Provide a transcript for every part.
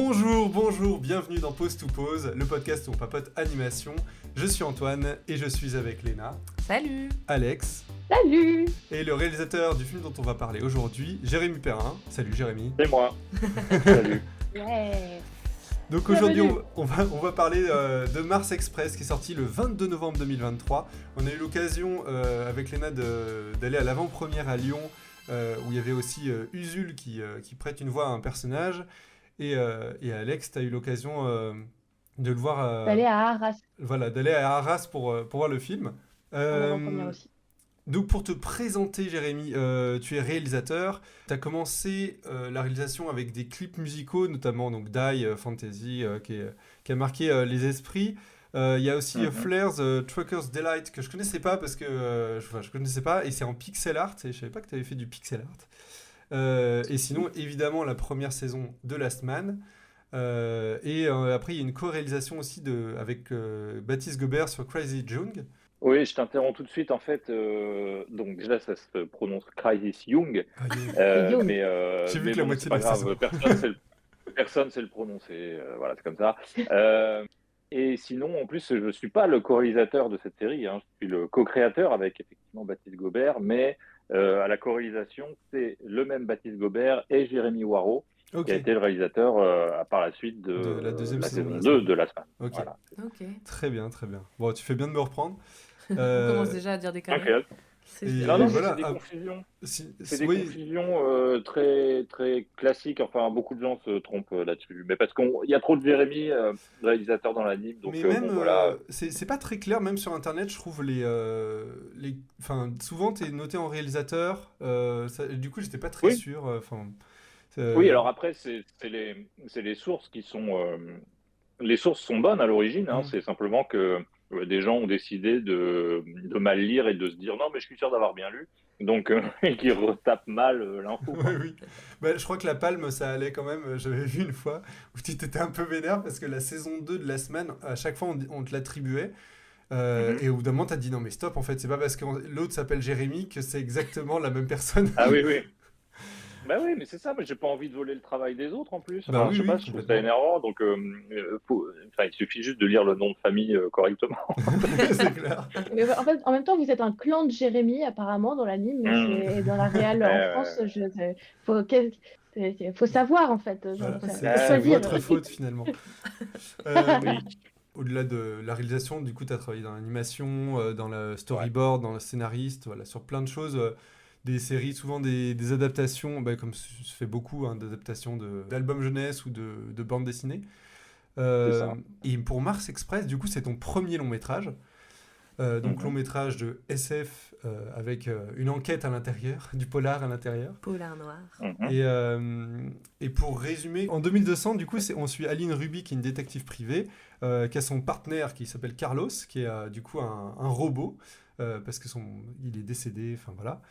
Bonjour, bienvenue dans Pause to Pause, le podcast où on papote animation. Je suis Antoine et je suis avec Léna. Salut. Alex. Salut. Et le réalisateur du film dont on va parler aujourd'hui, Jérémy Perrin. Salut Jérémy. C'est moi. Salut. Ouais. Donc aujourd'hui on va parler de Mars Express qui est sorti le 22 novembre 2023. On a eu l'occasion avec Léna d'aller à l'avant-première à Lyon où il y avait aussi Usul qui prête une voix à un personnage. Et Alex, tu as eu l'occasion de le voir... D'aller à Arras. Voilà, d'aller à Arras pour voir le film. En avant-première aussi. Donc pour te présenter, Jérémy, tu es réalisateur. Tu as commencé la réalisation avec des clips musicaux, notamment donc Die Fantasy, qui a marqué les esprits. Il y a aussi Flares, Trucker's Delight, que je connaissais pas parce que je connaissais pas, et c'est en pixel art, et je savais pas que tu avais fait du pixel art. Et sinon, évidemment, la première saison de Last Man. Après, il y a une co-réalisation aussi avec Baptiste Gobert sur Crazy Jung. Oui, je t'interromps tout de suite. En fait, donc déjà, ça se prononce Crisis Young. Mais j'ai vu que bon, la moitié c'est pas de la saison. grave. Personne sait le prononcer. Voilà, c'est comme ça. Et sinon, en plus, je ne suis pas le co-réalisateur de cette série. Je suis le co-créateur avec effectivement Baptiste Gobert, mais à la co-réalisation, c'est le même Baptiste Gobert et Jérémy Waro, qui a été le réalisateur par la suite de la deuxième saison 2 de Last Man. Ok. Voilà. Ok. Très bien. Bon, tu fais bien de me reprendre. On commence déjà à dire des conneries. Okay. C'est Et Non, voilà, c'est des confusions. C'est des oui. confusions très, très classiques. Enfin, beaucoup de gens se trompent là-dessus. Mais parce qu'il y a trop de Jérémy, réalisateur dans l'anime. Donc, Mais même, bon, voilà. c'est pas très clair, même sur Internet, je trouve enfin, souvent, tu es noté en réalisateur. Du coup, j'étais pas très sûr. Oui, alors après, c'est les sources qui sont... les sources sont bonnes à l'origine. C'est simplement que des gens ont décidé de mal lire et de se dire « Non, mais je suis sûr d'avoir bien lu ». Donc, qui retapent mal l'info. Oui. Je crois que la palme, ça allait quand même. J'avais vu une fois où tu t'étais un peu vénère parce que la saison 2 de la semaine, à chaque fois, on te l'attribuait. Et au bout d'un moment, t'as dit non, mais stop, en fait, c'est pas parce que l'autre s'appelle Jérémy que c'est exactement la même personne. Ah oui. Bah oui, mais c'est ça, mais j'ai pas envie de voler le travail des autres en plus. Bah oui, je trouve ça énervant, donc il suffit juste de lire le nom de famille correctement. C'est clair. Mais en même temps, vous êtes un clan de Jérémy apparemment dans l'anime et dans la réal en France. Faut savoir en fait. C'est votre faute finalement. Oui. Au-delà de la réalisation, du coup, tu as travaillé dans l'animation, dans le storyboard, dans le scénariste, voilà, sur plein de choses. Des séries, souvent des adaptations, comme se fait beaucoup, d'adaptations d'albums jeunesse ou de bandes dessinées. Et pour Mars Express, du coup, c'est ton premier long métrage. Donc long métrage de SF avec une enquête à l'intérieur, du polar à l'intérieur. Polar noir. Et pour résumer, en 2200, du coup, on suit Aline Ruby, qui est une détective privée, qui a son partenaire qui s'appelle Carlos, qui est du coup un robot, parce que il est décédé, enfin voilà.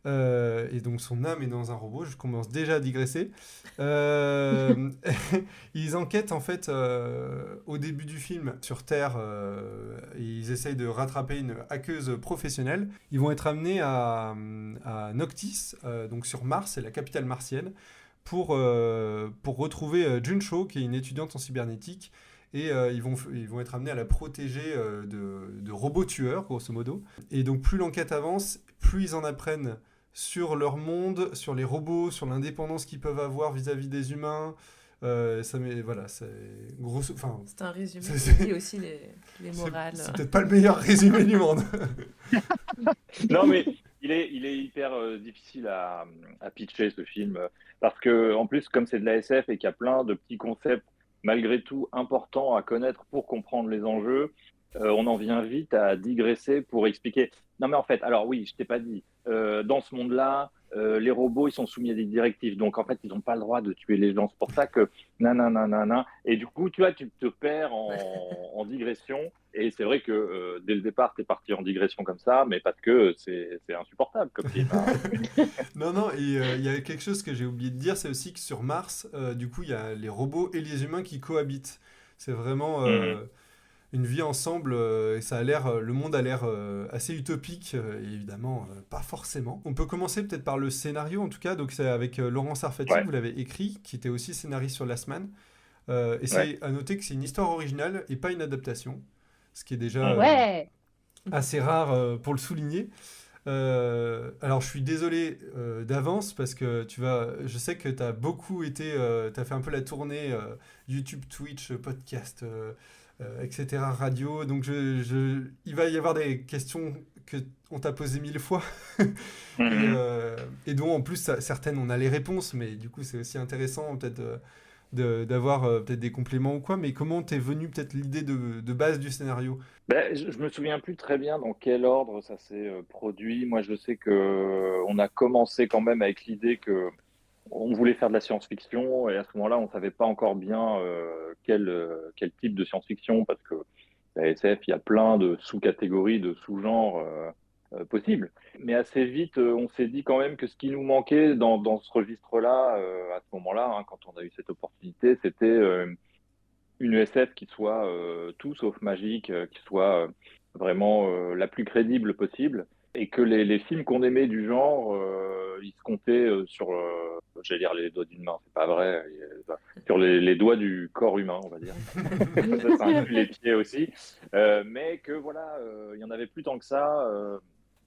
Et donc son âme est dans un robot. Je commence déjà à digresser. Ils enquêtent en fait au début du film sur Terre. Ils essayent de rattraper une hackeuse professionnelle. Ils vont être amenés à Noctis, donc sur Mars, c'est la capitale martienne, pour retrouver Juncho, qui est une étudiante en cybernétique. Et ils vont être amenés à la protéger de robots tueurs, grosso modo. Et donc plus l'enquête avance, plus ils en apprennent sur leur monde, sur les robots, sur l'indépendance qu'ils peuvent avoir vis-à-vis des humains. C'est gros. Enfin, c'est un résumé qui dit aussi les morales. C'est peut-être pas le meilleur résumé du monde. Non, mais il est hyper difficile à pitcher ce film parce que en plus, comme c'est de la SF et qu'il y a plein de petits concepts malgré tout importants à connaître pour comprendre les enjeux, on en vient vite à digresser pour expliquer. Non, mais en fait, alors oui, je t'ai pas dit. Dans ce monde-là, les robots, ils sont soumis à des directives. Donc, en fait, ils n'ont pas le droit de tuer les gens. C'est pour ça que nanana. Et du coup, tu vois, tu te perds en digression. Et c'est vrai que dès le départ, tu es parti en digression comme ça, mais parce que c'est insupportable comme film. Non, et il y a quelque chose que j'ai oublié de dire, c'est aussi que sur Mars, du coup, il y a les robots et les humains qui cohabitent. C'est vraiment... une vie ensemble, et le monde a l'air assez utopique, et évidemment pas forcément. On peut commencer peut-être par le scénario en tout cas, donc c'est avec Laurent Sarfati, vous l'avez écrit, qui était aussi scénariste sur Last Man. Et c'est à noter que c'est une histoire originale et pas une adaptation, ce qui est déjà assez rare pour le souligner. Alors je suis désolé d'avance parce que je sais que tu as beaucoup été, tu as fait un peu la tournée YouTube, Twitch, podcast, etc., radio. Donc il va y avoir des questions que on t'a posées 1000 fois et dont en plus certaines on a les réponses, mais du coup c'est aussi intéressant peut-être d'avoir peut-être des compléments ou quoi. Mais comment t'es venu peut-être l'idée de base du scénario? Je me souviens plus très bien dans quel ordre ça s'est produit. Moi, je sais que on a commencé quand même avec l'idée que on voulait faire de la science-fiction et à ce moment-là, on savait pas encore bien quel type de science-fiction parce que la SF, il y a plein de sous-catégories, de sous-genres possibles. Mais assez vite, on s'est dit quand même que ce qui nous manquait dans ce registre-là, à ce moment-là, hein, quand on a eu cette opportunité, c'était une SF qui soit tout sauf magique, qui soit vraiment la plus crédible possible, et que les films qu'on aimait du genre, ils se comptaient sur, j'allais dire les doigts d'une main, c'est pas vrai, sur les doigts du corps humain, on va dire. Ça inclut les pieds aussi, mais que voilà, il y en avait plus tant que ça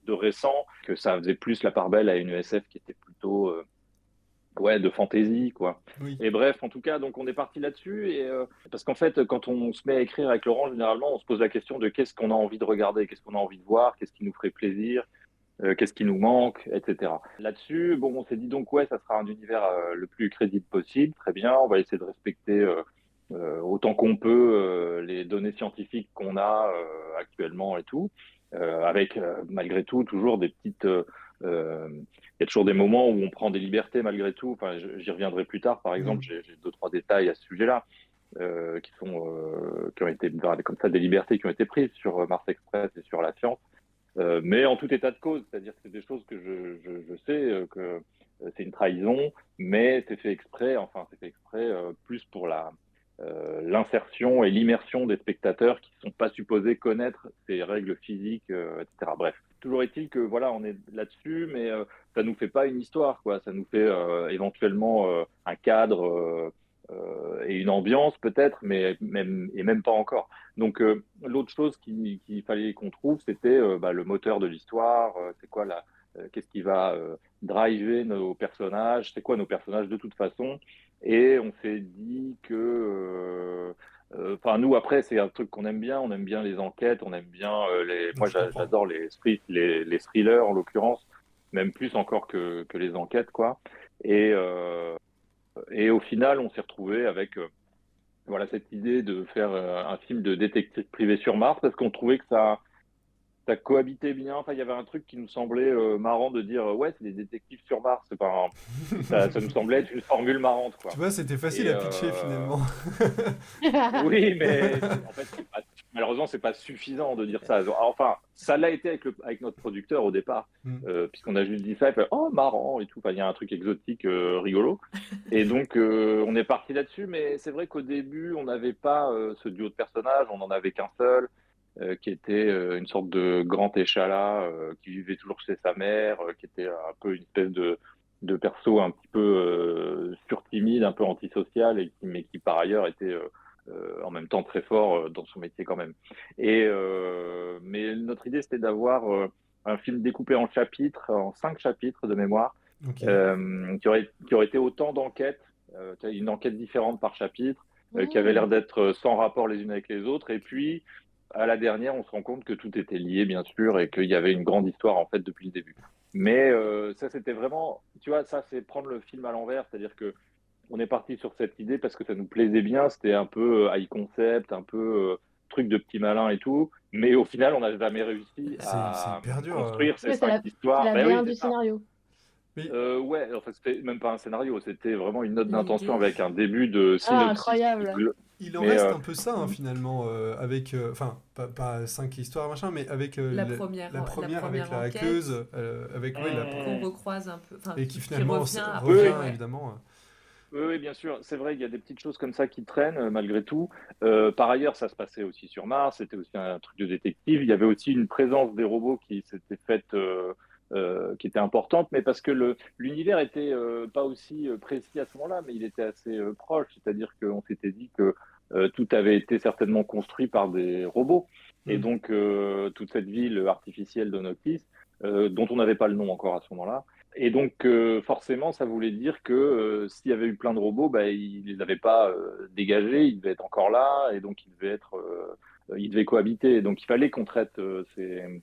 de récent, que ça faisait plus la part belle à une SF qui était plutôt de fantaisie, quoi. Oui. Et bref, en tout cas, donc on est parti là-dessus. Et parce qu'en fait, quand on se met à écrire avec Laurent, généralement, on se pose la question de qu'est-ce qu'on a envie de regarder, qu'est-ce qu'on a envie de voir, qu'est-ce qui nous ferait plaisir, qu'est-ce qui nous manque, etc. Là-dessus, bon, on s'est dit donc, ça sera un univers le plus crédible possible. Très bien, on va essayer de respecter autant qu'on peut les données scientifiques qu'on a actuellement et tout, avec malgré tout toujours des petites... il y a toujours des moments où on prend des libertés malgré tout. Enfin, j'y reviendrai plus tard. Par exemple, j'ai 2-3 détails à ce sujet-là qui ont été comme ça des libertés qui ont été prises sur Mars Express et sur la science. Mais en tout état de cause, c'est-à-dire que c'est des choses que je sais que c'est une trahison, mais c'est fait exprès. Enfin, c'est fait exprès plus pour l'insertion et l'immersion des spectateurs qui ne sont pas supposés connaître ces règles physiques, etc. Bref, toujours est-il que voilà, on est là-dessus, mais ça nous fait pas une histoire, quoi. Ça nous fait éventuellement un cadre et une ambiance peut-être, mais même pas encore. Donc l'autre chose qu'il fallait qu'on trouve, c'était le moteur de l'histoire. C'est quoi qu'est-ce qui va driver nos personnages? C'est quoi nos personnages de toute façon? Et on s'est dit que, nous après c'est un truc qu'on aime bien. On aime bien les enquêtes, on aime bien moi j'adore les thrillers en l'occurrence, même plus encore que les enquêtes quoi. Et au final, on s'est retrouvé avec cette idée de faire un film de détective privé sur Mars parce qu'on trouvait que ça cohabitait bien. Enfin, il y avait un truc qui nous semblait marrant de dire ouais, c'est des détectives sur Mars. Enfin, ça nous semblait être une formule marrante, quoi. Tu vois, c'était facile à pitcher finalement. Oui, mais en fait, malheureusement, c'est pas suffisant de dire ça. Enfin, ça l'a été avec notre producteur au départ, puisqu'on a juste dit ça, il fait oh marrant et tout. Enfin, il y a un truc exotique, rigolo. Et donc, on est parti là-dessus. Mais c'est vrai qu'au début, on n'avait pas ce duo de personnages. On n'en avait qu'un seul. Qui était une sorte de grand échalas, qui vivait toujours chez sa mère, qui était un peu une espèce de perso un petit peu surtimide, un peu antisocial, mais qui par ailleurs était en même temps très fort dans son métier quand même. Mais notre idée, c'était d'avoir un film découpé en chapitres, en 5 chapitres de mémoire, Okay. qui aurait été autant d'enquêtes, une enquête différente par chapitre, qui avait l'air d'être sans rapport les unes avec les autres, et puis à la dernière, on se rend compte que tout était lié, bien sûr, et qu'il y avait une grande histoire, en fait, depuis le début. Mais ça, c'était vraiment... Tu vois, ça, c'est prendre le film à l'envers. C'est-à-dire que on est parti sur cette idée parce que ça nous plaisait bien. C'était un peu high concept, un peu truc de petit malin et tout. Mais au final, on n'a jamais réussi à construire ces 5 histoires. C'est la merde du scénario. En fait, c'était même pas un scénario. C'était vraiment une note d'intention avec un début de synopsis. Incroyable. Il en reste un peu ça, finalement, avec, pas 5 histoires, machin, mais avec la première avec la hackeuse, qu'on recroise un peu, et qui finalement revient évidemment. Oui, bien sûr, c'est vrai, il y a des petites choses comme ça qui traînent malgré tout. Par ailleurs, ça se passait aussi sur Mars, c'était aussi un truc de détective. Il y avait aussi une présence des robots qui s'était faite qui était importante, mais parce que l'univers était pas aussi précis à ce moment-là, mais il était assez proche. C'est-à-dire qu'on s'était dit que tout avait été certainement construit par des robots. Et donc, toute cette ville artificielle de Noctis, dont on n'avait pas le nom encore à ce moment-là. Et donc, forcément, ça voulait dire que s'il y avait eu plein de robots, bah, ils ne les avaient pas dégagés, ils devaient être encore là, et donc ils devaient cohabiter. Donc, il fallait qu'on traite ces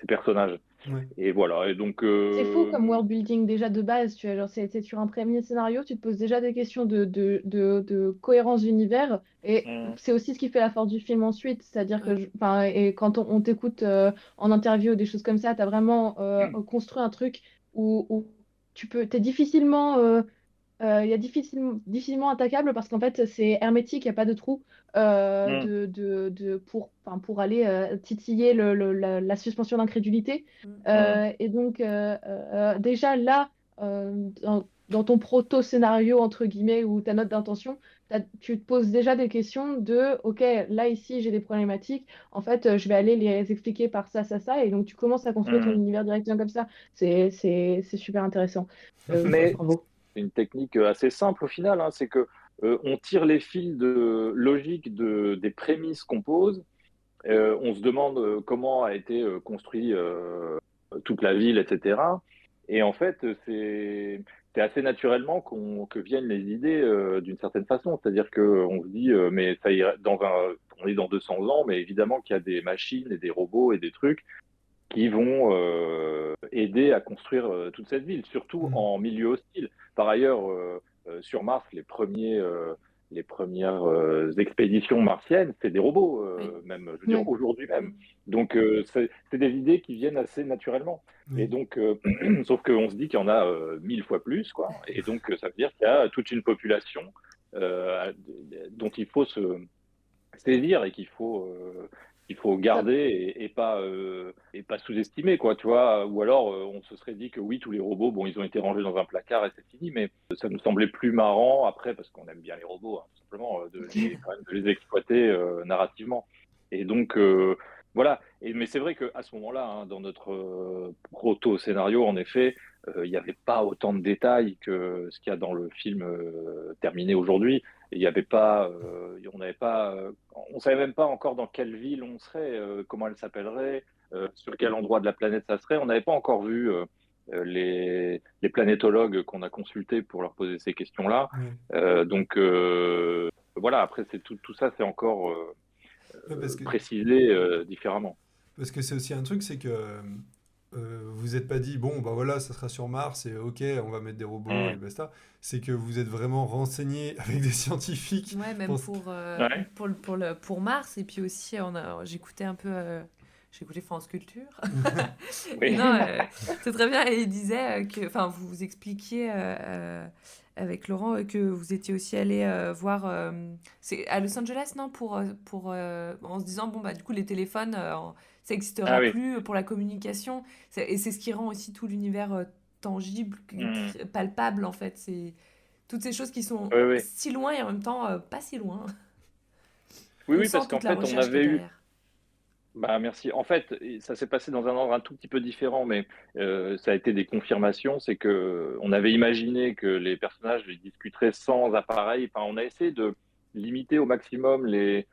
personnages. Ouais. Et voilà. Et donc, C'est fou comme world building déjà de base, tu vois, genre c'est sur un premier scénario, tu te poses déjà des questions de cohérence d'univers et c'est aussi ce qui fait la force du film ensuite, c'est-à-dire que, enfin, et quand on t'écoute en interview ou des choses comme ça, tu as vraiment construit un truc où t'es difficilement il y a difficilement attaquable parce qu'en fait c'est hermétique, il n'y a pas de trou pour aller titiller la suspension d'incrédulité. Et donc déjà là, dans ton proto-scénario, entre guillemets, ou ta note d'intention, tu te poses déjà des questions de, OK, là ici j'ai des problématiques, en fait je vais aller les expliquer par ça, ça, ça, et donc tu commences à construire ton univers directement comme ça. C'est super intéressant. Mais Bravo. c'est une technique assez simple au final, hein, c'est que on tire les fils de logique des prémices qu'on pose. On se demande comment a été construit toute la ville, etc. Et en fait, c'est assez naturellement que viennent les idées d'une certaine façon. C'est-à-dire qu'on se dit, mais ça irait on est dans 200 ans, mais évidemment qu'il y a des machines et des robots et des trucs qui vont aider à construire toute cette ville, surtout en milieu hostile. Par ailleurs, sur Mars, les premières expéditions martiennes, c'est des robots, même, je veux dire, aujourd'hui même. Donc, c'est des idées qui viennent assez naturellement. Et donc, sauf qu'on se dit qu'il y en a 1000 fois plus, quoi. Et donc, ça veut dire qu'il y a toute une population dont il faut se saisir et qu'il faut garder et pas sous-estimer, quoi, tu vois. Ou alors, on se serait dit que oui, tous les robots, bon, ils ont été rangés dans un placard et c'est fini, mais ça nous semblait plus marrant après, parce qu'on aime bien les robots, hein, tout simplement, quand même, de les exploiter narrativement. Et donc, voilà. Mais c'est vrai qu'à ce moment-là, hein, dans notre proto-scénario, en effet, il n'y avait pas autant de détails que ce qu'il y a dans le film terminé aujourd'hui. Il y avait pas, on n'avait pas, on savait même pas encore dans quelle ville on serait, comment elle s'appellerait, sur quel endroit de la planète ça serait. On n'avait pas encore vu les planétologues qu'on a consultés pour leur poser ces questions-là. Donc voilà, après tout ça, c'est encore précisé différemment. Parce que c'est aussi un truc, c'est que vous n'êtes pas dit, bon, bah voilà, ça sera sur Mars et ok, on va mettre des robots et basta. C'est que vous êtes vraiment renseigné avec des scientifiques. Ouais, même pour Mars. Et puis aussi, j'écoutais un peu. J'écoutais France Culture. Oui. Non, c'est très bien. Et il disait que, vous expliquiez avec Laurent que vous étiez aussi allé voir, c'est à Los Angeles, non, en se disant bon bah du coup les téléphones, ça n'existera plus pour la communication. Et c'est ce qui rend aussi tout l'univers tangible, palpable en fait. C'est toutes ces choses qui sont si loin et en même temps pas si loin. Oui, parce qu'en fait on avait eu. Bah, merci. En fait, ça s'est passé dans un ordre un tout petit peu différent, mais ça a été des confirmations. C'est que on avait imaginé que les personnages discuteraient sans appareil. Enfin, on a essayé de limiter au maximum les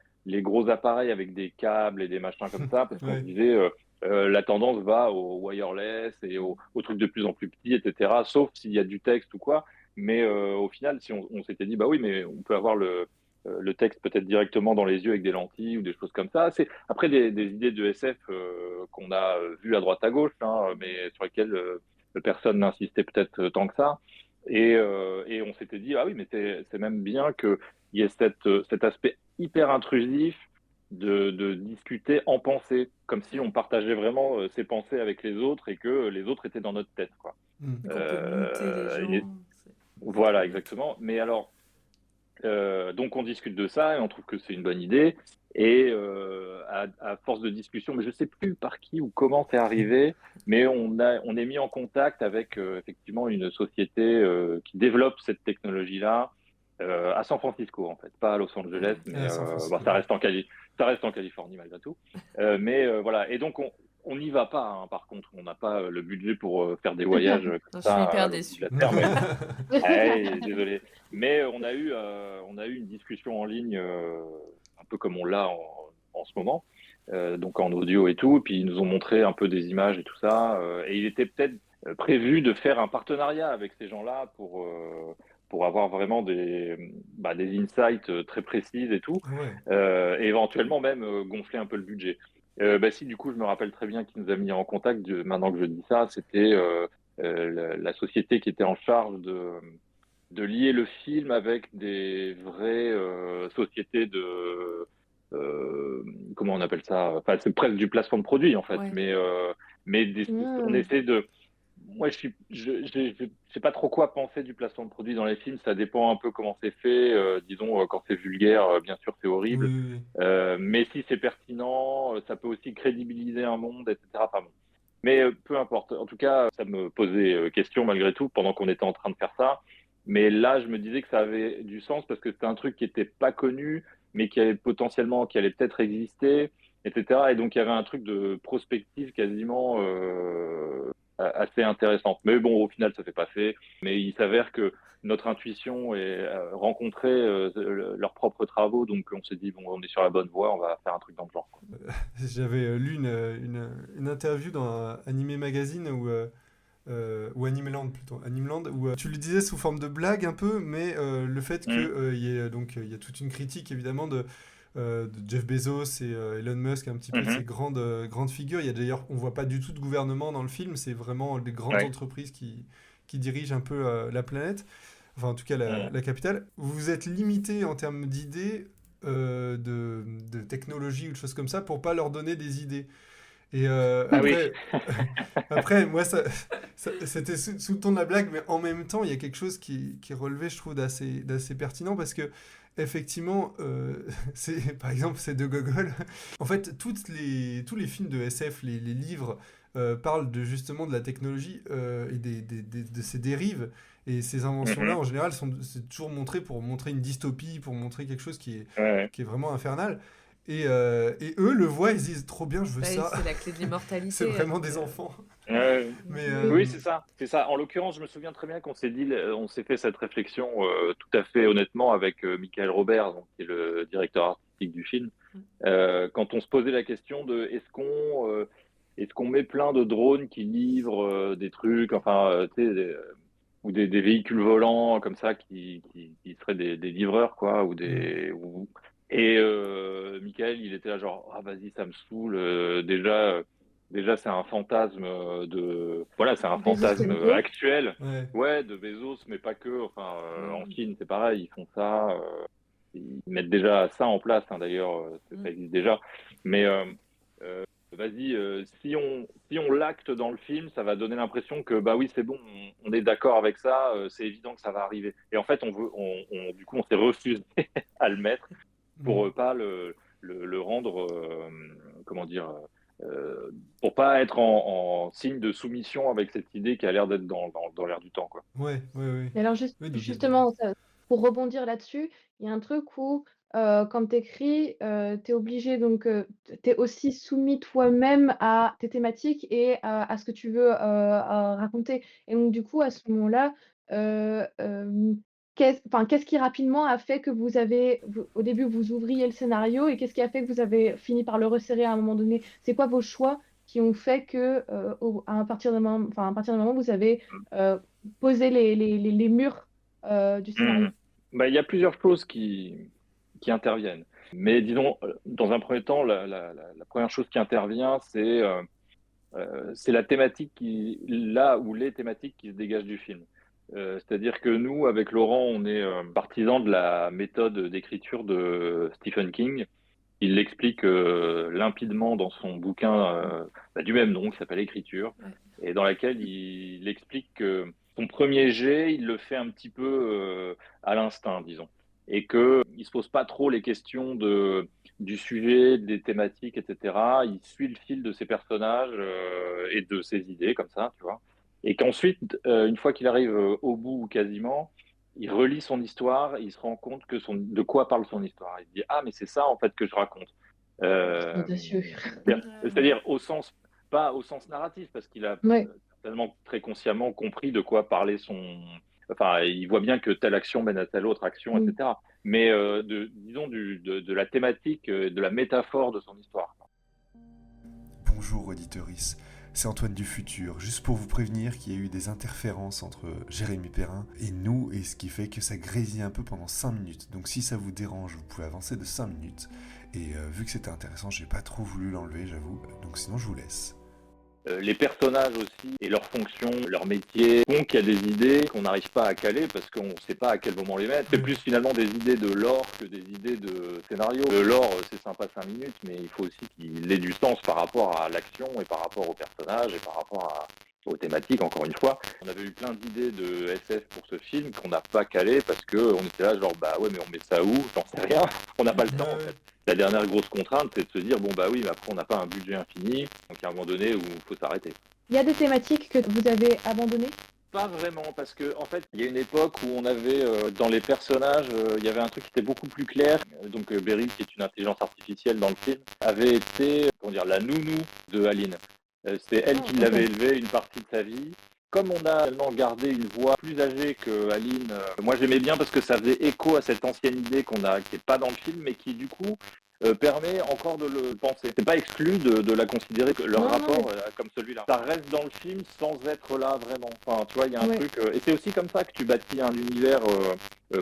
gros appareils avec des câbles et des machins comme ça, parce qu'on disait la tendance va au wireless et aux trucs de plus en plus petits, etc. Sauf s'il y a du texte ou quoi. Mais au final, si on s'était dit, bah oui, mais on peut avoir le texte peut-être directement dans les yeux avec des lentilles ou des choses comme ça. C'est après des idées de SF qu'on a vues à droite à gauche, hein, mais sur lesquelles personne n'insistait peut-être tant que ça. Et on s'était dit, ah oui, mais c'est même bien qu'il y ait cet aspect hyper intrusif de discuter en pensée, comme si on partageait vraiment ses pensées avec les autres et que les autres étaient dans notre tête, quoi. Qu'on peut muter les gens. Voilà, exactement. Mais alors, donc on discute de ça et on trouve que c'est une bonne idée. Et à force de discussion, mais je ne sais plus par qui ou comment c'est arrivé, mais on est mis en contact avec effectivement une société qui développe cette technologie-là à San Francisco, en fait, pas à Los Angeles, mais ça reste en Californie malgré tout. Mais voilà, et donc on n'y va pas, hein, par contre. On n'a pas le budget pour faire des voyages comme Non, je ça suis à hyper l'autre bout déçue. de la terre. Ouais, désolé. Mais on a eu une discussion en ligne, un peu comme on l'a en ce moment, donc en audio et tout. Et puis ils nous ont montré un peu des images et tout ça. Et il était peut-être prévu de faire un partenariat avec ces gens-là pour avoir vraiment des insights très précises et tout. Ouais. Et éventuellement même gonfler un peu le budget. Si, du coup, je me rappelle très bien qui nous a mis en contact, maintenant que je dis ça, c'était la société qui était en charge de lier le film avec des vraies sociétés comment on appelle ça? Enfin, c'est presque du placement de produits en fait, Ouais. mais on essaie de. Moi, je sais pas trop quoi penser du placement de produits dans les films. Ça dépend un peu comment c'est fait. Disons, quand c'est vulgaire, bien sûr, c'est horrible. Oui. Mais si c'est pertinent, ça peut aussi crédibiliser un monde, etc. Enfin, bon. Mais peu importe. En tout cas, ça me posait question malgré tout pendant qu'on était en train de faire ça. Mais là, je me disais que ça avait du sens parce que c'était un truc qui était pas connu, mais qui qui allait peut-être exister, etc. Et donc, il y avait un truc de prospective quasiment assez intéressante. Mais bon, au final, ça s'est pas fait. Mais il s'avère que notre intuition et rencontrait leurs propres travaux, donc on s'est dit bon, on est sur la bonne voie, on va faire un truc dans le genre, quoi. J'avais lu une interview dans Anime Magazine ou Animeland plutôt, Animeland, où tu le disais sous forme de blague un peu, mais le fait que il y a toute une critique évidemment de Jeff Bezos et Elon Musk, un petit peu de ces grandes figures. Il y a d'ailleurs, on voit pas du tout de gouvernement dans le film, c'est vraiment les grandes entreprises qui dirigent un peu la planète, enfin en tout cas la capitale. Vous vous êtes limité en termes d'idées, de technologie ou de choses comme ça pour pas leur donner des idées. Et après, après, moi, c'était sous le ton de la blague, mais en même temps, il y a quelque chose qui est relevé, je trouve, d'assez pertinent, parce que, effectivement, par exemple, c'est de Gogol. En fait, tous les films de SF, les livres, parlent justement de la technologie et de ses dérives. Et ces inventions-là, en général, c'est toujours montré pour montrer une dystopie, pour montrer quelque chose qui est vraiment infernal. Et eux le voient, ils se disent trop bien, je veux ça. C'est la clé de l'immortalité. C'est vraiment des enfants. Mais oui, c'est ça. En l'occurrence, je me souviens très bien qu'on on s'est fait cette réflexion tout à fait honnêtement avec Michael Robert, donc, qui est le directeur artistique du film, quand on se posait la question de est-ce qu'on met plein de drones qui livrent des trucs, enfin, tu sais, ou des véhicules volants comme ça qui seraient des livreurs, quoi, et Michael, il était là genre, ah vas-y, ça me saoule. Déjà, c'est un fantasme c'est un fantasme actuel, ouais, de Bezos, mais pas que. Enfin, en Chine, c'est pareil, ils font ça. Ils mettent déjà ça en place, hein, d'ailleurs, ça existe déjà. Mais vas-y, si on l'acte dans le film, ça va donner l'impression que bah oui, c'est bon, on est d'accord avec ça, c'est évident que ça va arriver. Et en fait, du coup, on s'est refusé à le mettre pour pas le rendre, comment dire, pour pas être en signe de soumission avec cette idée qui a l'air d'être dans l'air du temps, quoi. Ouais. Et alors justement, pour rebondir là-dessus, il y a un truc où quand tu écris, tu es obligé, donc tu es aussi soumis toi-même à tes thématiques et à ce que tu veux raconter. Et donc du coup, à ce moment-là, qu'est-ce qui rapidement a fait que au début, vous ouvriez le scénario et qu'est-ce qui a fait que vous avez fini par le resserrer à un moment donné? C'est quoi vos choix qui ont fait que, à partir d'un moment, vous avez posé les murs du scénario? Il y a plusieurs choses qui interviennent. Mais disons, dans un premier temps, la première chose qui intervient, c'est la thématique ou les thématiques qui se dégagent du film. C'est-à-dire que nous, avec Laurent, on est partisans de la méthode d'écriture de Stephen King. Il l'explique limpidement dans son bouquin du même nom, qui s'appelle Écriture, et dans laquelle il explique que son premier jet, il le fait un petit peu à l'instinct, disons, et qu'il ne se pose pas trop les questions du sujet, des thématiques, etc. Il suit le fil de ses personnages et de ses idées, comme ça, tu vois. Et qu'ensuite, une fois qu'il arrive au bout ou quasiment, il relit son histoire et il se rend compte de quoi parle son histoire. Il dit, ah, mais c'est ça en fait que je raconte. Audacieux. C'est-à-dire au sens, pas au sens narratif, parce qu'il a Ouais. certainement très consciemment compris de quoi parlait son. Enfin, il voit bien que telle action mène à telle autre action, Mm. etc. Mais disons de la thématique, de la métaphore de son histoire. Bonjour auditeurice, c'est Antoine du futur, juste pour vous prévenir qu'il y a eu des interférences entre Jérémy Perrin et nous, et ce qui fait que ça grésille un peu pendant 5 minutes. Donc si ça vous dérange, vous pouvez avancer de 5 minutes. Et vu que c'était intéressant, j'ai pas trop voulu l'enlever, j'avoue, donc sinon je vous laisse. Les personnages aussi, et leurs fonctions, leur métier, font qu'il y a des idées qu'on n'arrive pas à caler parce qu'on ne sait pas à quel moment les mettre. C'est plus finalement des idées de lore que des idées de scénario. Le lore, c'est sympa 5 minutes, mais il faut aussi qu'il ait du sens par rapport à l'action et par rapport aux personnages et par rapport aux thématiques, encore une fois. On avait eu plein d'idées de SF pour ce film qu'on n'a pas calé parce qu'on était là genre, bah ouais, mais on met ça où? J'en sais rien. On n'a pas le temps, en fait. La dernière grosse contrainte, c'est de se dire, bon bah oui, mais après on n'a pas un budget infini, donc il y a un moment donné où il faut s'arrêter. Il y a des thématiques que vous avez abandonnées? Pas vraiment, parce que en fait, il y a une époque où on avait dans les personnages, il y avait un truc qui était beaucoup plus clair. Donc Beryl, qui est une intelligence artificielle dans le film, avait été, comment dire, la nounou de Aline. C'était elle qui l'avait élevée une partie de sa vie. Comme on a tellement gardé une voix plus âgée que Aline, moi j'aimais bien parce que ça faisait écho à cette ancienne idée qu'on a, qui est pas dans le film, mais qui du coup permet encore de le penser. C'est pas exclu de la considérer que leur rapport comme celui-là. Ça reste dans le film sans être là vraiment. Enfin, tu vois, il y a un truc. Et c'est aussi comme ça que tu bâtis un univers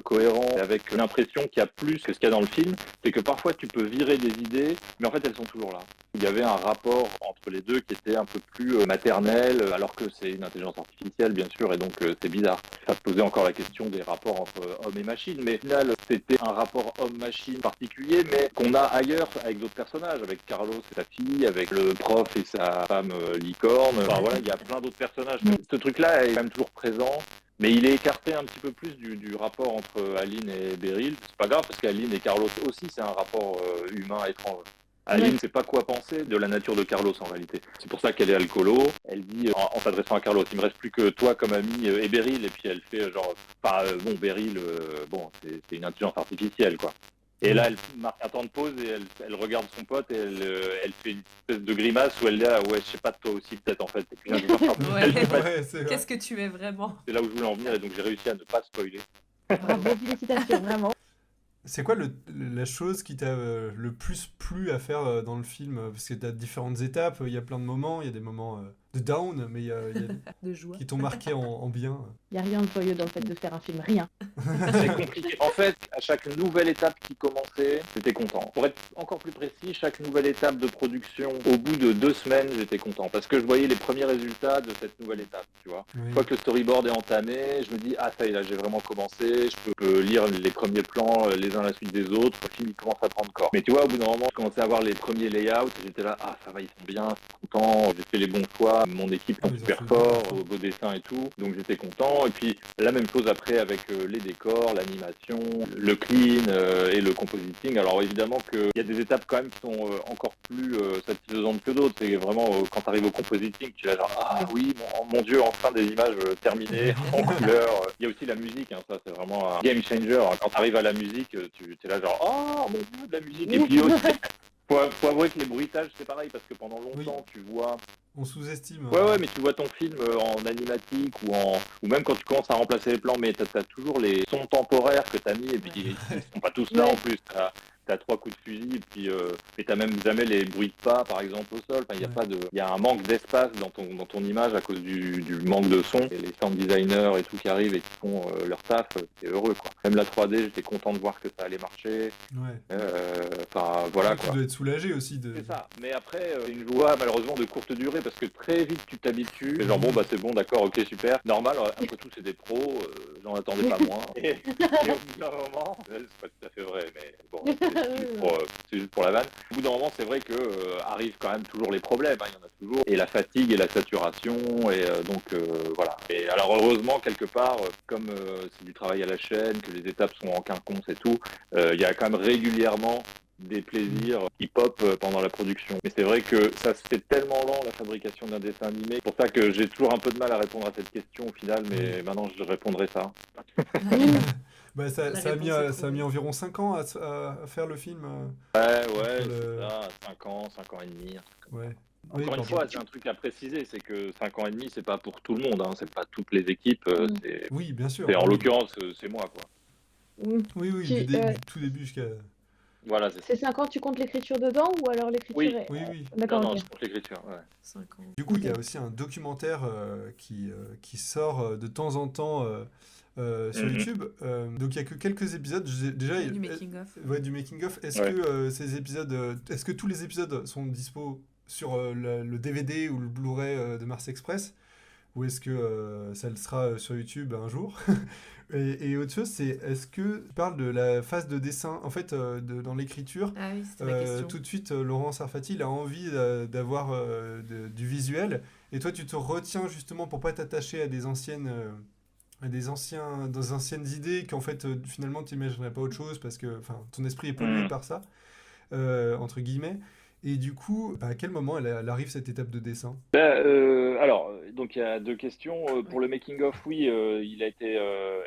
cohérent, avec l'impression qu'il y a plus que ce qu'il y a dans le film. C'est que parfois tu peux virer des idées, mais en fait elles sont toujours là. Il y avait un rapport entre les deux qui était un peu plus maternel, alors que c'est une intelligence artificielle, bien sûr, et donc c'est bizarre. Ça se posait encore la question des rapports entre hommes et machines, mais au final, c'était un rapport homme-machine particulier, mais qu'on a ailleurs avec d'autres personnages, avec Carlos et sa fille, avec le prof et sa femme licorne. Enfin voilà, il y a plein d'autres personnages. Ce truc-là est quand même toujours présent. Mais il est écarté un petit peu plus du rapport entre Aline et Beryl. C'est pas grave, parce qu'Aline et Carlos aussi, c'est un rapport humain étrange. Aline ne sait pas quoi penser de la nature de Carlos en réalité. C'est pour ça qu'elle est alcoolo. Elle dit en s'adressant à Carlos, il me reste plus que toi comme ami et Beryl. Et puis elle fait genre, bon Beryl, bon c'est une intelligence artificielle quoi. Et là elle marque un temps de pause et elle regarde son pote et elle fait une espèce de grimace où elle dit ouais je sais pas toi aussi peut-être en fait. Qu'est-ce que tu es vraiment? C'est là où je voulais en venir et donc j'ai réussi à ne pas spoiler. Bravo, félicitations, vraiment. C'est quoi la chose qui t'a le plus plu à faire dans le film? Parce que t'as différentes étapes, il y a plein de moments, il y a des moments de down, mais il y a de joie qui t'ont marqué en bien. Il n'y a rien de joyeux dans le fait de faire un film, rien. C'est compliqué. En fait, à chaque nouvelle étape qui commençait, j'étais content. Pour être encore plus précis, chaque nouvelle étape de production, au bout de 2 semaines, j'étais content. Parce que je voyais les premiers résultats de cette nouvelle étape, tu vois. Oui. Une fois que le storyboard est entamé, je me dis, ah ça y est, là j'ai vraiment commencé, je peux lire les premiers plans les uns à la suite des autres, le film il commence à prendre corps. Mais tu vois, au bout d'un moment, je commençais à voir les premiers layouts, et j'étais là, ah ça va, ils sont bien, je suis content, j'ai fait les bons choix, mon équipe est super fort, au beau dessin et tout, donc j'étais content. Et puis la même chose après avec les décors, l'animation, le clean et le compositing. Alors évidemment qu'il y a des étapes quand même qui sont encore plus satisfaisantes que d'autres. C'est vraiment quand tu arrives au compositing, tu es là genre ah oui, mon Dieu, enfin des images terminées en couleur. Il y a aussi la musique, hein, ça c'est vraiment un game changer. Quand tu arrives à la musique, tu es là genre oh mon Dieu, de la musique. Et puis aussi, faut avouer que les bruitages c'est pareil parce que pendant longtemps tu vois. On sous-estime. Ouais, mais tu vois ton film en animatique ou même quand tu commences à remplacer les plans, mais t'as toujours les sons temporaires que t'as mis et puis ils sont pas tous là en plus. T'as 3 coups de fusil et t'as même jamais les bruits de pas par exemple au sol. Enfin, il y a un manque d'espace dans ton image à cause du manque de son. Et les sound designers et tout qui arrivent et qui font leur taf, c'est heureux quoi. Même la 3D, j'étais content de voir que ça allait marcher. Enfin voilà quoi. Tu dois être soulagé aussi de. C'est ça. Mais après une joie malheureusement de courte durée parce que très vite tu t'habitues. Genre bon bah c'est bon d'accord ok super. Normal après tout c'est des pros, j'en attendais pas moins. Et au bout d'un moment, c'est pas tout à fait vrai mais bon. C'est juste pour la vanne. Au bout d'un moment, c'est vrai que arrivent quand même toujours les problèmes. Il y en a toujours. Et la fatigue et la saturation. Et donc, voilà. Et alors, heureusement, quelque part, comme c'est du travail à la chaîne, que les étapes sont en quinconce et tout, il y a quand même régulièrement des plaisirs qui pop pendant la production. Mais c'est vrai que ça se fait tellement lent, la fabrication d'un dessin animé. C'est pour ça que j'ai toujours un peu de mal à répondre à cette question au final, mais maintenant, je répondrai ça. Bah, ça a mis environ 5 ans à faire le film. Ouais, c'est ça, 5 ans et demi. Ouais. Oui, Encore une pardon. fois, c'est un truc à préciser, c'est que 5 ans et demi, c'est pas pour tout le monde, hein, c'est pas toutes les équipes. Oui, bien sûr. En Oui, l'occurrence, c'est moi, quoi. oui, oui, Tu, du tout début jusqu'à. Voilà, c'est ça. c'est 5 ans, tu comptes l'écriture dedans ou alors l'écriture Oui, est... Oui, oui. non, D'accord, non, ok. je compte l'écriture. Ouais. 5 ans. Du coup, il y a Ok. aussi un documentaire qui sort de temps en temps sur Mhm. YouTube. Donc il y a que quelques épisodes. Déjà, Du making-of. ouais, du making-of. Est-ce Ouais. que ces épisodes, est-ce que tous les épisodes sont dispo sur le DVD ou le Blu-ray de Mars Express? Ou est-ce que ça le sera sur YouTube un jour? Et autre chose, c'est est-ce que tu parles de la phase de dessin, en fait, dans l'écriture, Ah oui, c'était ma question. tout de suite, Laurent Sarfati, il a envie d'avoir du visuel, et toi, tu te retiens justement pour pas t'attacher à des anciennes idées qu'en fait, finalement, tu n'imaginerais pas autre chose parce que, enfin, ton esprit est pollué Mhm. par ça, entre guillemets. Et du coup, à quel moment elle arrive cette étape de dessin? Alors, donc il y a deux questions. Pour Ouais. le making-of, oui, il a été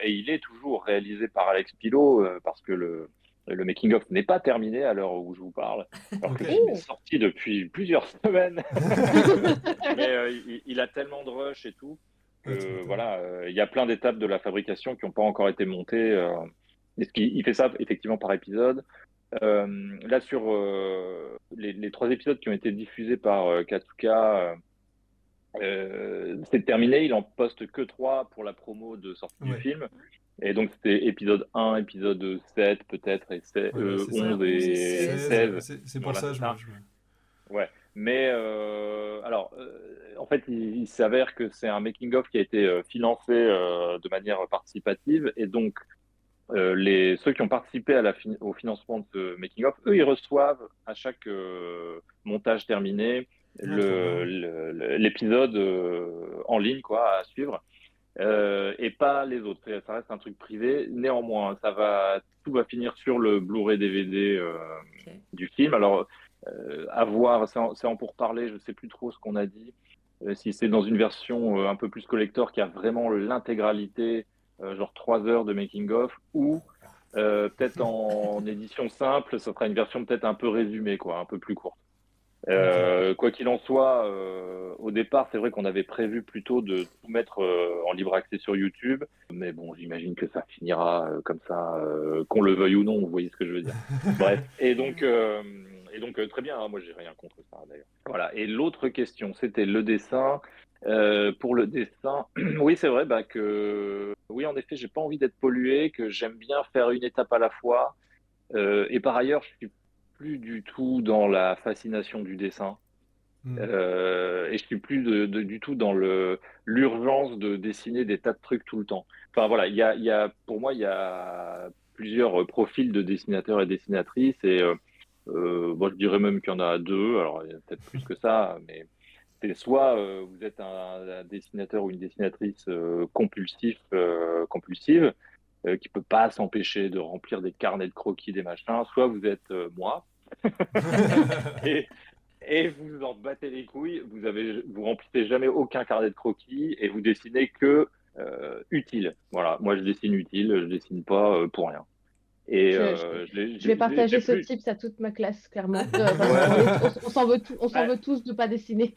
et il est toujours réalisé par Alex Pilot parce que le making-of n'est pas terminé à l'heure où je vous parle, alors que Ok. le film est Oh. sorti depuis plusieurs semaines. Mais il a tellement de rush et tout Ouais, tu que m'étonnes. voilà, il y a plein d'étapes de la fabrication qui n'ont pas encore été montées. Il fait ça effectivement par épisode. Là, sur les 3 épisodes qui ont été diffusés par Katsuka, c'est terminé. Il en poste que 3 pour la promo de sortie du Ouais, film. Et donc, c'était épisode 1, épisode 7 peut-être, et voilà, c'est ça. 11 Ouais, 11 et et 16. 16, 16. c'est pour Voilà, ça, c'est ça. je me- Ouais. Mais alors, en fait, il s'avère que c'est un making-of qui a été financé de manière participative. Et donc, ceux qui ont participé au financement de ce making-of, eux, ils reçoivent à chaque montage terminé Ah, trop bien. l'épisode en ligne, quoi, à suivre, et pas les autres. Ça reste un truc privé. Néanmoins, tout va finir sur le Blu-ray DVD Ok. du film. Alors, à voir, c'est en pourparler, je sais plus trop ce qu'on a dit. Si c'est dans une version un peu plus collector qui a vraiment l'intégralité, genre 3 heures de making-of, ou peut-être en édition simple, ça sera une version peut-être un peu résumée, quoi, un peu plus courte. Ok. Quoi qu'il en soit, au départ, c'est vrai qu'on avait prévu plutôt de tout mettre en libre accès sur YouTube, mais bon, j'imagine que ça finira comme ça, qu'on le veuille ou non, vous voyez ce que je veux dire. Bref, Ouais. et donc très bien, hein, moi j'ai rien contre ça d'ailleurs. Voilà, et l'autre question, c'était le dessin. Pour le dessin, oui, c'est vrai bah, que, oui, en effet, j'ai pas envie d'être pollué, que j'aime bien faire une étape à la fois. Et par ailleurs, je suis plus du tout dans la fascination du dessin. Hmm. Et je suis plus du tout dans l'urgence de dessiner des tas de trucs tout le temps. Enfin voilà, pour moi, il y a plusieurs profils de dessinateurs et dessinatrices. Et bon, je dirais même qu'il y en a deux. Alors, il y en a peut-être plus que ça, mais c'est soit vous êtes un dessinateur ou une dessinatrice compulsive, qui peut pas s'empêcher de remplir des carnets de croquis, des machins, soit vous êtes moi, et, et vous en battez les couilles, vous remplissez jamais aucun carnet de croquis et vous dessinez que utile. Voilà, moi je dessine utile, je dessine pas pour rien. Et Je, je- je vais j'ai partager ce plus. tips à toute ma classe, clairement. Parce qu'on Ouais, on s'en veut on s'en ouais, veut tous de pas dessiner.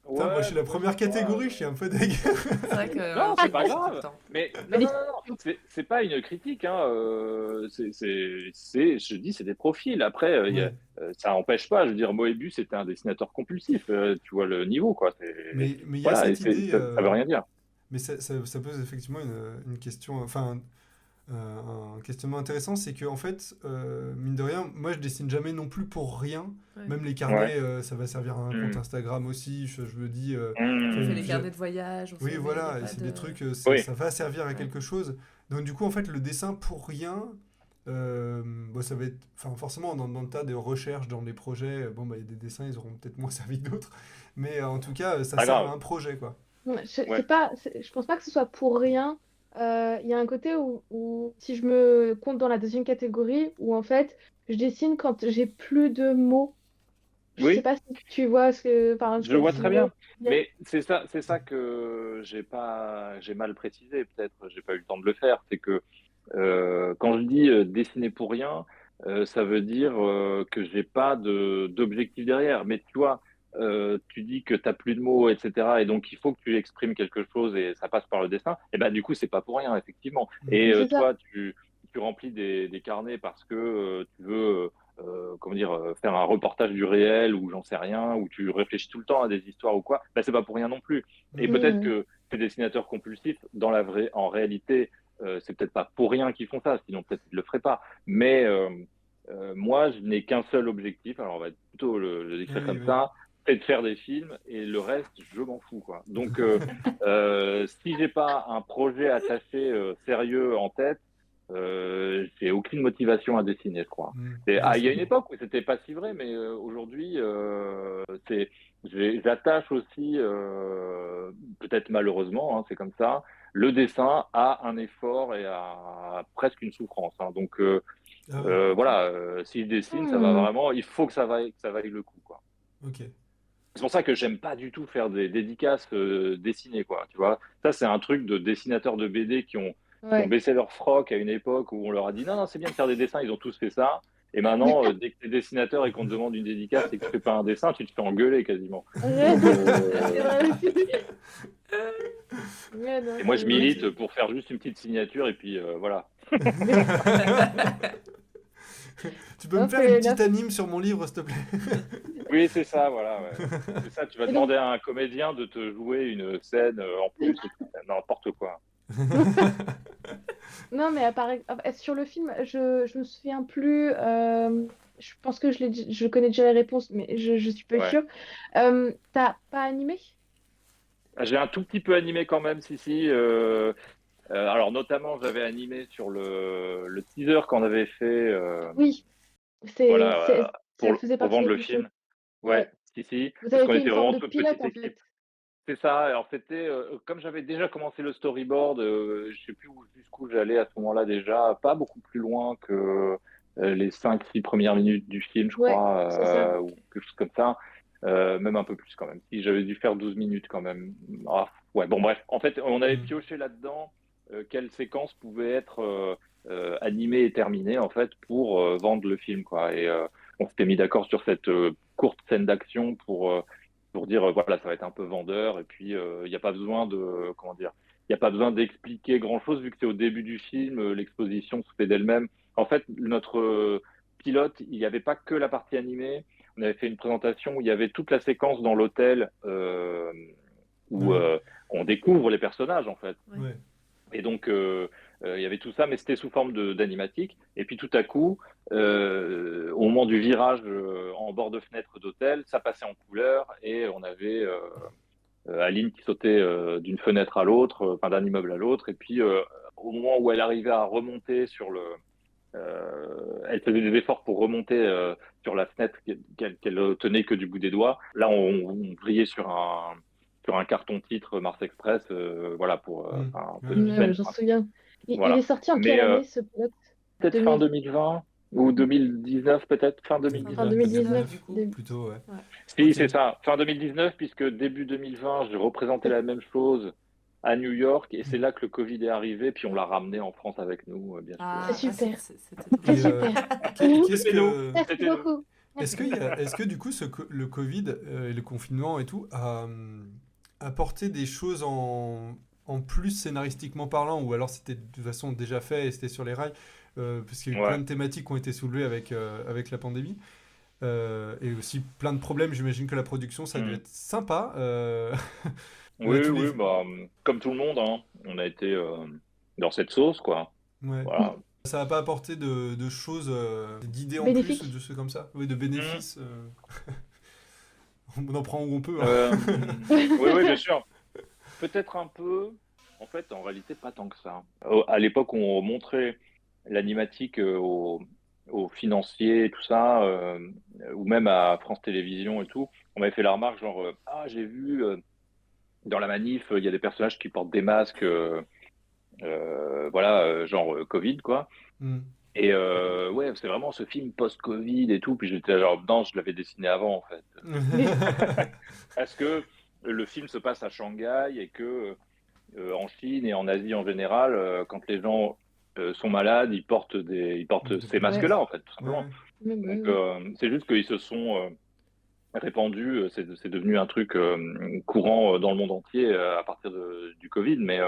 Putain, moi je ouais, suis mais la moi je première sais pas. catégorie, je suis un peu deg. C'est vrai Non, qu'on c'est fait pas pas ça tout le grave. temps. Mais non, non, non, Félicitations. non. C'est pas une critique. Hein. Je dis, c'est des profils. Après, Ouais. ça n'empêche pas. Je veux dire, Moebius c'était un dessinateur compulsif. Tu vois le niveau, quoi. Mais il y a Voilà, et cette idée, ça veut rien dire. mais ça pose effectivement une question, enfin un questionnement intéressant, c'est que en fait, mine de rien, moi je dessine jamais non plus pour rien. Ouais. Même les Ouais. carnets, ça va servir à un compte Hmm. Instagram aussi. Je me dis, On fait Hmm. les j'ai- carnets de voyage, on oui, fait, mais il n'y a voilà, et pas c'est de... des trucs, Oui. ça va servir à Ouais. quelque chose. Donc du coup, en fait, le dessin pour rien, bon, ça va être, enfin, forcément, dans le tas de recherches, dans des projets, bon, bah, il y a des dessins, ils auront peut-être moins servi que d'autres, mais en tout cas, ça Pas sert à grave. un projet, quoi. Ouais, Ouais. je pense pas que ce soit pour rien. Il y a un côté si je me compte dans la deuxième catégorie, où en fait, je dessine quand j'ai plus de mots. Je sais Oui. pas si tu vois ce que, enfin, Je vois si très tu vois. bien. Mais c'est ça que j'ai mal précisé, peut-être, j'ai pas eu le temps de le faire. C'est que quand je dis dessiner pour rien, ça veut dire que j'ai pas d'objectif derrière. Mais tu vois, tu dis que tu n'as plus de mots, etc. Et donc, il faut que tu exprimes quelque chose et ça passe par le dessin. Et ben, du coup, c'est pas pour rien, effectivement. Et C'est ça. toi, tu remplis des carnets parce que tu veux, comment dire, faire un reportage du réel ou j'en sais rien, ou tu réfléchis tout le temps à des histoires ou quoi. Ben, c'est pas pour rien non plus. Et peut-être Mhm. que ces dessinateurs compulsifs, en réalité, c'est peut-être pas pour rien qu'ils font ça, sinon peut-être ils le feraient pas. Mais moi, je n'ai qu'un seul objectif. Alors, on va plutôt le Ah décrire oui, comme oui. ça, c'est de faire des films et le reste, je m'en fous, quoi. Donc, si j'ai pas un projet attaché sérieux en tête, j'ai aucune motivation à dessiner, je crois. Ouais, Il je y a une comprends. époque où c'était pas si vrai, mais aujourd'hui, j'attache aussi, peut-être malheureusement, hein, c'est comme ça, le dessin à un effort et à presque une souffrance, hein. Donc, Ah ouais, voilà, si je dessine, ça va Hmm. vraiment, il faut que ça vaille le coup, quoi. ok. C'est pour ça que j'aime pas du tout faire des dédicaces dessinées, quoi. Tu vois, ça c'est un truc de dessinateurs de BD qui ont Ouais. baissé leur froc à une époque où on leur a dit non, non, c'est bien de faire des dessins, ils ont tous fait ça. Et maintenant, dès que tu es dessinateur et qu'on te demande une dédicace et que tu fais pas un dessin, tu te fais engueuler quasiment. Ouais, Donc, c'est vrai aussi. Ouais, non, et moi, je c'est... milite pour faire juste une petite signature et puis voilà. Tu peux me Non, faire une c'est... petite anime sur mon livre, s'il te plaît? Oui, c'est ça, voilà. Ouais. C'est ça, tu vas Et donc, demander à un comédien de te jouer une scène en plus, n'importe quoi. non, mais sur le film, je me souviens plus. Je pense que je connais déjà les réponses, mais je suis pas Ouais. sûre. T'as pas animé? J'ai un tout petit peu animé quand même, si, si. Alors, notamment, j'avais animé sur le teaser qu'on avait fait, Oui, voilà, ça faisait pour partie vendre des le questions. film. Ouais, Ouais. si, si, Vous parce avez qu'on fait était une forme vraiment de toute pilote petite en fait. équipe. C'est ça. Alors, c'était, comme j'avais déjà commencé le storyboard, je sais plus jusqu'où j'allais à ce moment-là déjà, pas beaucoup plus loin que les 5-6 premières minutes du film, je Ouais, c'est ça. crois, ou quelque chose comme ça. Même un peu plus quand même. Si j'avais dû faire 12 minutes quand même. Ah, ouais, bon, bref. En fait, on avait Hmm. pioché là-dedans quelle séquence pouvait être animée et terminée, en fait, pour vendre le film, quoi. Et on s'était mis d'accord sur cette courte scène d'action pour dire, voilà, ça va être un peu vendeur. Et puis, il n'y a pas besoin de, comment dire, il n'y a pas besoin d'expliquer grand-chose, vu que c'est au début du film, l'exposition se fait d'elle-même. En fait, notre pilote, il n'y avait pas que la partie animée. On avait fait une présentation où il y avait toute la séquence dans l'hôtel où Ouais, on découvre les personnages, en fait. Ouais. ouais. Et donc, il y avait tout ça, mais c'était sous forme d'animatique. Et puis tout à coup, au moment du virage en bord de fenêtre d'hôtel, ça passait en couleur et on avait Aline qui sautait d'une fenêtre à l'autre, enfin d'un immeuble à l'autre. Et puis au moment où elle arrivait à remonter elle faisait des efforts pour remonter sur la fenêtre qu'elle tenait que du bout des doigts. Là, on vrillait sur un carton titre Mars Express, voilà, pour Hmm. un peu Ouais, de ouais. Ouais, suspense, j'en quoi. souviens. Il est Voilà. sorti en Mais quelle année ce pilote? peut-être fin 2000, 2020 ou 2019, peut-être fin Enfin, 2019, enfin 2019 2019. 2019, du coup. plutôt, ouais. Ouais. Si, Ok. c'est ça, fin 2019, puisque début 2020, je représentais la même chose à New York, et c'est là que le Covid est arrivé, puis on l'a ramené en France avec nous, bien sûr. C'est Ah, super. c'était trop C'est Et bien. super. qu'est-ce C'était nous, que. Merci c'était nous. beaucoup. Est-ce Merci. est-ce que du coup, le Covid et le confinement et tout a apporté des choses en plus scénaristiquement parlant, ou alors c'était de toute façon déjà fait et c'était sur les rails, parce qu'il y a eu plein Ouais. de thématiques qui ont été soulevées avec la pandémie, et aussi plein de problèmes. J'imagine que la production, ça a dû Mm. être sympa. On a Oui, tous les... oui, bah, comme tout le monde, hein, on a été dans cette sauce, quoi. Ouais. Voilà. Ça n'a pas apporté de choses, d'idées en plus, de Bénéfique. choses comme ça? Oui, de Mm. bénéfices. On en prend où on peut, hein. Oui, oui, bien sûr. Peut-être un peu. En fait, en réalité, pas tant que ça. À l'époque où on montrait l'animatique aux financiers et tout ça, ou même à France Télévisions et tout, on m'avait fait la remarque genre, ah, j'ai vu dans la manif, il y a des personnages qui portent des masques, voilà, genre Covid, quoi. Hmm. Et ouais, c'est vraiment ce film post-Covid et tout. Puis j'étais genre, non, je l'avais dessiné avant, en fait. Est-ce que le film se passe à Shanghai et que en Chine et en Asie en général, quand les gens sont malades, ils portent Des ces Ouais. masques-là, en fait, tout Ouais, simplement. ouais. Ouais, ouais, Donc, ouais. c'est juste qu'ils se sont répandu, c'est devenu un truc courant dans le monde entier à partir du Covid, mais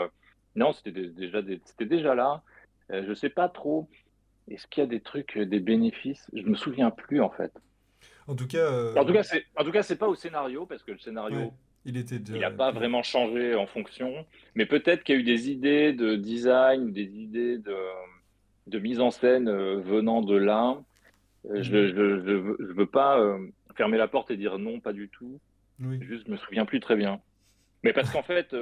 non, c'était déjà là. Je sais pas trop. Est-ce qu'il y a des trucs, des bénéfices? Je me souviens plus en fait. En tout cas, En tout cas, c'est pas au scénario parce que le ouais, scénario, il était il déjà n'a pas écrit. vraiment changé en fonction. Mais peut-être qu'il y a eu des idées de design, des idées de mise en scène venant de là. Mhm. Je veux pas fermer la porte et dire non, pas du tout. Oui. Juste, je me souviens plus très bien. Mais parce qu'en fait,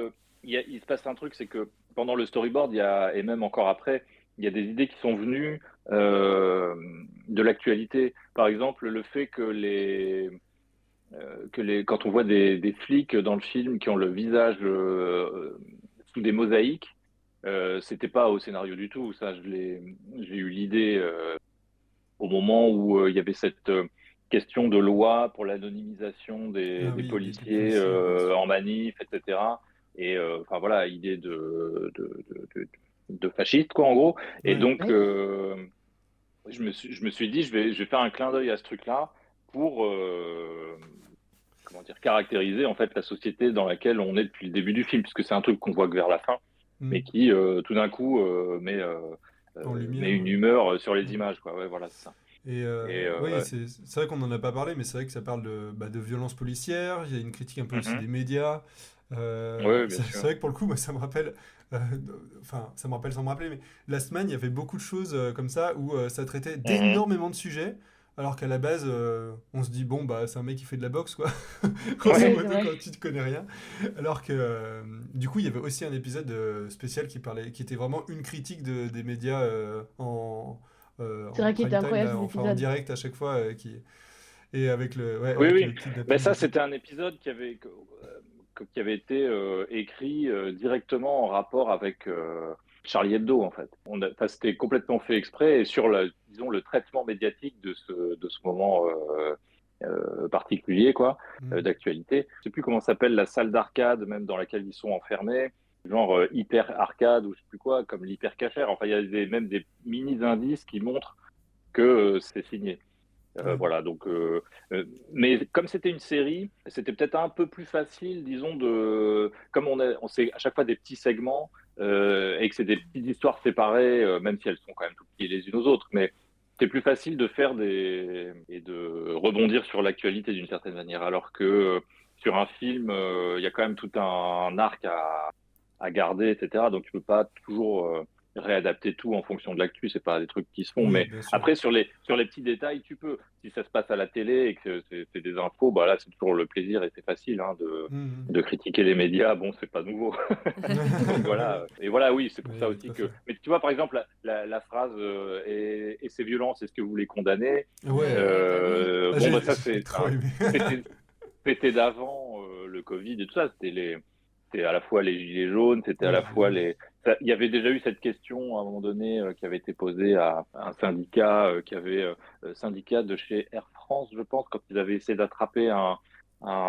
il se passe un truc, c'est que pendant le storyboard, et même encore après, il y a des idées qui sont venues euh, de l'actualité. Par exemple, le fait quand on voit des flics dans le film qui ont le visage sous des mosaïques, c'était pas au scénario du tout. Ça, j'ai eu l'idée au moment où il y avait cette question de loi pour l'anonymisation des, Ah des oui, des policiers policiers, bien sûr. en manif, etc. Et enfin voilà, idée de fasciste, quoi, en gros. Et Ouais. donc, Oui. je me suis dit, je vais faire un clin d'œil à ce truc-là pour comment dire, caractériser en fait la société dans laquelle on est depuis le début du film, puisque c'est un truc qu'on voit que vers la fin, mais Mhm. qui tout d'un coup En met lumière. une humeur sur les Ouais. images, quoi. Ouais, voilà, c'est ça. Et Et oui, c'est vrai qu'on n'en a pas parlé, mais c'est vrai que ça parle de violences policières. Il y a une critique un peu aussi mhm. des médias. Oui, bien C'est sûr. vrai que pour le coup, moi, ça me rappelle, euh, enfin, ça me rappelle sans me rappeler, mais Last Man, il y avait beaucoup de choses comme ça où ça traitait Mhm. d'énormément de sujets, alors qu'à la base, on se dit, bon, bah, c'est un mec qui fait de la boxe, quoi, grosso Oui, Ouais. c'est modo, vrai. quand tu ne connais rien. Alors que, du coup, il y avait aussi un épisode spécial qui était vraiment une critique des médias C'est en vrai qu'il était prime time, incroyable là, cet enfin en épisode. direct à chaque fois, et avec Oui, avec oui. le Ben kidnapping ça, de tout. c'était un épisode qui avait été écrit directement en rapport avec Charlie Hebdo, en fait. Enfin, c'était complètement fait exprès et sur disons, le traitement médiatique de ce moment particulier, quoi, Mm. d'actualité. Je sais plus comment s'appelle la salle d'arcade, même dans laquelle ils sont enfermés, genre hyper arcade ou je sais plus quoi, comme l'hyper cachère. Enfin, il y a même des mini indices qui montrent que c'est signé. Ouais. Voilà, donc, mais comme c'était une série, c'était peut-être un peu plus facile, disons, comme on sait à chaque fois des petits segments et que c'est des petites histoires séparées, même si elles sont quand même toutes liées les unes aux autres, mais c'est plus facile de faire et de rebondir sur l'actualité d'une certaine manière, alors que sur un film, il y a quand même tout un arc à garder, etc. Donc tu peux pas toujours réadapter tout en fonction de l'actu, c'est pas des trucs qui se font, Oui, mais bien sûr. après, sur les petits détails, tu peux. Si ça se passe à la télé et que c'est des infos, bah là, c'est toujours le plaisir et c'est facile hein, de, Mm, de critiquer les médias. Bon, c'est pas nouveau. mm. Donc voilà. Et voilà, oui, c'est pour ça Oui, tout aussi à que. fait. Mais tu vois, par exemple, la phrase et ces violences, est-ce que vous les condamnez? Ouais. Bah oui. Ah, Bon, bah ça, j'ai trop enfin, aimé. c'était c'était d'avant le Covid et tout ça. C'était à la fois les gilets jaunes, c'était à Les la gilets fois jaunes. les. Il y avait déjà eu cette question à un moment donné qui avait été posée à un syndicat syndicat de chez Air France, je pense, quand ils avaient essayé d'attraper un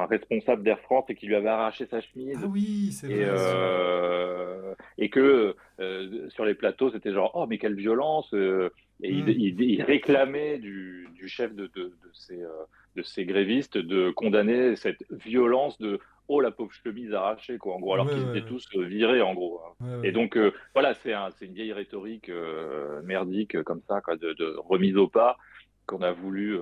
responsable d'Air France et qui lui avait arraché sa Ah chemise oui, c'est et, vrai. que sur les plateaux, c'était genre, oh, mais quelle violence et Mm. il réclamait du chef de ces grévistes de condamner cette violence de, oh, la pauvre chemise arrachée, quoi, en gros, Ouais, alors qu'ils ouais, étaient ouais. tous virés, en gros, hein. Ouais, Et ouais. donc, voilà, c'est une vieille rhétorique merdique, comme ça, quoi, de remise au pas qu'on a voulu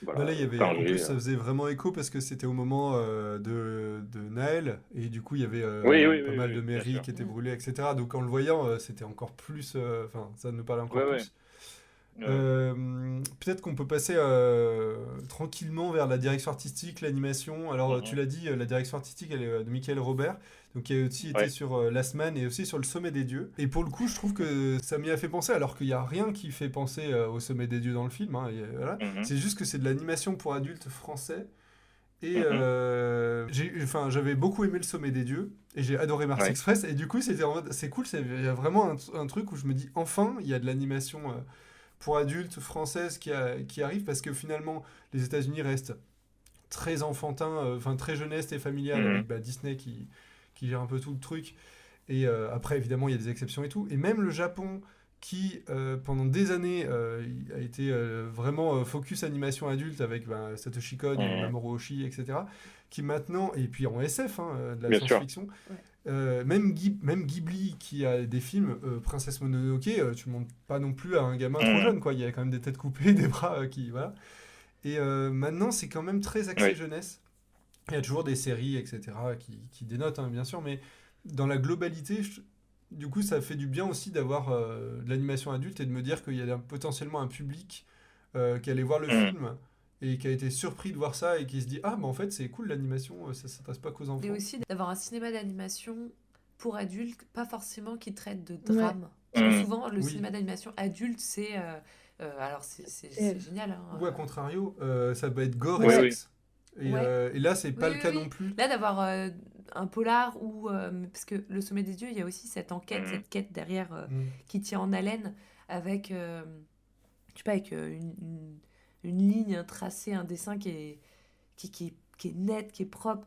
Bah voilà, là, il y avait, en plus, singer. ça faisait vraiment écho parce que c'était au moment de Naël, et du coup, il y avait Oui, oui, pas oui, mal oui, de bien mairies sûr. qui étaient Mm. brûlées, etc. Donc en le voyant, c'était encore plus, enfin, ça nous parlait Oui, encore oui. plus. Ouais. Peut-être qu'on peut passer tranquillement vers la direction artistique, l'animation. Alors, tu Mhm. l'as dit, la direction artistique, elle est de Michael Robert, donc qui a aussi été Ouais. sur Last Man et aussi sur Le Sommet des Dieux. Et pour le coup, je trouve que ça m'y a fait penser, alors qu'il n'y a rien qui fait penser au Sommet des Dieux dans le film, hein, voilà. Mhm. C'est juste que c'est de l'animation pour adultes français. Et Mhm. enfin, j'avais beaucoup aimé Le Sommet des Dieux et j'ai adoré Mars Ouais. Express. Et du coup, c'était c'est cool, il y a vraiment un truc où je me dis enfin, il y a de l'animation pour adultes françaises qui arrive parce que finalement les États-Unis restent très enfantins, enfin très jeunesse et familial avec Mhm. Disney qui gère un peu tout le truc. Et après évidemment il y a des exceptions et tout. Et même le Japon qui, pendant des années, a été vraiment focus animation adulte avec Satoshi Kon, Mamoru Oshii, etc. Qui maintenant, et puis en SF, de la Bien sûr. science-fiction, même Ghibli qui a des films, Princesse Mononoke, tu montes pas non plus à un gamin trop jeune, quoi. Il y a quand même des têtes coupées, des bras qui. Voilà. Et maintenant, c'est quand même très axé Oui. jeunesse. Il y a toujours des séries, etc., qui dénotent, bien sûr, mais dans la globalité, du coup, ça fait du bien aussi d'avoir de l'animation adulte et de me dire qu'il y a potentiellement un public qui allait voir le film et qui a été surpris de voir ça et qui se dit ah, mais en fait, c'est cool l'animation, ça s'intéresse pas qu'aux enfants. Et aussi d'avoir un cinéma d'animation pour adultes, pas forcément qui traite de drame. Parce que souvent, le cinéma d'animation adulte, c'est. Alors, c'est génial. Hein. Ou à contrario, ça peut être gore Oui, et oui. sexe. Et là, c'est pas le cas non plus. Là, d'avoir un polar ou. Parce que Le Sommet des Dieux, il y a aussi cette enquête, cette quête derrière qui tient en haleine avec. Je sais pas, avec une ligne, un tracé, un dessin qui est net, qui est propre,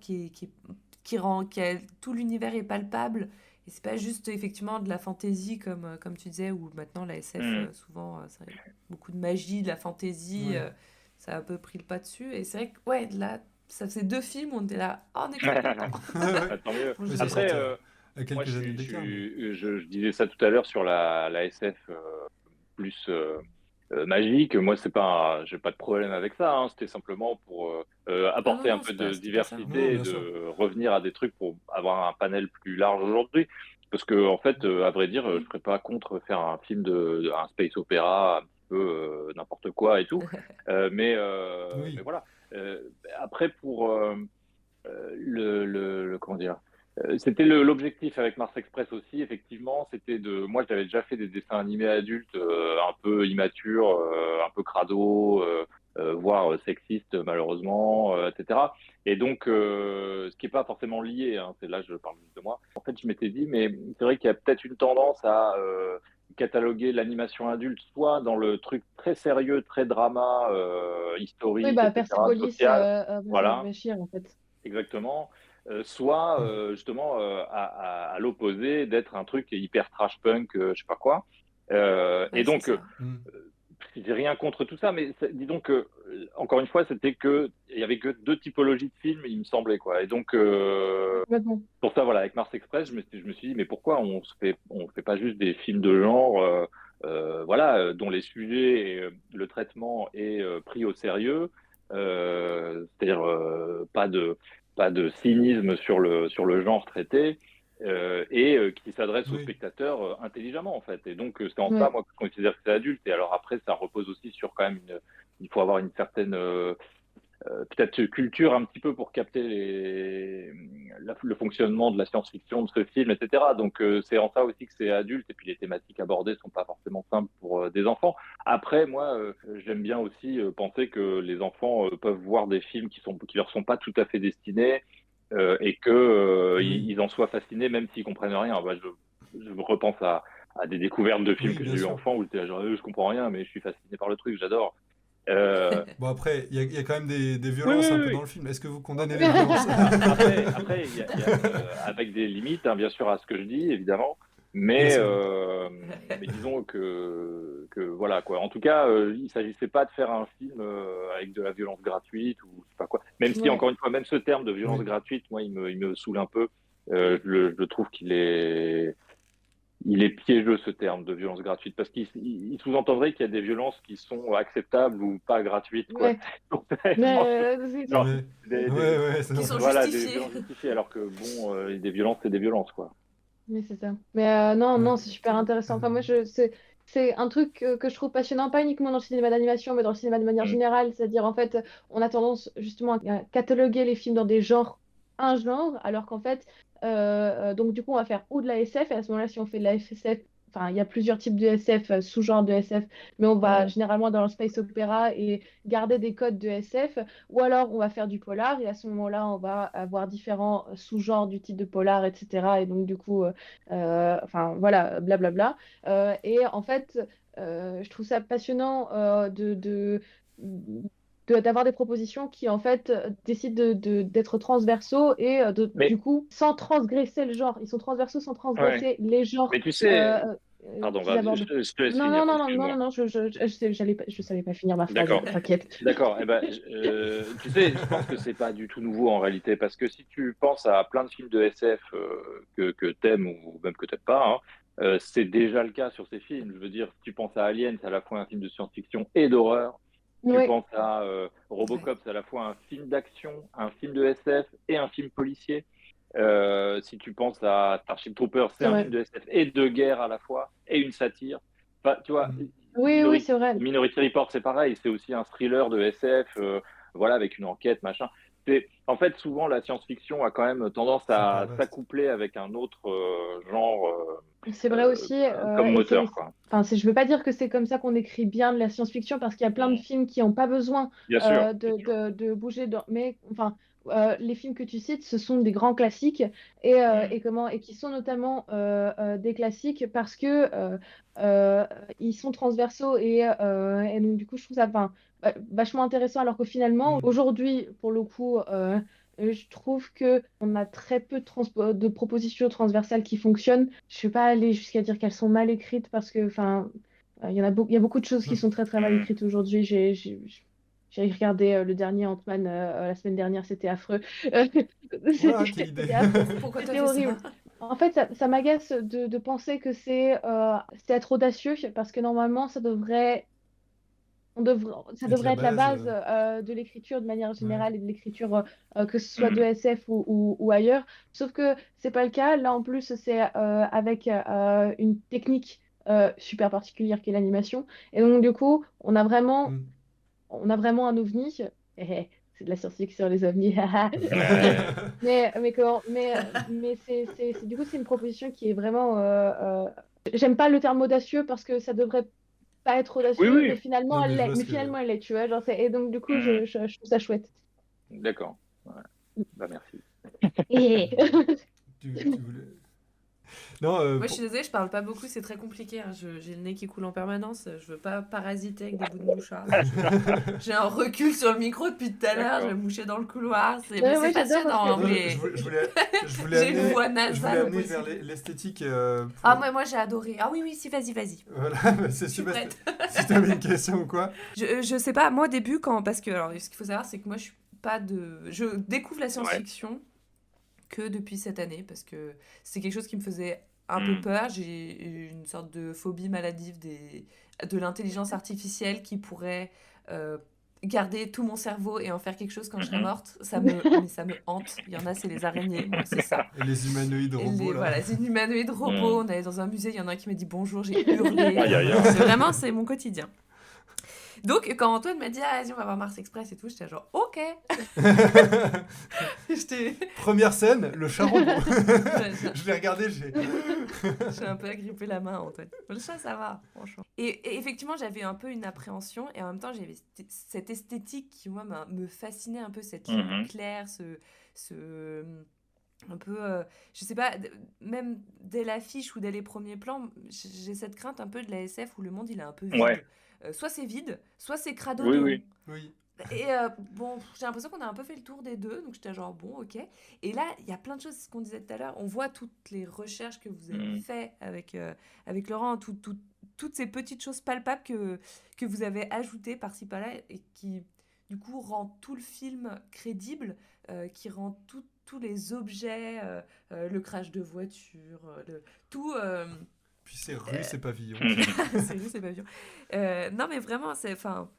tout l'univers est palpable. Et c'est pas juste effectivement de la fantaisie comme tu disais, où maintenant la SF, souvent, c'est beaucoup de magie, de la fantaisie, ça a un peu pris le pas dessus. Et c'est vrai que, là, ça faisait 2 films, on était là, on est content. Tant mieux. Mais Après, à quelques moi, années d'écart. je disais ça tout à l'heure sur la SF plus magique. Moi, j'ai pas de problème avec ça. Hein. C'était simplement pour apporter un peu de diversité et de revenir à des trucs pour avoir un panel plus large aujourd'hui. Parce que, en fait, à vrai dire, je serais pas contre faire un film un space opéra, un petit peu n'importe quoi et tout. Mais voilà. Après, pour comment dire, c'était l'objectif avec Mars Express aussi, effectivement, moi j'avais déjà fait des dessins animés adultes un peu immatures, un peu crado, voire sexistes malheureusement, etc. Et donc, ce qui n'est pas forcément lié, hein, là je parle juste de moi. En fait, je m'étais dit, mais c'est vrai qu'il y a peut-être une tendance à cataloguer l'animation adulte, soit dans le truc très sérieux, très drama, historique, etc., Persepolis, social, voilà. Bachir, en fait. Exactement. Soit justement à l'opposé d'être un truc hyper trash punk, je sais pas quoi. Et donc, j'ai rien contre tout ça, mais disons que encore une fois, il y avait que 2 typologies de films, il me semblait quoi. Et donc pour ça, voilà, avec Mars Express, je me suis dit, mais pourquoi on fait pas juste des films de genre, voilà, dont les sujets et le traitement est pris au sérieux, c'est-à-dire pas de cynisme sur le genre traité, et qui s'adresse aux spectateurs intelligemment en fait. Et donc c'est en ça moi que je considère que c'est adulte. Et alors après ça repose aussi sur quand même il faut avoir une certaine peut-être culture un petit peu pour capter le fonctionnement de la science-fiction de ce film, etc. Donc c'est en ça aussi que c'est adulte, et puis les thématiques abordées sont pas forcément simples pour des enfants. Après, moi, j'aime bien aussi penser que les enfants peuvent voir des films qui leur sont pas tout à fait destinés, et que ils en soient fascinés même s'ils comprennent rien. Bah, je me repense à des découvertes de films que j'ai eu enfant où j'étais genre je comprends rien, mais je suis fasciné par le truc, j'adore. Bon, après, il y a quand même des violences un peu dans le film. Est-ce que vous condamnez les violences? Après, il y a, avec des limites, hein, bien sûr, à ce que je dis, évidemment. Mais disons que voilà, quoi. En tout cas, il ne s'agissait pas de faire un film avec de la violence gratuite ou je sais pas quoi. Même si, encore une fois, même ce terme de violence gratuite, moi, il me saoule un peu. Je trouve qu'il est piégeux, ce terme de violence gratuite, parce qu'il sous-entendrait qu'il y a des violences qui sont acceptables ou pas gratuites, quoi. Qui sont des violences justifiées, alors que bon, des violences, c'est des violences, quoi. Mais c'est ça. Mais non, c'est super intéressant. Enfin, moi, c'est un truc que je trouve passionnant, pas uniquement dans le cinéma d'animation, mais dans le cinéma de manière générale. C'est-à-dire, en fait, on a tendance justement à cataloguer les films dans des genres, un genre, alors qu'en fait, donc du coup, on va faire ou de la SF, et à ce moment-là, si on fait de la SF, enfin, il y a plusieurs types de SF, sous-genres de SF, mais on va généralement dans le space opéra et garder des codes de SF, ou alors on va faire du polar, et à ce moment-là, on va avoir différents sous-genres du type de polar, etc. Et donc, du coup, enfin, voilà, blablabla. Et en fait, je trouve ça passionnant d'avoir des propositions qui en fait décident d'être transversaux et du coup sans transgresser le genre. Ils sont transversaux sans transgresser les genres. Mais tu sais, Pardon, qu'ils abordent. je te laisse Non, finir, non, non, non, non, excuse-moi. non, je savais pas finir ma phrase, D'accord. t'inquiète. D'accord. Tu sais, je pense que c'est pas du tout nouveau en réalité, parce que si tu penses à plein de films de SF que t'aimes ou même que t'aimes pas, hein, c'est déjà le cas sur ces films. Je veux dire, si tu penses à Alien, c'est à la fois un film de science-fiction et d'horreur. Tu Oui, penses à Robocop, c'est à la fois un film d'action, un film de SF et un film policier. Si tu penses à Starship Troopers, c'est c'est un vrai. film de SF et de guerre à la fois et une satire. Enfin, tu vois, Mm. Oui, oui, c'est vrai. Minority Report, c'est pareil, c'est aussi un thriller de SF, voilà, avec une enquête, machin. En fait, souvent, la science-fiction a quand même tendance Super à vaste. s'accoupler avec un autre genre C'est vrai aussi. comme Et moteur, quoi. enfin, je veux pas dire que c'est comme ça qu'on écrit bien de la science-fiction parce qu'il y a plein de Mm. films qui n'ont pas besoin Bien sûr. de bouger. Mais enfin, les films que tu cites, ce sont des grands classiques Mm. et qui sont notamment des classiques parce que euh, ils sont transversaux et donc du coup, je trouve ça enfin, vachement intéressant alors que finalement, Mm. aujourd'hui, pour le coup, je trouve que on a très peu de propositions transversales qui fonctionnent. Je ne vais pas aller jusqu'à dire qu'elles sont mal écrites parce que, enfin, il y a beaucoup de choses qui sont très très mal Mm. écrites aujourd'hui. J'ai regardé le dernier Ant-Man la semaine dernière, c'était affreux. Voilà, quelle idée. C'était affreux. Pourquoi t'as C'était fait ça? horrible. En fait, ça m'agace de penser que c'est être audacieux parce que normalement, ça Être la devrait être la base. base de l'écriture de manière Ouais. générale et de l'écriture, que ce soit de Mm. SF ou ailleurs. Sauf que c'est pas le cas. Là, en plus, c'est avec une technique super particulière qui est l'animation. Et donc, du coup, Mm. on a vraiment un ovni. C'est de la science-fiction, les ovnis. Ouais. Mais du coup, c'est une proposition qui est vraiment. J'aime pas le terme audacieux parce que ça devrait pas être Oui, audacieux, mais oui. finalement, Non, mais elle je l'est. vois Mais ce que. finalement, elle l'est, tu vois. Genre, et donc, du coup, Mm. je trouve ça chouette. D'accord. Ouais. Bah, merci. Et... Tu voulais. Non, Moi, je suis désolée, je parle pas beaucoup, c'est très compliqué, hein. J'ai le nez qui coule en permanence. Je veux pas parasiter avec des bouts de mouchoir. J'ai un recul sur le micro depuis tout à l'heure. Je vais D'accord. moucher dans le couloir. Mais Ouais, c'est moi, j'adore parce passionnant, hein, que. non, mais je voulais j'ai une amener, voix je voulais nasale au amener vers possible. l'esthétique. Ah, moi j'ai adoré. Ah oui, oui, si, vas-y, vas-y. Voilà, bah, c'est Je suis super. prête. Si t'avais une question ou quoi. Je sais pas, moi au début, parce que, alors, ce qu'il faut savoir, c'est que moi, je suis pas de. Je découvre la Ouais. science-fiction que depuis cette année, parce que c'est quelque chose qui me faisait un peu Mm. peur. J'ai une sorte de phobie maladive de l'intelligence artificielle qui pourrait euh, garder tout mon cerveau et en faire quelque chose quand je serai Mhm. morte. Mais ça me hante. Il y en a, c'est les araignées. Moi, c'est ça. Et les humanoïdes Et robots, là. voilà, c'est une humanoïde robot. Mm. On allait dans un musée, il y en a un qui m'a dit bonjour, j'ai hurlé. Aïe, aïe, C'est aïe. vraiment, c'est mon quotidien. Donc, quand Antoine m'a dit, ah, vas-y, on va voir Mars Express et tout, j'étais genre, ok. J'étais. Première scène, le chat robot. J'ai Je l'ai regardé, j'ai un peu agrippé la main, Antoine. Le chat, ça va, franchement. Et effectivement, j'avais un peu une appréhension et en même temps, j'avais cette esthétique qui, moi, me fascinait un peu, cette ligne Mhm. claire, ce un peu, je sais pas, même dès l'affiche ou dès les premiers plans, j'ai cette crainte un peu de la SF où le monde il est un peu Ouais. vide. Soit c'est vide, soit c'est crado Oui, néon. oui. Oui. Et bon, j'ai l'impression qu'on a un peu fait le tour des deux, donc j'étais genre bon, ok. Et là, il y a plein de choses, ce qu'on disait tout à l'heure. On voit toutes les recherches que vous avez Mm. fait avec Laurent, toutes ces petites choses palpables que vous avez ajoutées par-ci par-là et qui, du coup, rend tout le film crédible, qui rend tous les objets, le crash de voiture, tout. Puis c'est rue, c'est pavillon. C'est juste, c'est pas vieux. Non, mais vraiment, c'est. Enfin.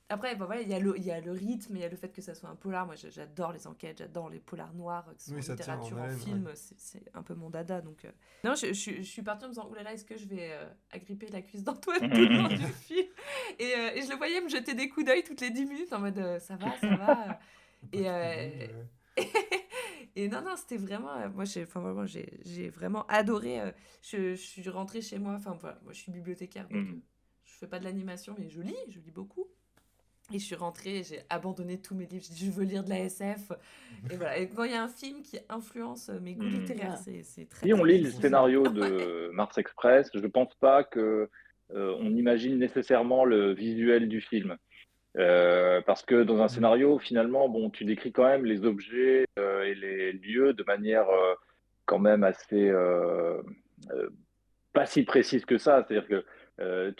Après, bon, voilà, il y a le rythme, il y a le fait que ça soit un polar. Moi, j'adore les enquêtes, j'adore les polars noirs, que ce soit Oui, en ça tient en littérature, en haleine, film, ouais. c'est un peu mon dada. Donc, non, je suis partie en me disant, oulala, est-ce que je vais agripper la cuisse d'Antoine tout le long du film et je le voyais me jeter des coups d'œil toutes les 10 minutes en mode, ça va, ça va. Et, Pas de problème, et non, non, c'était vraiment. Moi, enfin, vraiment, j'ai vraiment adoré. Je suis rentrée chez moi. Enfin, voilà, moi, je suis bibliothécaire, donc Mm. je fais pas de l'animation, mais je lis beaucoup. Et je suis rentrée, j'ai abandonné tous mes livres. J'ai dit, je veux lire de la SF. Et voilà. Et quand il y a un film qui influence mes goûts Mm. littéraires, Voilà. c'est très, Si on très lit le puissant. scénario Ouais. de Mars Express, je pense pas que on imagine nécessairement le visuel du film. Parce que dans un Mm. scénario, finalement, bon, tu décris quand même les objets et les lieux de manière quand même assez pas si précise que ça. C'est-à-dire que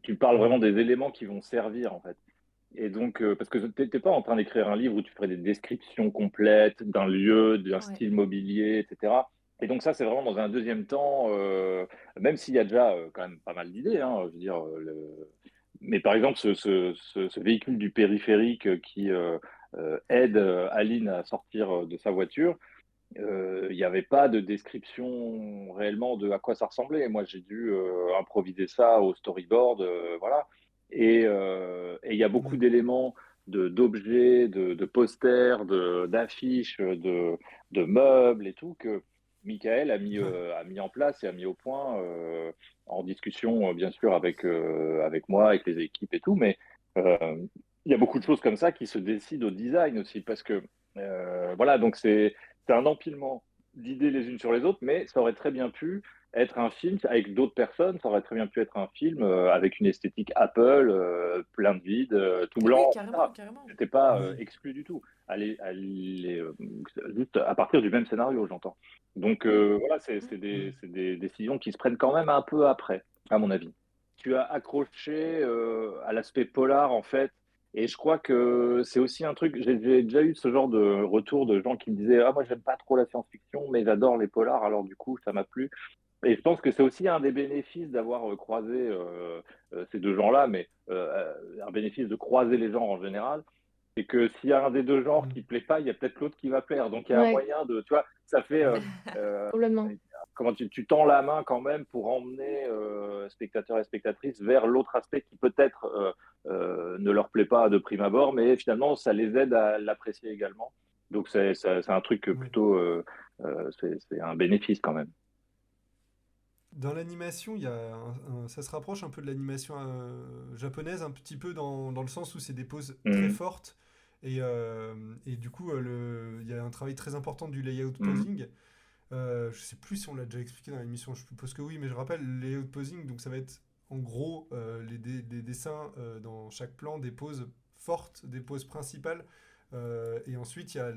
tu parles vraiment des éléments qui vont servir, en fait. Et donc, parce que t'es pas en train d'écrire un livre où tu ferais des descriptions complètes d'un lieu, d'un Ouais. style mobilier, etc. Et donc ça, c'est vraiment dans un deuxième temps, même s'il y a déjà quand même pas mal d'idées, hein, je veux dire, mais par exemple, ce véhicule du périphérique qui aide Aline à sortir de sa voiture, il n'y avait pas de description réellement de à quoi ça ressemblait. Moi, j'ai dû improviser ça au storyboard, voilà. Et il y a beaucoup Ouais. d'éléments, d'objets, de posters, d'affiches, de meubles et tout que Michael Ouais. a mis en place et a mis au point en discussion, bien sûr, avec moi, avec les équipes et tout. Mais euh, il y a beaucoup de choses comme ça qui se décident au design aussi parce que voilà, donc c'est un empilement d'idées les unes sur les autres, mais ça aurait très bien pu être un film avec d'autres personnes, ça aurait très bien pu être un film avec une esthétique Apple, plein de vide, tout Ah oui, blanc, carrément, etc. carrément. C'était pas Oui. exclu du tout. Juste à partir du même scénario, j'entends. Donc voilà, Ouais. c'est des décisions qui se prennent quand même un peu après, à mon avis. Tu as accroché à l'aspect polar, en fait, et je crois que c'est aussi un truc, j'ai déjà eu ce genre de retour de gens qui me disaient, ah, moi, j'aime pas trop la science-fiction, mais j'adore les polars, alors du coup, ça m'a plu. Et je pense que c'est aussi un des bénéfices d'avoir croisé ces deux gens-là, mais un bénéfice de croiser les gens en général, c'est que s'il y a un des deux genres qui Mm. plaît pas, il y a peut-être l'autre qui va plaire. Donc il y a un Ouais, moyen de, tu vois, ça fait, euh, complètement. comment tu tends la main quand même pour emmener spectateurs et spectatrices vers l'autre aspect qui peut-être ne leur plaît pas de prime abord, mais finalement ça les aide à l'apprécier également. Donc c'est un truc que Ouais. plutôt, c'est un bénéfice quand même. Dans l'animation, il y a ça se rapproche un peu de l'animation japonaise, un petit peu dans le sens où c'est des poses très Mhm. fortes. Et du coup, il y a un travail très important du layout Mhm. posing. Je sais plus si on l'a déjà expliqué dans l'émission, je suppose que oui, mais je rappelle, le layout posing, donc ça va être en gros des dessins dans chaque plan, des poses fortes, des poses principales. Et ensuite, il y a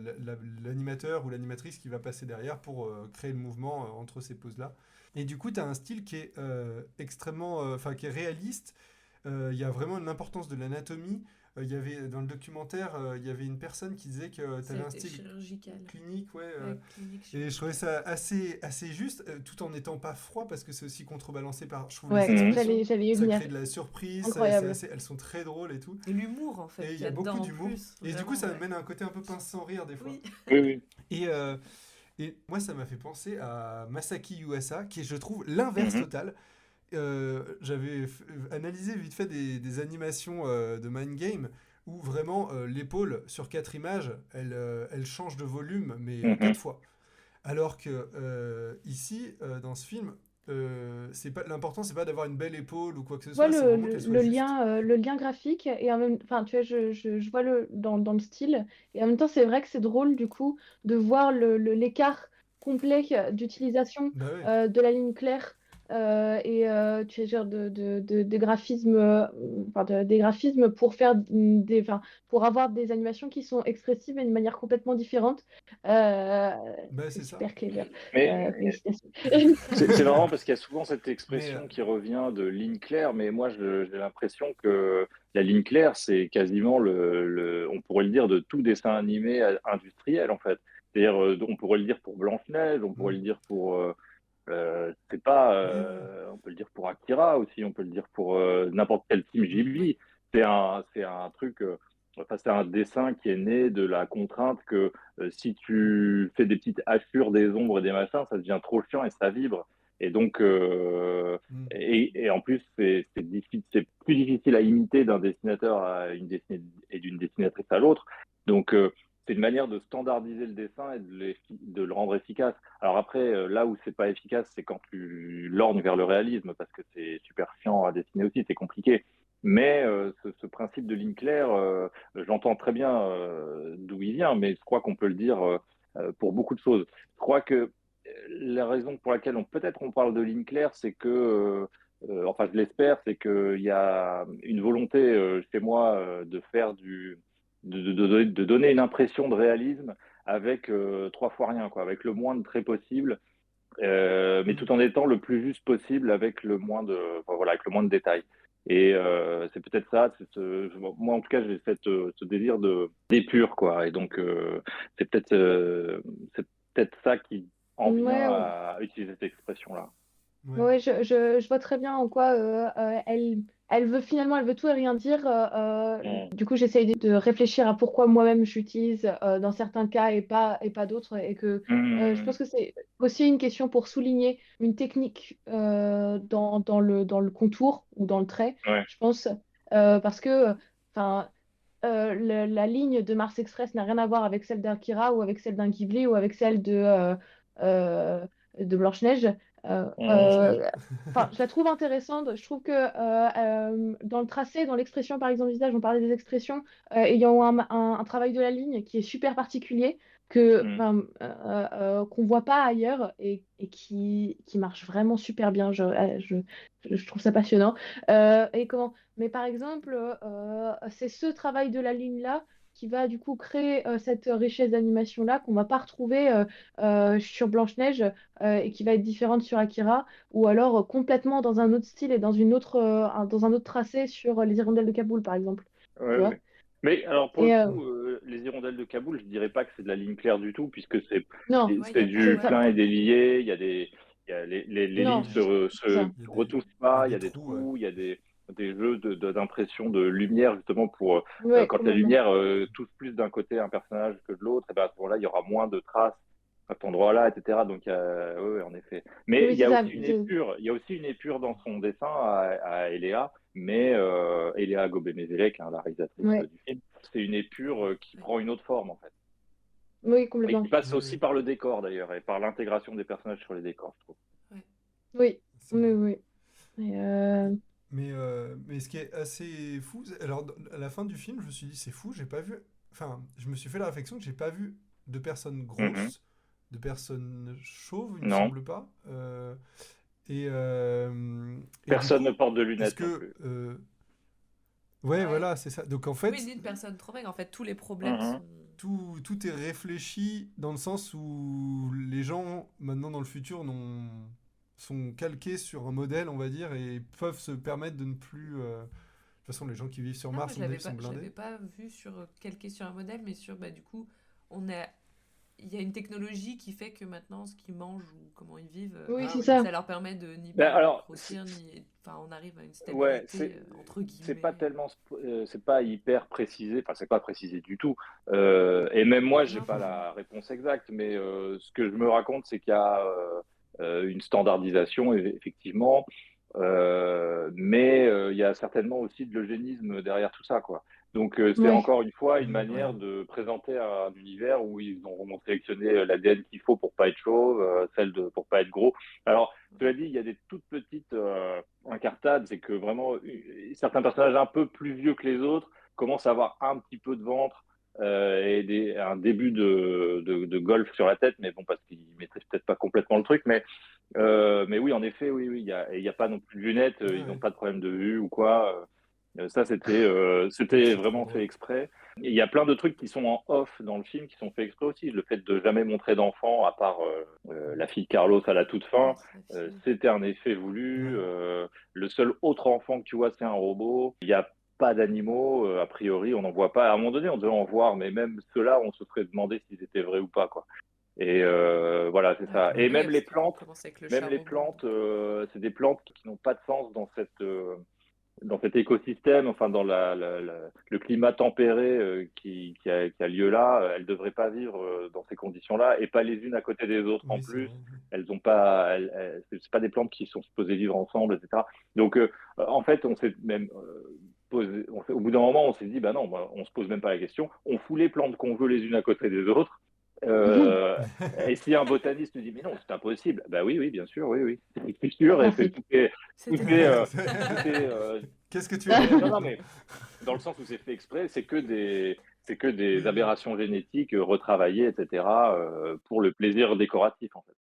l'animateur ou l'animatrice qui va passer derrière pour créer le mouvement entre ces poses-là. Et du coup, tu as un style qui est extrêmement, enfin qui est réaliste. Il y a vraiment une importance de l'anatomie. Il y avait dans le documentaire, il y avait une personne qui disait que tu avais un C'était style chirurgical. clinique, ouais. Ouais, clinique Et je trouvais chirurgicale. ça assez juste, tout en n'étant pas froid, parce que c'est aussi contrebalancé par, je trouve, les Ouais, Mhm. expressions. j'allais y Ça venir. crée de la surprise, Incroyable. elles sont très drôles et tout. Et l'humour, en fait, Et il qu'il y y a a beaucoup dedans en d'humour. plus, Et du coup, vraiment, ça ouais. amène un côté un peu pince sans rire des fois. Oui. Oui, oui. Et, euh, et moi, ça m'a fait penser à Masaki Yuasa, qui est, je trouve, l'inverse Mhm. total. J'avais analysé vite fait des animations de Mind Game où vraiment l'épaule sur 4 images, elle change de volume, mais 4 fois. Alors que ici, dans ce film, c'est pas l'important, c'est pas d'avoir une belle épaule ou quoi que ce Je vois soit, c'est vraiment qu'elle soit juste. le lien graphique et en même, enfin, tu vois, je vois dans le style et en même temps, c'est vrai que c'est drôle du coup de voir l'écart complet d'utilisation Bah ouais, de la ligne claire tu sais, genre des graphismes, des graphismes pour faire enfin, pour avoir des animations qui sont expressives et d'une manière complètement différente. Euh, bah c'est c'est ça. super clever. Mais Félicitations. c'est marrant parce qu'il y a souvent cette Mais expression qui revient de ligne claire, mais moi j'ai l'impression que la ligne claire, c'est quasiment on pourrait le dire de tout dessin animé industriel en fait. C'est-à-dire, on pourrait le dire pour Blanche-Neige, on pourrait mm, le dire pour, c'est pas, oui, oui, on peut le dire pour Akira aussi, on peut le dire pour n'importe quel film mm, Oui. Ghibli. C'est un truc, enfin, c'est un dessin qui est né de la contrainte que si tu fais des petites hachures, des ombres et des machins, ça devient trop chiant et ça vibre. Et donc, mm, et en plus, c'est plus difficile à imiter d'un dessinateur à une et d'une dessinatrice à l'autre. Donc, c'est une manière de standardiser le dessin et de le rendre efficace. Alors après, là où c'est pas efficace, c'est quand tu lorgnes vers le réalisme, parce que c'est super chiant à dessiner aussi, c'est compliqué. Mais ce principe de ligne claire, j'entends très bien d'où il vient, mais je crois qu'on peut le dire pour beaucoup de choses. Je crois que la raison pour laquelle peut-être on parle de ligne claire, c'est que, enfin je l'espère, c'est qu'il y a une volonté chez moi de faire de donner une impression de réalisme avec 3 fois rien, quoi, avec le moins de traits possible mais tout en étant le plus juste possible avec le moins de, enfin, voilà, avec le moins de détails. Et c'est peut-être ça. Moi, en tout cas, j'ai ce délire d'épure, quoi. Et donc, c'est peut-être ça qui en vient Ouais, à utiliser cette expression-là. Ouais. ouais, je vois très bien en quoi elle veut finalement, elle veut tout et rien dire. Mm. Du coup, j'essaye de réfléchir à pourquoi moi-même j'utilise dans certains cas et pas d'autres. Et que je Mm. pense que c'est aussi une question pour souligner une technique dans le contour ou dans le trait, Ouais. je pense. Parce que enfin, la ligne de Mars Express n'a rien à voir avec celle d'Akira ou avec celle d'un Ghibli ou avec celle de Blanche-Neige. Mm. Enfin, je la trouve intéressante. Je trouve que dans le tracé, dans l'expression par exemple du visage, on parlait des expressions, ayant un travail de la ligne qui est super particulier, Mm. qu'on voit pas ailleurs et qui marche vraiment super bien. Je trouve ça passionnant. Et comment? Mais par exemple, c'est ce travail de la ligne-là qui va du coup créer cette richesse d'animation-là qu'on va pas retrouver sur Blanche-Neige et qui va être différente sur Akira, ou alors complètement dans un autre style et dans un autre tracé sur les Hirondelles de Kaboul, par exemple. Tu Ouais, vois? ouais. Mais alors pour le Et coup, les hirondelles de Kaboul, je dirais pas que c'est de la ligne claire du tout, puisque non, Ouais, il y c'est a pas, du c'est ouais, ça. plein pour et le coup. délié. Les lignes Non, c'est se ça. retouchent Il y a pas. Il y des a des trous, ouais. trous. Il y a des jeux d'impression de lumière justement pour Ouais, quand la complètement. lumière touche plus d'un côté un personnage que de l'autre. Et ben à ce moment-là, il y aura moins de traces à cet endroit-là, etc. Donc ouais, ouais, en effet. Mais Oui, il y c'est a ça. aussi une épure. Il y a aussi une épure dans son dessin à Eléa, mais Eléa Gobé-Mezélec, hein, la réalisatrice Ouais. du film, c'est une épure qui Ouais. prend une autre forme en fait, Oui, et qui complètement. passe Ouais, aussi ouais, par le décor d'ailleurs et par l'intégration des personnages sur les décors, je trouve. Ouais. Oui, c'est oui, vrai. oui. Et, Mais ce qui est assez fou, alors à la fin du film, je me suis dit c'est fou, j'ai pas vu. Enfin, je me suis fait la réflexion que j'ai pas vu de personnes Mhm. grosses, de personnes chauves, il me Non, semble pas. Et du personne ne coup, porte de est-ce lunettes non que plus. ouais, Ouais. voilà, c'est ça. Donc en Oui, fait, ni une personne trop maigre. En fait, tous les problèmes Mhm. sont. tout est réfléchi dans le sens où les gens maintenant dans le futur sont calqués sur un modèle, on va dire, et peuvent se permettre de ne plus. De toute façon, les gens qui vivent sur Ah, moi, Mars, à mon avis, sont je blindés. l'avais pas vu sur calqué sur un modèle, mais sur, bah, du coup, on a, il y a une technologie qui fait que maintenant, ce qu'ils mangent ou comment ils vivent, oui, Ah c'est oui. ça. ça leur permet de ni Ben perdre, ni alors, grossir, ni, enfin, on arrive à une ouais, stabilité, entre c'est pas guillemets. tellement, c'est pas hyper précisé, enfin c'est pas précisé du tout. Et même moi, j'ai Non. pas la réponse exacte, mais ce que je me raconte, c'est qu'il y a une standardisation, effectivement, mais il y a certainement aussi de l'eugénisme derrière tout ça, quoi. Donc c'est Ouais. encore une fois une Ouais. manière de présenter un univers où ils ont sélectionné l'ADN qu'il faut pour pas être chauve, pour pas être gros. Alors, tu l'as dit, il y a des toutes petites incartades, c'est que vraiment certains personnages un peu plus vieux que les autres commencent à avoir un petit peu de ventre et un début de golf sur la tête, mais bon, parce qu'ils maîtrisent peut-être pas complètement le truc, mais oui, en effet, oui, oui, il y a pas non plus de lunettes, Ah ils n'ont ouais. pas de problème de vue ou quoi. Ça, Ah, c'était c'est trop vraiment fait drôle. exprès. Et il y a plein de trucs qui sont en off dans le film qui sont faits exprès aussi. Le fait de jamais montrer d'enfant, à part la fille de Carlos à la toute fin, Ouais, c'est la fille. c'était un effet voulu. Ouais. Le seul autre enfant que tu vois, c'est un robot. Il n'y a pas d'animaux, a priori, on n'en voit pas. À un moment donné, on devait en voir, mais même ceux-là, on se serait demandé s'ils étaient vrais ou pas, quoi. Et voilà, c'est Ouais. ça. Et Oui, même les parce qu'on plantes, commence avec le même chat les robot. plantes, c'est des plantes qui n'ont pas de sens dans cet écosystème, enfin dans le climat tempéré qui a lieu là. Elles ne devraient pas vivre dans ces conditions-là et pas les unes à côté des autres en Oui, c'est plus. vrai. Elles ont pas, c'est pas des plantes qui sont supposées vivre ensemble, etc. Donc en fait, on s'est même au bout d'un moment, on s'est dit, bah non, bah, on se pose même pas la question. On fout les plantes qu'on veut les unes à côté des autres. Euh, et si un botaniste nous dit, mais non, c'est impossible, bah oui, oui, bien sûr, oui, oui, c'est sûr, et Merci. tout C'était est, fait. tout est, Qu'est-ce que tu veux dire non, maintenant? mais dans le sens où c'est fait exprès, c'est que des Oui, oui. aberrations génétiques retravaillées, etc., pour le plaisir décoratif, en fait.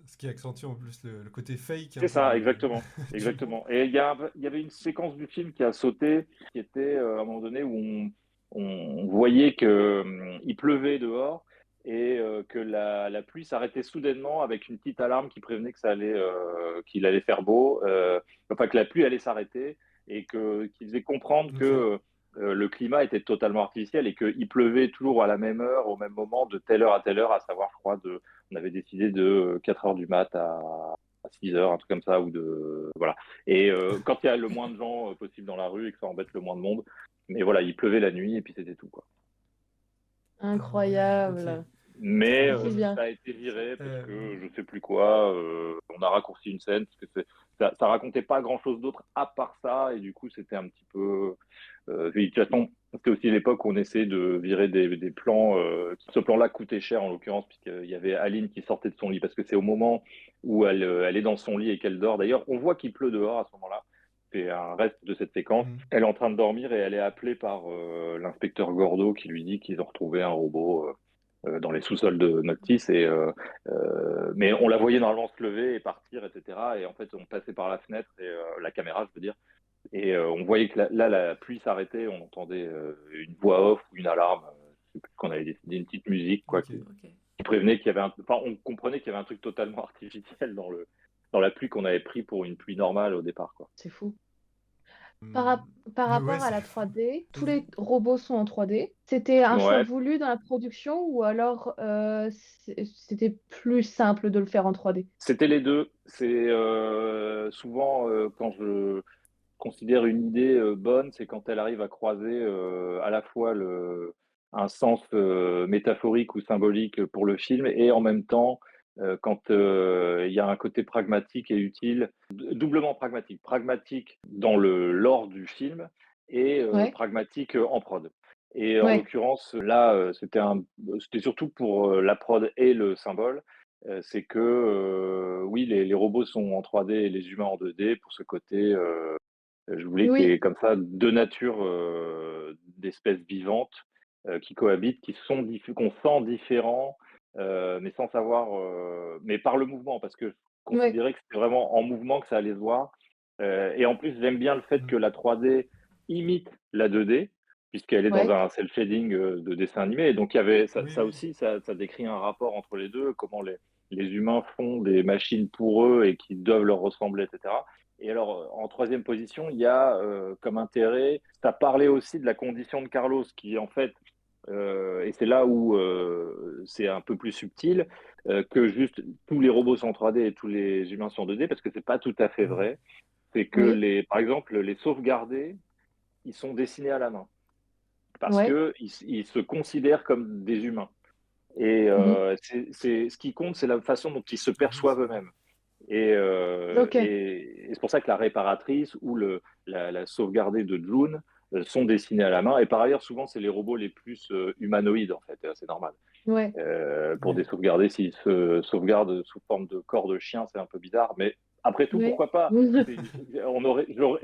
Ce qui accentue en plus le côté fake un C'est peu ça, exactement, du monde. exactement. Et il y avait une séquence du film qui a sauté, qui était à un moment donné où on voyait que il pleuvait dehors et que la pluie s'arrêtait soudainement avec une petite alarme qui prévenait que qu'il allait faire beau, enfin que la pluie allait s'arrêter et qu'il faisait comprendre Ok. que le climat était totalement artificiel et qu'il pleuvait toujours à la même heure, au même moment, de telle heure à telle heure, à savoir, je crois, on avait décidé de 4 heures du mat à 6 heures, un truc comme ça, ou de, voilà. Et quand il y a le moins de gens possible dans la rue et que ça embête le moins de monde, mais voilà, il pleuvait la nuit et puis c'était tout, quoi. Ah ouais, ok. Incroyable. Mais Trop C'est bien. bien. ça a été viré parce Euh, que je sais plus quoi, on a raccourci une scène parce que ça racontait pas grand-chose d'autre à part ça et du coup c'était un petit peu. Puis, de toute façon, c'était aussi l'époque où on essayait de virer des plans. Ce plan-là coûtait cher en l'occurrence puisqu'il y avait Aline qui sortait de son lit parce que c'est au moment où elle est dans son lit et qu'elle dort. D'ailleurs, on voit qu'il pleut dehors à ce moment-là. C'est un reste de cette séquence. hmm. Elle est en train de dormir et elle est appelée par l'inspecteur Gordo qui lui dit qu'ils ont retrouvé un robot dans les sous-sols de Noctis. Mais on la voyait normalement se lever et partir, etc. Et en fait, on passait par la fenêtre, et la caméra, je veux dire. Et on voyait que la pluie s'arrêtait, on entendait une voix off ou une alarme. Je sais plus qu'on avait décidé une petite musique quoi, Ok. Ok. qui prévenait qu'il y avait enfin, on comprenait qu'il y avait un truc totalement artificiel dans la pluie qu'on avait pris pour une pluie normale au départ, quoi. C'est fou. Par, Hmm. rap- par Ouais, rapport à c'est la fou. 3D, tous Vas-y. les robots sont en 3D. C'était un choix Ouais, voulu dans la production ou alors c'était plus simple de le faire en 3D? c'était les deux. C'est souvent quand je considère une idée bonne, c'est quand elle arrive à croiser à la fois un sens métaphorique ou symbolique pour le film et en même temps quand il y a un côté pragmatique et utile, doublement pragmatique. Pragmatique dans le lore du film et Ouais, pragmatique en prod. Et en ouais, l'occurrence, là, c'était surtout pour la prod et le symbole. C'est que oui, les robots sont en 3D et les humains en 2D pour ce côté je voulais qu'il y oui, ait comme ça deux natures d'espèces vivantes qui cohabitent, qu'on sent différents, mais sans savoir, mais par le mouvement, parce que je ouais, considérais que c'était vraiment en mouvement que ça allait se voir. Et en plus, j'aime bien le fait Hmm. que la 3D imite la 2D, puisqu'elle est dans ouais, un cel shading de dessin animé. Et donc, il y avait Oui, ça oui. aussi, ça décrit un rapport entre les deux, comment les humains font des machines pour eux et qui doivent leur ressembler, etc. Et alors, en troisième position, il y a comme intérêt, ça parlait aussi de la condition de Carlos, qui en fait, et c'est là où c'est un peu plus subtil, que juste tous les robots sont en 3D et tous les humains sont en 2D, parce que c'est pas tout à fait Hmm. vrai. C'est que oui, par exemple, les sauvegardés, ils sont dessinés à la main, parce ouais. que ils se considèrent comme des humains. Et Mhm. ce qui compte, c'est la façon dont ils se Ah oui, c'est perçoivent vrai. eux-mêmes. Ok, Et c'est pour ça que la réparatrice ou la sauvegardée de June sont dessinés à la main. Et par ailleurs, souvent, c'est les robots les plus humanoïdes, en fait. C'est normal. ouais. Pour des Oui. sauvegardés, s'ils se sauvegardent sous forme de corps de chien, c'est un peu bizarre. Mais après tout, Ouais. pourquoi pas?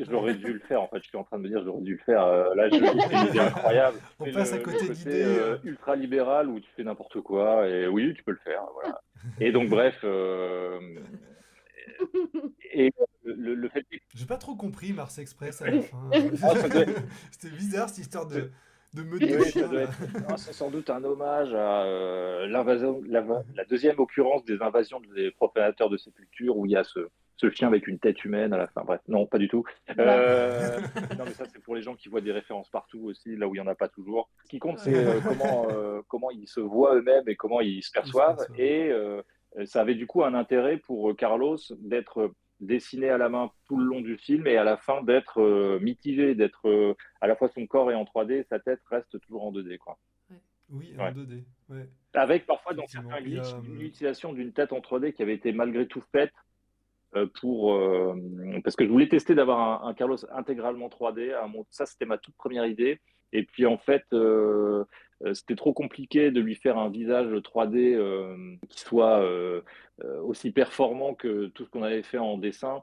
J'aurais dû le faire, en fait. Je suis en train de me dire, j'aurais dû le faire. Là, j'ai une idée incroyable. On C'est passe à le côté côté d'idées. ultra-libéral où tu fais n'importe quoi. Et oui, tu peux le faire. Voilà. Et donc, bref, et le fait que J'ai pas trop compris Mars Express à la fin. ah, ça doit C'était bizarre cette histoire être, de meute de oui, ça chiens doit là. être c'est sans doute un hommage à l'invasion, la deuxième occurrence des invasions des profanateurs de sépulture où il y a ce chien avec une tête humaine à la fin. Bref, non, pas du tout. Voilà. Euh, non, mais ça, c'est pour les gens qui voient des références partout aussi, là où il n'y en a pas toujours. Ce qui compte, c'est Ouais. comment ils se voient eux-mêmes et comment ils se Ils se perçoivent. perçoivent. Et ça avait du coup un intérêt pour Carlos d'être dessiné à la main tout le long du film et à la fin d'être mitigé, d'être à la fois son corps est en 3D, sa tête reste toujours en 2D, quoi. Ouais. Oui, en Ouais. 2D. Ouais, Avec parfois dans effectivement. certains Il y glitches a. une utilisation d'une tête en 3D qui avait été malgré tout faite pour parce que je voulais tester d'avoir un Carlos intégralement 3D. Ça, c'était ma toute première idée. Et puis en fait, c'était trop compliqué de lui faire un visage 3D qui soit aussi performant que tout ce qu'on avait fait en dessin.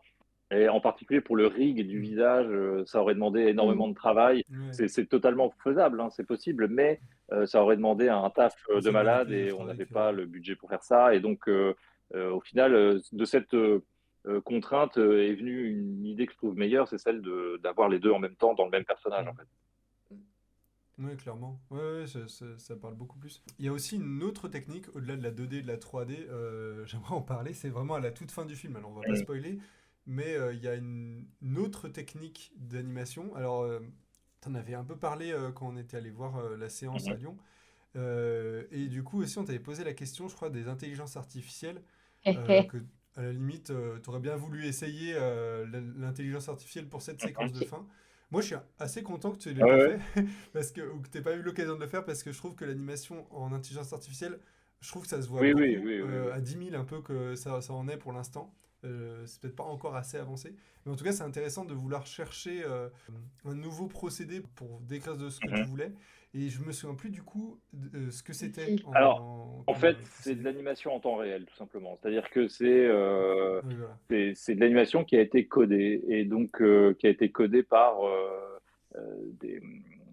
Et en particulier pour le rig du Hmm. visage, ça aurait demandé énormément de Mhm. travail. Ouais. C'est totalement faisable, hein, c'est possible, mais ça aurait demandé un taf de Ça demandait malade plus de et on travail n'avait que. pas le budget pour faire ça. Et donc, au final, de cette contrainte est venue une idée que je trouve meilleure, c'est celle d'avoir les deux en même temps dans le même personnage, en Hmm. fait. Oui, clairement. Ouais, ça parle beaucoup plus. Il y a aussi une autre technique, au-delà de la 2D et de la 3D, j'aimerais en parler, c'est vraiment à la toute fin du film. Alors, on va pas Mm. spoiler, mais il y a une autre technique d'animation. Alors, t'en avais un peu parlé quand on était allé voir la séance à Mhm. Lyon. Et du coup, aussi, on t'avait posé la question, je crois, des intelligences artificielles, que, à la limite, tu aurais bien voulu essayer l'intelligence artificielle pour cette séquence de fin. Moi, je suis assez content que tu ne l'aies Ouais, pas ouais. fait, parce que, ou que tu n'aies pas eu l'occasion de le faire, parce que je trouve que l'animation en intelligence artificielle, je trouve que ça se voit Oui, oui, beaucoup, oui, oui, oui. à 10 000 un peu que ça en est pour l'instant. C'est peut-être pas encore assez avancé, mais en tout cas, c'est intéressant de vouloir chercher un nouveau procédé pour décrire de ce que tu Mhm. voulais. Et je me souviens plus du coup de ce que c'était Si. Alors, en comme fait, c'est de procédé. l'animation en temps réel, tout simplement. C'est-à-dire que Oui, voilà. c'est de l'animation qui a été codée et donc qui a été codée par des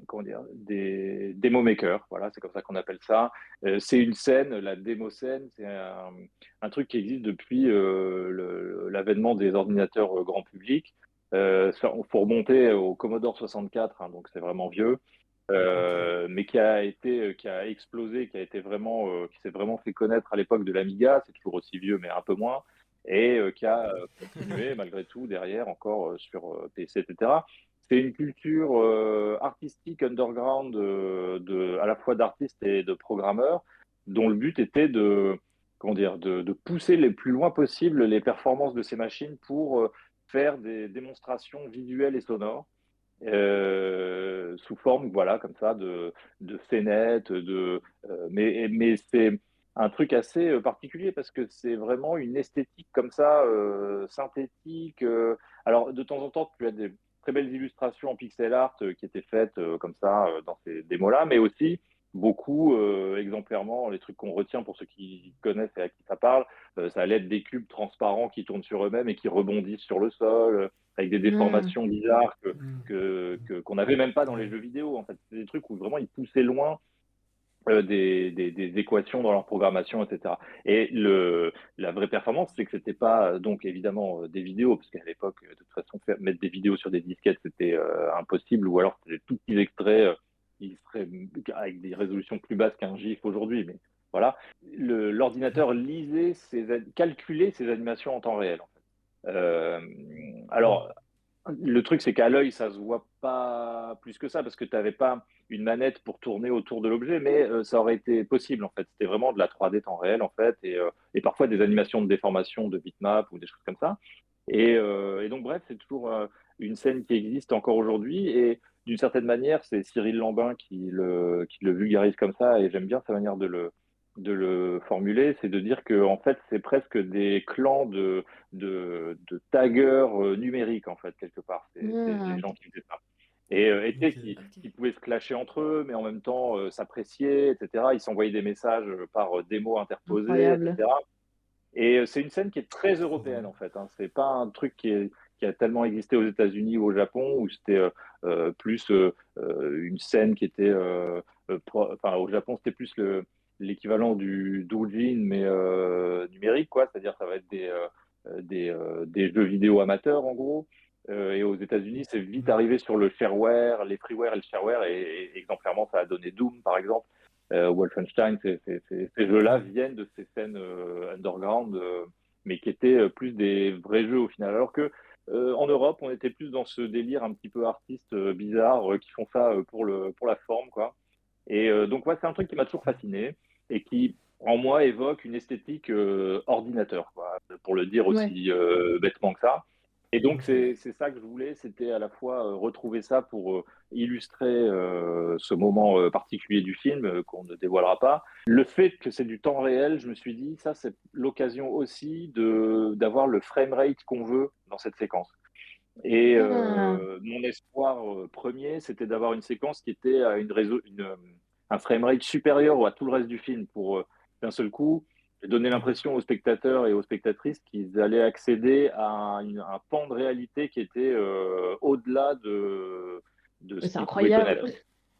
comment dire des demo makers. Voilà, c'est comme ça qu'on appelle ça. C'est une scène, la démo scène, c'est un truc qui existe depuis l'avènement des ordinateurs grand public. Faut remonter au Commodore 64, hein, donc c'est vraiment vieux. Ok. Mais qui a explosé, qui s'est vraiment fait connaître à l'époque de l'Amiga, c'est toujours aussi vieux, mais un peu moins, et qui a continué malgré tout derrière encore sur PC, etc. C'est une culture artistique underground à la fois d'artistes et de programmeurs, dont le but était comment dire, de pousser les plus loin possible les performances de ces machines pour faire des démonstrations visuelles et sonores sous forme, voilà, comme ça, de scénettes, mais c'est un truc assez particulier parce que c'est vraiment une esthétique comme ça, synthétique. Alors, de temps en temps, tu as des très belles illustrations en pixel art qui étaient faites comme ça dans ces démos-là, mais aussi beaucoup, exemplairement, les trucs qu'on retient pour ceux qui connaissent et à qui ça parle, ça allait être des cubes transparents qui tournent sur eux-mêmes et qui rebondissent sur le sol, avec des Hmm. déformations bizarres Hmm. qu'on n'avait même pas dans les Ouais. jeux vidéo. En fait, c'est des trucs où vraiment ils poussaient loin des équations dans leur programmation, etc. Et la vraie performance, c'est que c'était pas donc évidemment des vidéos, parce qu'à l'époque, de toute façon, mettre des vidéos sur des disquettes, c'était impossible, ou alors c'était des tout petits extraits qui seraient avec des résolutions plus basses qu'un GIF aujourd'hui, mais voilà. L'ordinateur calculait ces animations en temps réel. En fait. Hmm. Alors, le truc, c'est qu'à l'œil, ça se voit pas plus que ça parce que tu n'avais pas une manette pour tourner autour de l'objet, mais ça aurait été possible en fait. C'était vraiment de la 3D temps réel en fait, et parfois des animations de déformation de bitmap ou des choses comme ça. Et donc, bref, c'est toujours une scène qui existe encore aujourd'hui. Et d'une certaine manière, c'est Cyril Lambin qui le vulgarise comme ça. Et j'aime bien sa manière de le formuler. C'est de dire que, en fait, c'est presque des clans de taggers numériques, en fait, quelque part. C'est les Hmm. gens qui faisaient ça. Et tu sais, Ok. Ok. qui pouvaient se clasher entre eux, mais en même temps s'apprécier, etc. Ils s'envoyaient des messages par démo interposés, Incroyable. etc. Et c'est une scène qui est très Trop européenne drôle. en fait. Hein. C'est pas un truc qui a tellement existé aux États-Unis ou au Japon, où c'était plus une scène qui était, enfin au Japon c'était plus l'équivalent du doujin mais numérique quoi. C'est-à-dire ça va être des jeux vidéo amateurs en gros. Et aux États-Unis, c'est vite Hmm. arrivé sur le shareware, les freeware et le shareware, et exemplairement, ça a donné Doom, par exemple. Wolfenstein, ces jeux-là Ouais. viennent de ces scènes underground, mais qui étaient plus des vrais jeux au final. Alors que en Europe, on était plus dans ce délire un petit peu artiste bizarre qui font ça pour la forme, quoi. Et donc, ouais, c'est un truc qui m'a toujours Hmm. fasciné et qui, en moi, évoque une esthétique ordinateur, quoi, pour le dire Ouais. aussi bêtement que ça. Et donc, Ok. c'est ça que je voulais, c'était à la fois retrouver ça pour illustrer ce moment particulier du film qu'on ne dévoilera pas. Le fait que c'est du temps réel, je me suis dit, ça, c'est l'occasion aussi d'avoir le framerate qu'on veut dans cette séquence. Et Ah. mon espoir premier, c'était d'avoir une séquence qui était à un framerate supérieur à tout le reste du film pour d'un seul coup donner Ouais. l'impression aux spectateurs et aux spectatrices qu'ils allaient accéder à un pan de réalité qui était au-delà de Mais ce c'est qu'ils pouvaient connaître. incroyable.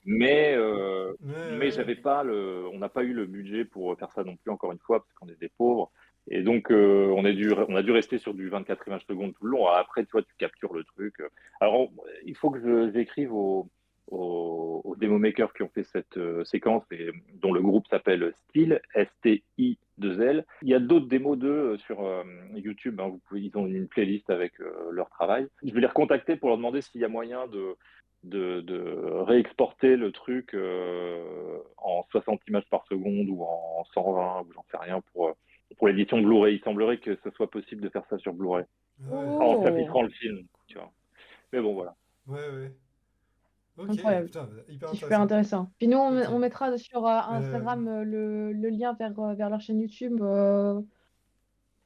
Mais, Ouais, mais ouais. j'avais pas on n'a pas eu le budget pour faire ça non plus, encore une fois, parce qu'on est des pauvres. Et donc, on a dû rester sur du 24 images secondes tout le long. Après, tu vois, tu captures le truc. Alors, il faut que j'écrive aux démo makers qui ont fait cette séquence et dont le groupe s'appelle Steel, STI2L. Il y a d'autres démos d'eux sur YouTube. Hein, ils ont une playlist avec leur travail. Je vais les recontacter pour leur demander s'il y a moyen de réexporter le truc en 60 images par seconde ou en 120 ou j'en sais rien pour l'édition Blu-ray. Il semblerait que ce soit possible de faire ça sur Blu-ray en Oh, s'appliquant le film, tu vois. Mais bon, voilà. Ouais. Ok, incroyable. putain, hyper C'est super intéressant. intéressant. Puis nous, Ok. on mettra sur Instagram le lien vers leur chaîne YouTube Ouais,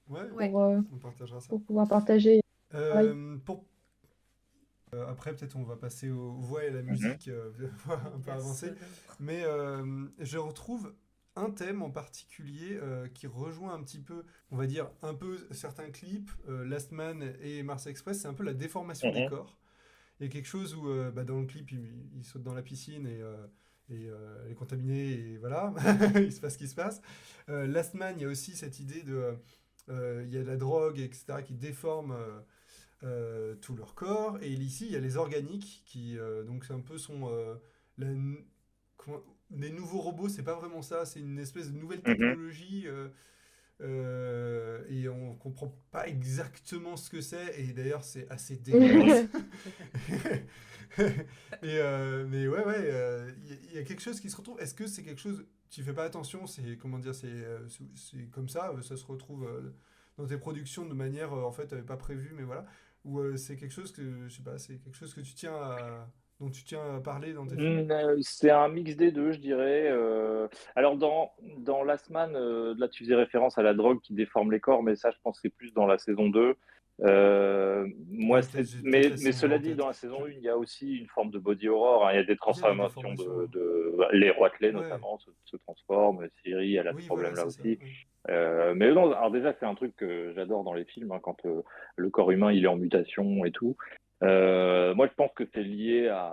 Ouais. on partagera ça. pour pouvoir partager. Pareil. Pour après, peut-être on va passer aux voix et à la Mhm. musique, un peu avancé. Mais je retrouve un thème en particulier qui rejoint un petit peu, on va dire, un peu certains clips, Last Man et Mars Express, c'est un peu la déformation des Mhm. corps. Il y a quelque chose où, dans le clip, il saute dans la piscine et elle est contaminée et voilà, il se passe ce qui se passe. Last Man, il y a aussi cette idée de... il y a la drogue, etc., qui déforme tout leur corps. Et ici, il y a les organiques qui, donc c'est un peu la- comment- les nouveaux robots, c'est pas vraiment ça, c'est une espèce de nouvelle Mhm. technologie et on comprend pas exactement ce que c'est. Et d'ailleurs, c'est assez dégueulasse. Mais il y a quelque chose qui se retrouve. Est-ce que c'est quelque chose, tu fais pas attention, c'est comment dire, c'est comme ça se retrouve dans tes productions de manière, en fait, pas prévue, mais voilà. Ou c'est quelque chose que, je sais pas, c'est quelque chose que dont tu tiens à parler dans tes films. C'est un mix des deux, je dirais. Alors, dans Last Man, là, tu faisais référence à la drogue qui déforme les corps, mais ça, je pense que c'est plus dans la saison 2. Moi, Ouais, peut-être, j'ai peut-être la mais saison 2 cela en dit, dans tête. la saison 1, il y a aussi une forme de body horror, hein. Il y a des Il y a des transformations déformations, hein. les Roitelets, Ouais, notamment, se transforment. Siri, elle a ce oui, voilà, problème-là c'est ça. aussi. Ouais. Mais non, alors déjà, c'est un truc que j'adore dans les films, hein, quand le corps humain il est en mutation et tout. Moi, je pense que c'est lié à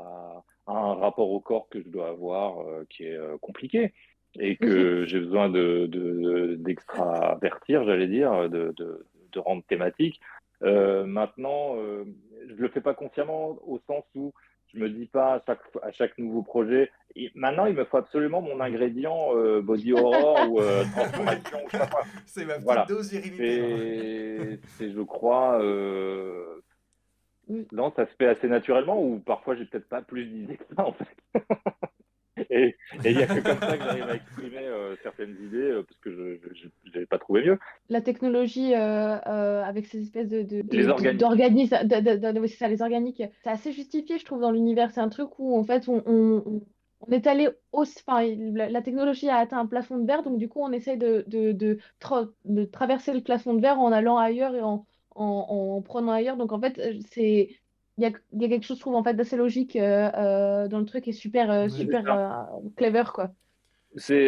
un rapport au corps que je dois avoir qui est compliqué et que j'ai besoin d'extravertir, j'allais dire, de rendre thématique. Maintenant, je le fais pas consciemment au sens où je me dis pas à chaque nouveau projet. Maintenant, il me faut absolument mon ingrédient body horror ou transformation ou je sais pas quoi. C'est ma petite Voilà. dose Jérémy Perrin. Je crois, non, ça se fait assez naturellement ou parfois j'ai peut-être pas plus d'idées que ça en fait. Et il y a que comme ça que j'arrive à exprimer certaines idées parce que je n'avais pas trouvé mieux. La technologie avec ces espèces Les organiques. d'organismes, oui, c'est ça, les organiques, c'est assez justifié, je trouve, dans l'univers. C'est un truc où, en fait, on est allé enfin, la technologie a atteint un plafond de verre, donc du coup, on essaye de traverser le plafond de verre en allant ailleurs et en prenant ailleurs. Donc, en fait, il y a quelque chose, je trouve, en fait, d'assez logique dans le truc et super, Ouais. C'est super ça. clever, quoi.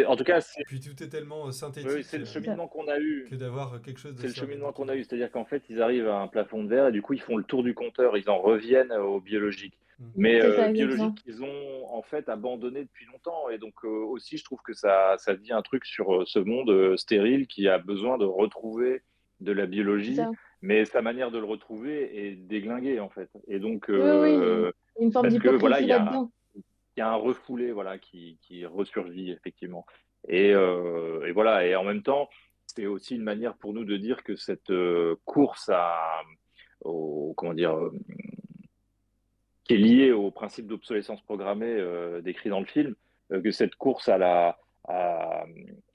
En tout cas, Puis tout est tellement oui, synthétique c'est le C'est ça. cheminement qu'on a eu. que d'avoir quelque chose C'est le d'aussi cheminement organique. qu'on a eu, c'est-à-dire qu'en fait, ils arrivent à un plafond de verre et du coup, ils font le tour du compteur, ils en reviennent au biologique. Mm. Mais C'est ça, biologique, exactement. ils ont en fait abandonné depuis longtemps. Et donc aussi, je trouve que ça dit un truc sur ce monde stérile qui a besoin de retrouver de la C'est biologie, ça. mais sa manière de le retrouver est déglinguée en fait. Et donc, Oui, oui, il y a une forme parce que voilà, d'hypocrisie là-dedans. il y a un refoulé voilà, qui ressurgit effectivement. Et voilà, et en même temps, c'est aussi une manière pour nous de dire que cette course comment dire, qui est liée au principe d'obsolescence programmée décrit dans le film, que cette course à-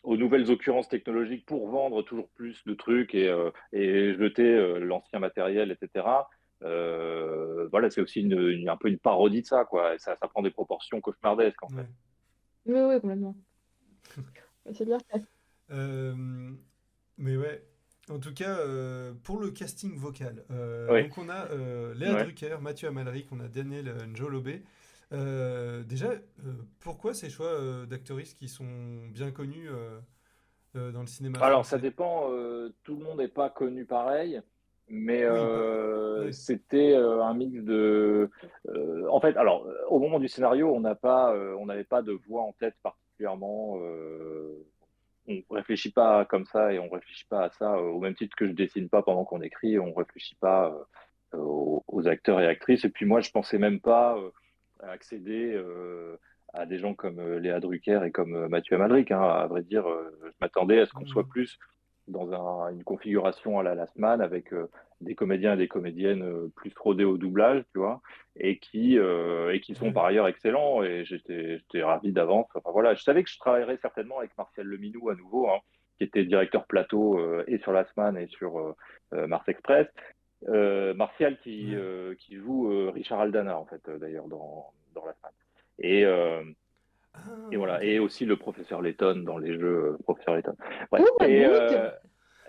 aux nouvelles occurrences technologiques pour vendre toujours plus de trucs et jeter l'ancien matériel, etc. Voilà, c'est aussi un peu une parodie de ça, quoi. Et ça prend des proportions cauchemardesques, en fait. Ouais. Oui, oui, complètement. C'est bien fait. Euh, mais ouais. En tout cas, pour le casting vocal, Oui, donc on a Léa ouais. Drucker, Mathieu Amalric, on a Daniel Njolobe. Déjà, pourquoi ces choix d'actrices qui sont bien connus dans le cinéma Alors, ça français? dépend. Tout le monde n'est pas connu pareil, mais Oui, pas. Ouais. c'était un mix de. En fait, alors, au moment du scénario, on n'avait pas de voix en tête particulièrement. On réfléchit pas comme ça et on réfléchit pas à ça au même titre que je dessine pas pendant qu'on écrit. On réfléchit pas aux acteurs et actrices. Et puis moi, je pensais même pas accéder à des gens comme Léa Drucker et comme Mathieu Amalric, hein. À vrai dire, je m'attendais à ce qu'on soit Mhm. plus dans une configuration à la Last Man avec des comédiens et des comédiennes plus rodés au doublage, tu vois, et qui sont Ouais. par ailleurs excellents. Et j'étais ravi d'avance. Enfin voilà, je savais que je travaillerais certainement avec Martial Leminou à nouveau, hein, qui était directeur plateau et sur Last Man et sur Mars Express. Martial Ouais. qui joue Richard Aldana, en fait, d'ailleurs, dans Last Man. Et, euh, et Ah, voilà, ok. et aussi le professeur Layton dans les jeux Professeur Layton. Bref. Oh my god!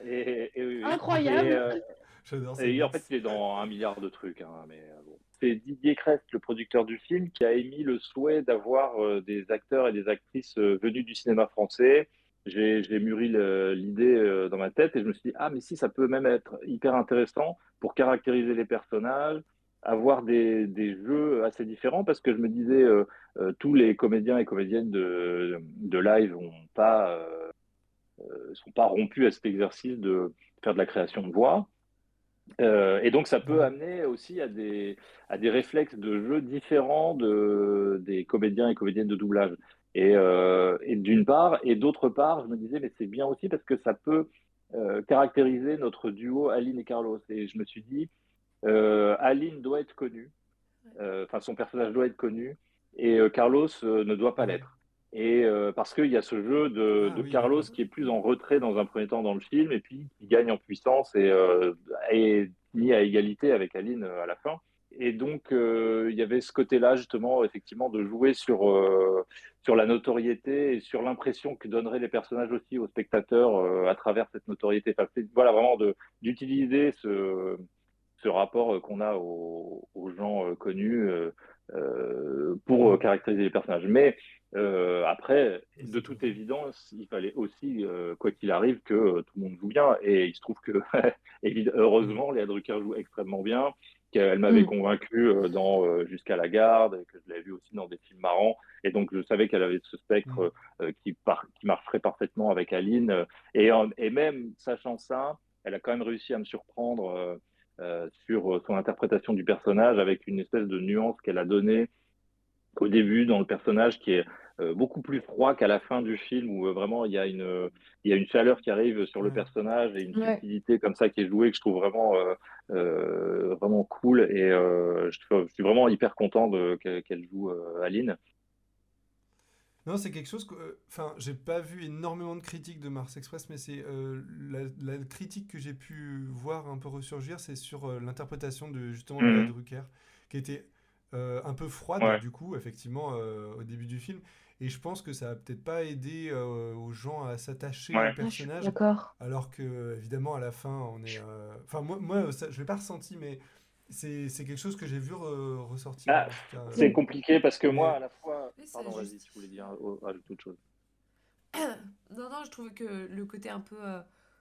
Oui, oui. Incroyable! J'adore ce Et en fait, mix. il est dans un milliard de trucs, hein, mais bon. C'est Didier Crest, le producteur du film, qui a émis le souhait d'avoir des acteurs et des actrices venus du cinéma français. J'ai mûri l'idée dans ma tête et je me suis dit, ah, mais si, ça peut même être hyper intéressant pour caractériser les personnages, avoir des jeux assez différents, parce que je me disais, tous les comédiens et comédiennes de live sont pas rompus à cet exercice de faire de la création de voix. Et donc, ça peut Ouais. amener aussi à des réflexes de jeu différents des comédiens et comédiennes de doublage. Et d'une part, et d'autre part, je me disais, mais c'est bien aussi parce que ça peut caractériser notre duo Aline et Carlos. Et je me suis dit, Aline doit être connue, enfin, son personnage doit être connu, et Carlos ne doit pas Ouais. l'être. Et parce qu'il y a ce jeu de, Ah de oui, Carlos d'accord. qui est plus en retrait dans un premier temps dans le film, et puis qui gagne en puissance et mis à égalité avec Aline à la fin. Et donc, il y avait ce côté-là, justement, effectivement, de jouer sur la notoriété et sur l'impression que donneraient les personnages aussi aux spectateurs à travers cette notoriété. Enfin, voilà, vraiment d'utiliser ce rapport qu'on a aux gens connus pour Mhm. caractériser les personnages. Mais après, Mais de c'est top, toute hein. évidence, il fallait aussi, quoi qu'il arrive, que tout le monde joue bien. Et il se trouve que, Mhm. heureusement, Léa Drucker joue extrêmement bien, qu'elle m'avait Mm. convaincu dans Jusqu'à la garde, et que je l'avais vu aussi dans des films marrants. Et donc, je savais qu'elle avait ce Mhm. spectre qui marcherait parfaitement avec Aline. Et même sachant ça, elle a quand même réussi à me surprendre sur son interprétation du personnage avec une espèce de nuance qu'elle a donnée au début dans le personnage qui est beaucoup plus froid qu'à la fin du film où vraiment il y a une chaleur qui arrive sur le Ouais. personnage et une Ouais. subtilité comme ça qui est jouée que je trouve vraiment, vraiment cool et je suis vraiment hyper content qu'elle joue Aline. Non, c'est quelque chose que. Enfin, j'ai pas vu énormément de critiques de Mars Express, mais c'est la critique que j'ai pu voir un peu ressurgir, c'est sur l'interprétation de justement de Léa Mhm. Drucker, qui était un peu froide, Ouais, du coup, effectivement, au début du film. Et je pense que ça a peut-être pas aidé aux gens à s'attacher au ouais. Ah, je suis personnage, d'accord. alors que, évidemment, à la fin, on est. Enfin, moi ça, je l'ai pas ressenti, mais c'est quelque chose que j'ai vu ressortir, Ah, en tout cas. c'est C'est compliqué parce que moi, Mais. à la fois. Oui, ça Pardon, vas-y, si tu voulais justifie. dire rajouter autre chose. Non, non, je trouvais que le côté un peu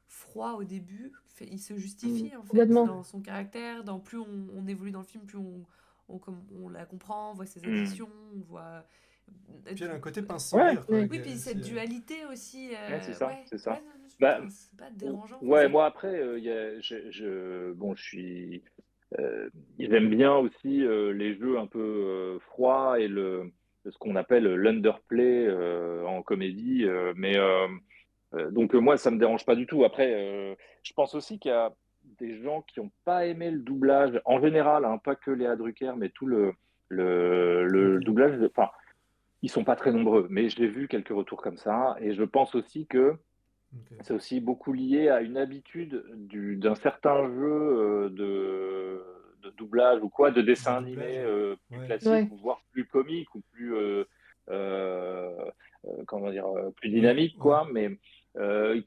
froid au début, il se mm, justifie en fait complètement. Ouais. dans son caractère. Dans plus on évolue dans le film, plus on la comprend, on voit ses Mhm. addictions, on voit. Puis elle a un côté pince sans Ouais, rire, quoi. Ouais. Oui, puis cette Aussi, dualité aussi, ouais, c'est ça, ouais, c'est ouais, ça. non, non, Bah, enfin, c'est pas dérangeant, enfin, ouais, ça. moi après, bon, j'aime bien aussi les jeux un peu froids et ce qu'on appelle l'underplay en comédie. Donc moi, ça me dérange pas du tout. Après, je pense aussi qu'il y a des gens qui n'ont pas aimé le doublage en général, hein, pas que Léa Drucker, mais tout le Ok, doublage. Enfin, ils sont pas très nombreux, mais j'ai vu quelques retours comme ça, et je pense aussi que ok. c'est aussi beaucoup lié à une habitude d'un certain jeu de doublage ou quoi, de De dessin animé doublage. plus Ouais. classique Ouais. ou voire plus comique ou plus, euh, comment dire, plus Ouais, dynamique, ouais. quoi, mais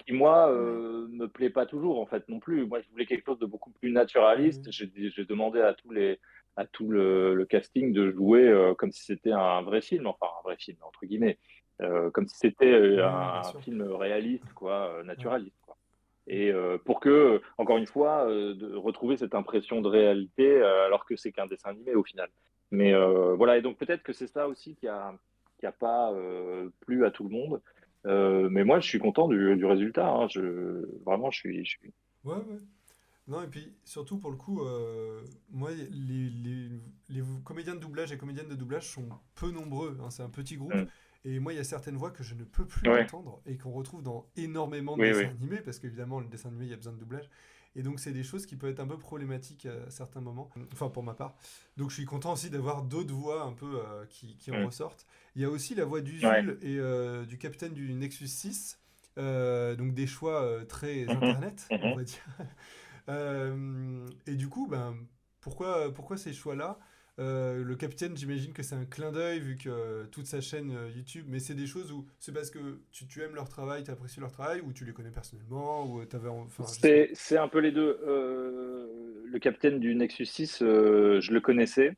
qui, moi, Ouais. me plaît pas toujours, en fait, non plus. Moi, je voulais quelque chose de beaucoup plus Ouais, ouais. naturaliste. J'ai demandé à tout le casting de jouer comme si c'était un vrai film, enfin, un vrai film, entre guillemets comme si c'était Oui, oui, bien un sûr. film réaliste, quoi, Ouais. naturaliste, quoi. Et pour que, encore une fois, de retrouver cette impression de réalité alors que c'est qu'un dessin animé au final. Mais voilà, et donc peut-être que c'est ça aussi qui a pas plu à tout le monde. Mais moi, je suis content du résultat, hein. Vraiment, je suis. Ouais, ouais. Non, et puis surtout pour le coup, moi, les comédiens de doublage et comédiennes de doublage sont peu nombreux, hein, c'est un petit groupe. Mm. Et moi, il y a certaines voix que je ne peux plus Ouais, entendre et qu'on retrouve dans énormément de oui, dessins oui. animés, parce qu'évidemment, le dessin animé, il y a besoin de doublage. Et donc, c'est des choses qui peuvent être un peu problématiques à certains moments, enfin pour ma part. Donc, je suis content aussi d'avoir d'autres voix un peu qui en Mm. ressortent. Il y a aussi la voix Ouais. d'Usul et du capitaine du Nexus 6, donc des choix très Mhm. internet, on Mhm. va dire. Et du coup, ben, pourquoi ces choix-là? Le capitaine, j'imagine que c'est un clin d'œil vu que toute sa chaîne YouTube, mais c'est des choses où c'est parce que tu aimes leur travail, tu apprécies leur travail, ou tu les connais personnellement, ou enfin, je sais pas. C'est un peu les deux. Le capitaine du Nexus 6, je le connaissais.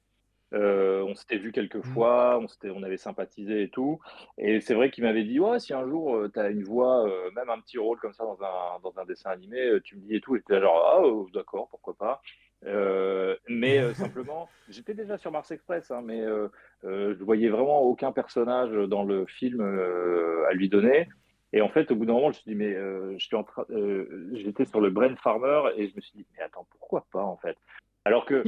On s'était vu quelques Hmm. fois, on avait sympathisé et tout. Et c'est vrai qu'il m'avait dit, ouais, si un jour tu as une voix, même un petit rôle comme ça dans un dessin animé, tu me dis et tout. Et j'étais là genre, ah, d'accord, pourquoi pas. Mais simplement, j'étais déjà sur Mars Express, hein, mais je voyais vraiment aucun personnage dans le film à lui donner. Et en fait, au bout d'un moment, je me suis dit, mais j'étais sur le Brain Farmer et je me suis dit, mais attends, pourquoi pas en fait? Alors que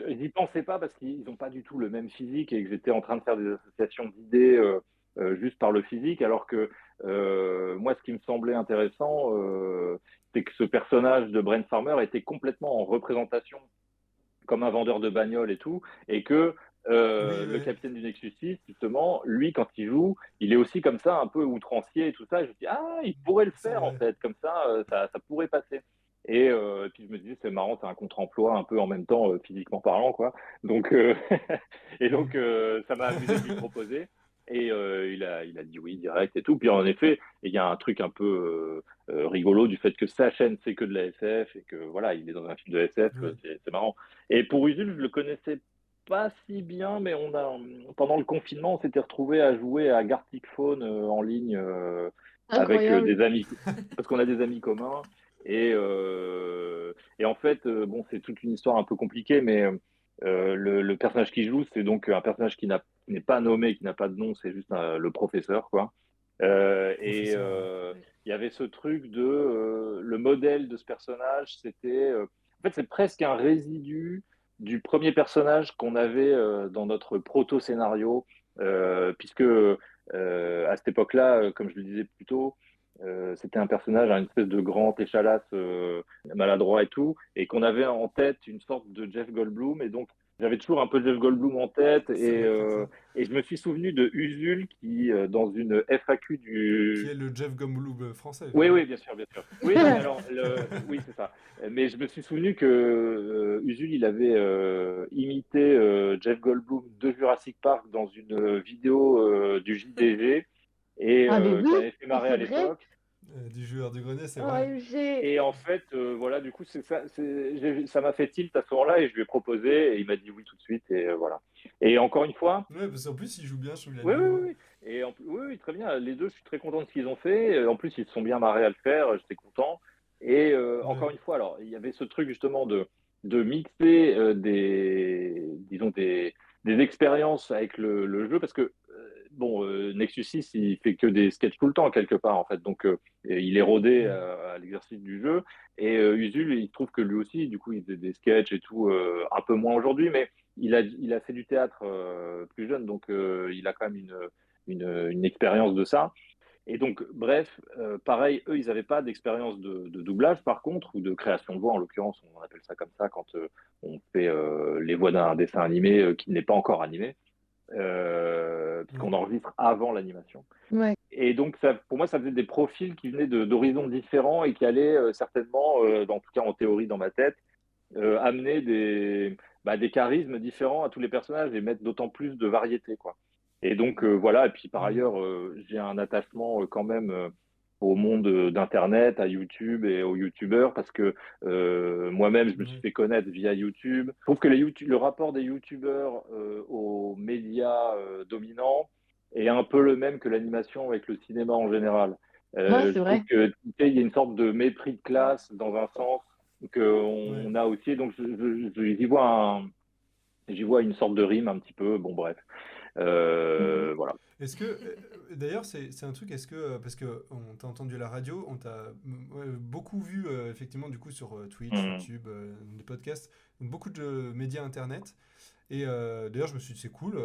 j'y pensais pas parce qu'ils n'ont pas du tout le même physique et que j'étais en train de faire des associations d'idées juste par le physique, alors que moi, ce qui me semblait intéressant, c'est que ce personnage de Brent Farmer était complètement en représentation comme un vendeur de bagnole et tout, et que Oui, le ouais, capitaine du Nexus 6, justement, lui, quand il joue, il est aussi comme ça, un peu outrancier et tout ça. Et je me dis, ah, il pourrait le c'est faire en vrai. fait, comme ça, ça pourrait passer. Et puis je me disais, c'est marrant, c'est un contre-emploi un peu en même temps, physiquement parlant, quoi. Donc, et donc, Hmm. ça m'a amusé de lui proposer. Et il a dit oui direct et tout. Puis en effet, il y a un truc un peu rigolo du fait que sa chaîne c'est que de la SF et que voilà, il est dans un film de SF, Ouais. c'est marrant. Et pour Usul, je le connaissais pas si bien, mais pendant le confinement, on s'était retrouvé à jouer à Gartic Phone en ligne avec Incroyable. des amis, parce qu'on a des amis communs. Et en fait, bon, c'est toute une histoire un peu compliquée, mais le personnage qui joue, c'est donc un personnage qui n'est pas nommé, qui n'a pas de nom, c'est juste le professeur, quoi. Euh, et Professeur, ouais. euh, Oui. il y avait ce truc de le modèle de ce personnage, c'était en fait, c'est presque un résidu du premier personnage qu'on avait dans notre proto-scénario, puisque à cette époque-là, comme je le disais plus tôt, c'était un personnage, une espèce de grand échalasse maladroit et tout, et qu'on avait en tête une sorte de Jeff Goldblum, et donc j'avais toujours un peu Jeff Goldblum en tête, Ça aurait pu être ça. et je me suis souvenu de Usul qui, dans une FAQ Qui du, est le Jeff Goldblum français, oui, évidemment. oui, bien sûr, bien sûr. Oui, non, mais alors, oui, c'est ça. Mais je me suis souvenu que Usul, il avait imité Jeff Goldblum de Jurassic Park dans une vidéo du JDG et Avez-vous? qui avait fait Mais marrer à c'est vrai? l'époque. Du joueur du grenier, c'est vrai. OMG. Et en fait, voilà, du coup, ça m'a fait tilt à ce moment-là et je lui ai proposé et il m'a dit oui tout de suite et voilà. Et encore une fois, Ouais, parce qu'en plus, il joue bien, je trouve, il a oui, une oui, belle oui, voix. oui. Oui, oui, très bien. Les deux, je suis très content de ce qu'ils ont fait. En plus, ils se sont bien marrés à le faire. J'étais content. Et Ouais. encore une fois, alors, il y avait ce truc justement de mixer disons, des expériences avec le jeu. Parce que, bon, Nexus 6, il fait que des sketchs tout le temps, quelque part, en fait. Donc, il est rodé Hmm. à l'exercice du jeu. Et Usul, il trouve que lui aussi, du coup, il faisait des sketchs et tout, un peu moins aujourd'hui. Mais il a fait du théâtre plus jeune, donc il a quand même une expérience de ça. Et donc, bref, pareil, eux, ils n'avaient pas d'expérience de doublage, par contre, ou de création de voix, en l'occurrence, on appelle ça comme ça quand on fait les voix d'un dessin animé qui n'est pas encore animé, Ouais. puisqu'on enregistre avant l'animation. Ouais. Et donc, ça, pour moi, ça faisait des profils qui venaient d'horizons différents et qui allaient certainement, en tout cas en théorie dans ma tête, amener des charismes différents à tous les personnages et mettre d'autant plus de variété, quoi. Et donc, voilà. Et puis, par Hmm. ailleurs, j'ai un attachement quand même au monde d'Internet, à YouTube et aux YouTubeurs, parce que moi-même, je me suis Ouais. fait connaître via YouTube. Je trouve que le rapport des YouTubeurs aux médias dominants est un peu le même que l'animation avec le cinéma en général. Ouais, Je c'est trouve vrai. que tu sais, il y a une sorte de mépris de classe dans un sens Ouais. qu'on a aussi. Donc, j'y vois une sorte de rime un petit peu. Bon, bref. Voilà. Est-ce que, d'ailleurs, c'est un truc, est-ce que, parce que on t'a entendu à la radio, on t'a beaucoup vu, effectivement, du coup, sur Twitch, Mhm. YouTube, des podcasts, donc beaucoup de médias internet. Et d'ailleurs, je me suis dit, c'est cool.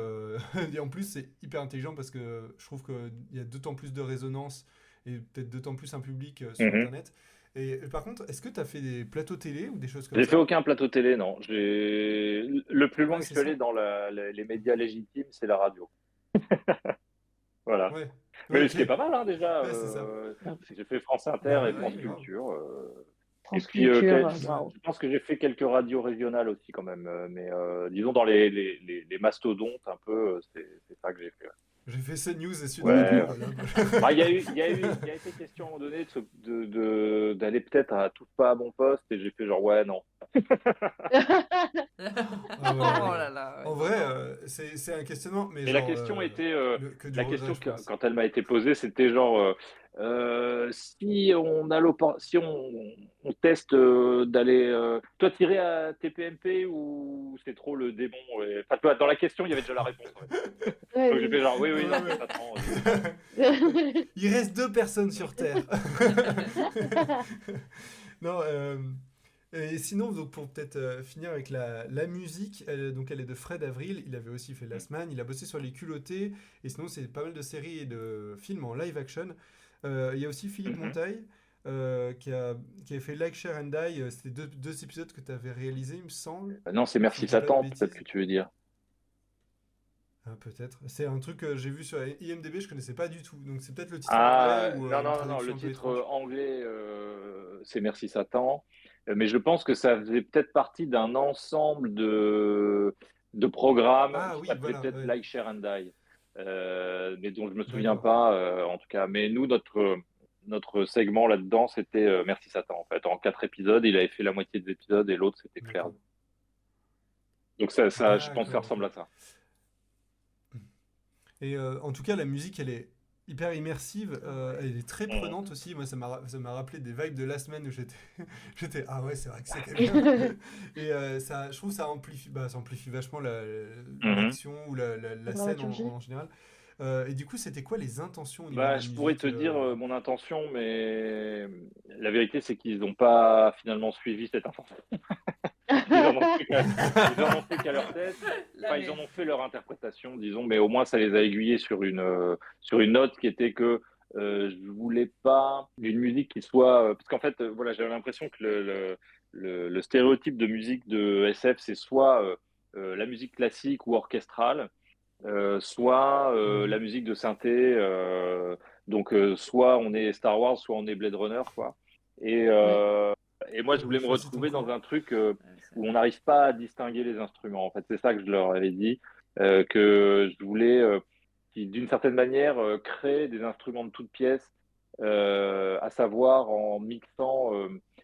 Et en plus, c'est hyper intelligent parce que je trouve qu'il y a d'autant plus de résonance et peut-être d'autant plus un public sur Mhm. internet. Et par contre, est-ce que tu as fait des plateaux télé ou des choses comme J'ai fait ça? aucun plateau télé, non. Le plus loin Ouais, que je c'est suis allé ça. dans les médias légitimes, c'est la radio. Voilà. Ouais. Ouais, Mais ok. ce qui est pas mal, hein, déjà. Ouais, c'est ça. J'ai fait France Inter Bah et ouais, France ouais, grave. Culture. Et France puis, Culture, Ouais. waouh. je pense que j'ai fait quelques radios régionales aussi, quand même. Mais disons, dans les mastodontes, un peu, c'est ça que j'ai fait. J'ai fait CNews et Sud Ouais. Radio. Voilà. Bah, il y a été question à un moment donné d'aller peut-être à Touche pas à mon poste, et j'ai fait genre, ouais, non. Ah ouais, ouais, Oh ouais. là là, ouais, En non, vrai, non. c'est un questionnement, mais Et la genre, question était, que du la regret, question je pense. quand elle m'a été posée, c'était genre, si on a si on teste d'aller, toi tirer à TPMP ou c'est trop le démon Enfin, tu vois, dans la question, il y avait déjà la réponse. Ouais. Donc j'ai fait Ouais, genre, oui, oui, Ouais, merci, ouais. Satan. Il reste 2 personnes sur Terre. Non, et sinon, donc pour peut-être finir avec la musique, donc elle est de Fred Avril, il avait aussi fait Last Man, il a bossé sur Les Culottés, et sinon c'est pas mal de séries et de films en live action. Il y a aussi Philippe Mhm. Montaille, qui a fait Like, Share and Die, c'était deux épisodes que tu avais réalisés, il me semble, Non, c'est si merci je dis pas de Satan, peut-être que bêtises. tu veux dire. Ah, peut-être. C'est un truc que j'ai vu sur IMDb, je connaissais pas du tout, donc c'est peut-être le titre en anglais Ah, ou non, une non, non, non, traduction le un peu titre étrange. anglais, c'est Merci Satan. Mais je pense que ça faisait peut-être partie d'un ensemble de programmes Ah qui oui, s'appelait voilà, peut-être ouais, Like, Share and Die. Mais dont je me souviens d'accord. pas, en tout cas. Mais nous, notre segment là-dedans, c'était Merci Satan, en fait. En 4 épisodes, il avait fait la moitié des épisodes et l'autre, c'était Claire. D'accord. Donc ça, je pense que ça D'accord, ok. ressemble à ça. Et en tout cas, la musique, elle est hyper immersive, elle est très Mhm. prenante aussi. Moi, ça m'a rappelé des vibes de la semaine où j'étais, j'étais, ah ouais, c'est vrai que c'était bien. Et ça, je trouve que ça amplifie vachement Mhm. l'action ou La la scène dramaturgie. en général. Et du coup, c'était quoi les intentions au niveau de Bah, la je pourrais musique te dire mon intention, mais la vérité, c'est qu'ils n'ont pas finalement suivi cette intention. Ils en ont fait qu'à, ils en ont fait qu'à leur tête. Là, Enfin, ils en mais... ont fait leur interprétation, disons, mais au moins ça les a aiguillés sur une note qui était que je voulais pas d'une musique qui soit. Parce qu'en fait, voilà, j'avais l'impression que le stéréotype de musique de SF, c'est soit la musique classique ou orchestrale, soit la Mhm. musique de synthé. Donc, soit on est Star Wars, soit on est Blade Runner, quoi. Et, Ouais. euh, et moi, je voulais me Choisis ton retrouver dans camp. un truc Ouais, ça- où on n'arrive pas à distinguer les instruments. En fait, c'est ça que je leur avais dit, que je voulais, qui, d'une certaine manière, créer des instruments de toutes pièces, à savoir en mixant.